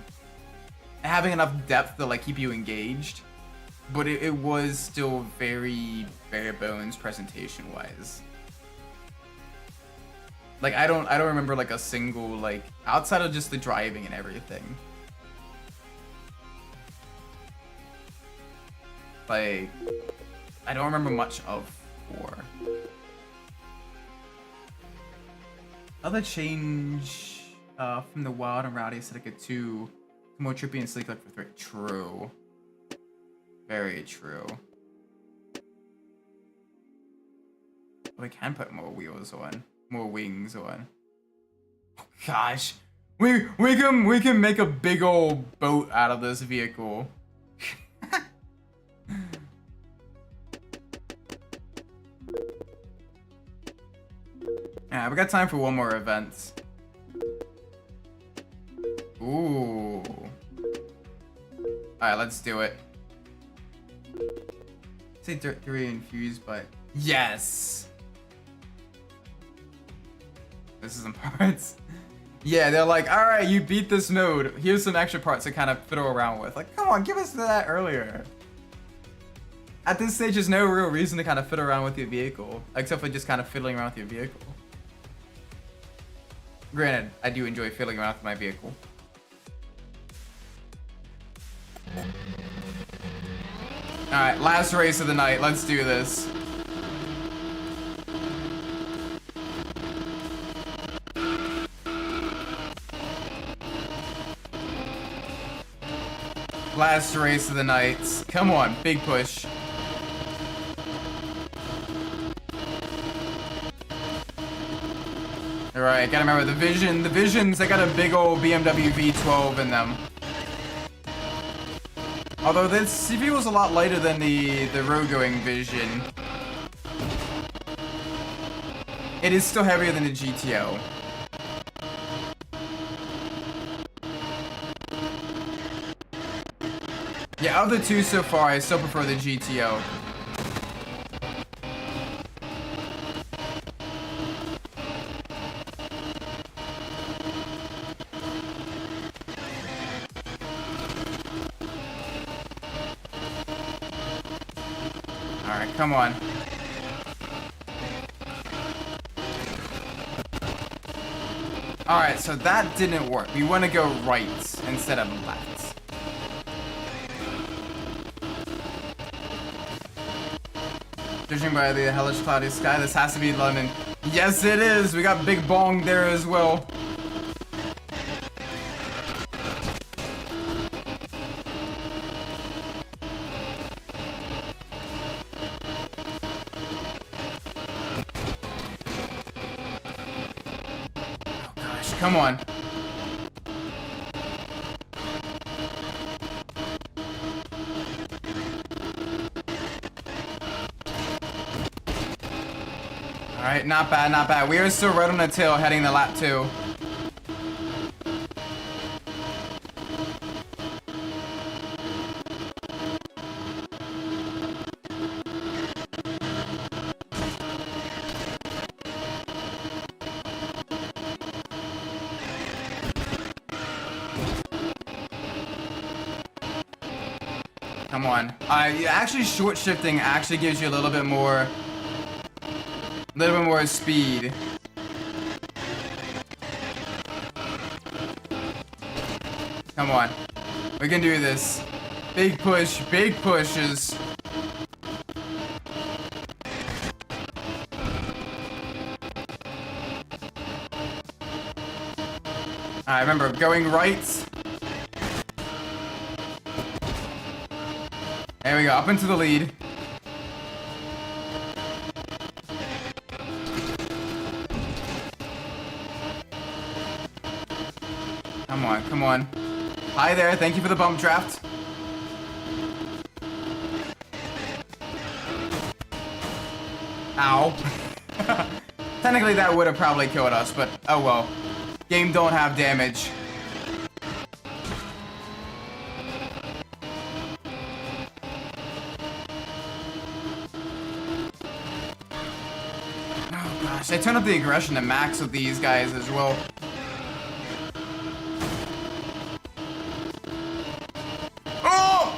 enough depth to like keep you engaged. But it was still very bare bones presentation wise. Like I don't remember like a single like outside of just the driving and everything. Like I don't remember much of 4. Other change from the wild and rowdy aesthetic 2 to more trippy and sleek like for 3. True. Very true. We can put more wheels on. More wings on. Oh, gosh, we can make a big old boat out of this vehicle. Yeah, we got time for one more event. Ooh. Alright, let's do it. Say Dirt 3 infused, but yes. This is in parts. Yeah, they're like, all right, you beat this mode. Here's some extra parts to kind of fiddle around with. Like, come on, give us that earlier. At this stage, there's no real reason to kind of fiddle around with your vehicle, except for just kind of fiddling around with your vehicle. Granted, I do enjoy fiddling around with my vehicle. All right, last race of the night. Let's do this. Last race of the night. Come on, big push. Alright, gotta remember the Visions, they got a big old BMW V12 in them. Although this CPU was a lot lighter than the road-going Vision. It is still heavier than the GTO. Yeah, of the two so far, I still prefer the GTO. Alright, come on. Alright, so that didn't work. We want to go right instead of left. Judging by the hellish cloudy sky, this has to be London. Yes, it is. We got Big Bong there as well. come on. Alright, not bad, not bad. We are still right on the tail heading to lap 2. Come on. Actually, short shifting actually gives you a little bit more speed. Come on. We can do this. Big push, big pushes. Alright, remember, going right. There we go, up into the lead. Come on, come on. Hi there, thank you for the bump draft. Ow. Technically that would have probably killed us, but oh well. Game don't have damage. Oh gosh, I turn up the aggression to max with these guys as well. Oh!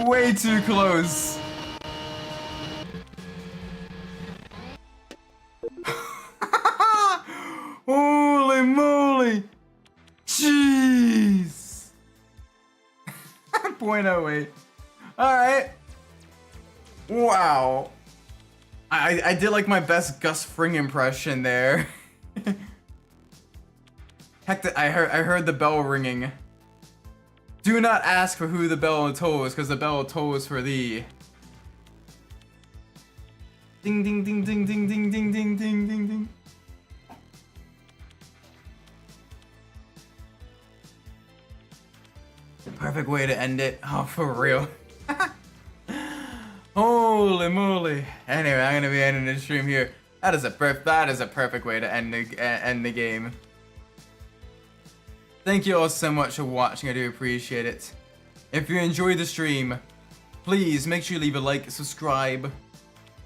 Way too close. Holy moly! Jeez! 0.08. Alright. Wow. I did like my best Gus Fring impression there. Heck, I heard the bell ringing. Do not ask for who the bell tolls, because the bell tolls for thee. Ding ding ding ding ding ding ding ding ding ding ding. Perfect way to end it. Oh, for real. Holy moly. Anyway, I'm gonna be ending the stream here. That is a perfect way to end the game. Thank you all so much for watching. I do appreciate it. If you enjoyed the stream, please make sure you leave a like, subscribe.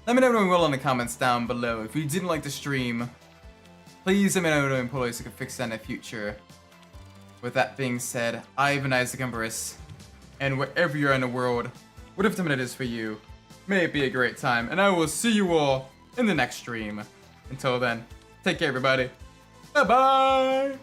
Let me know doing well in the comments down below. If you didn't like the stream, please let me know in police so I can fix that in the future. With that being said, I've been Isaac Umbras, and wherever you're in the world, whatever time it is for you, may it be a great time, and I will see you all in the next stream. Until then, take care everybody. Bye bye!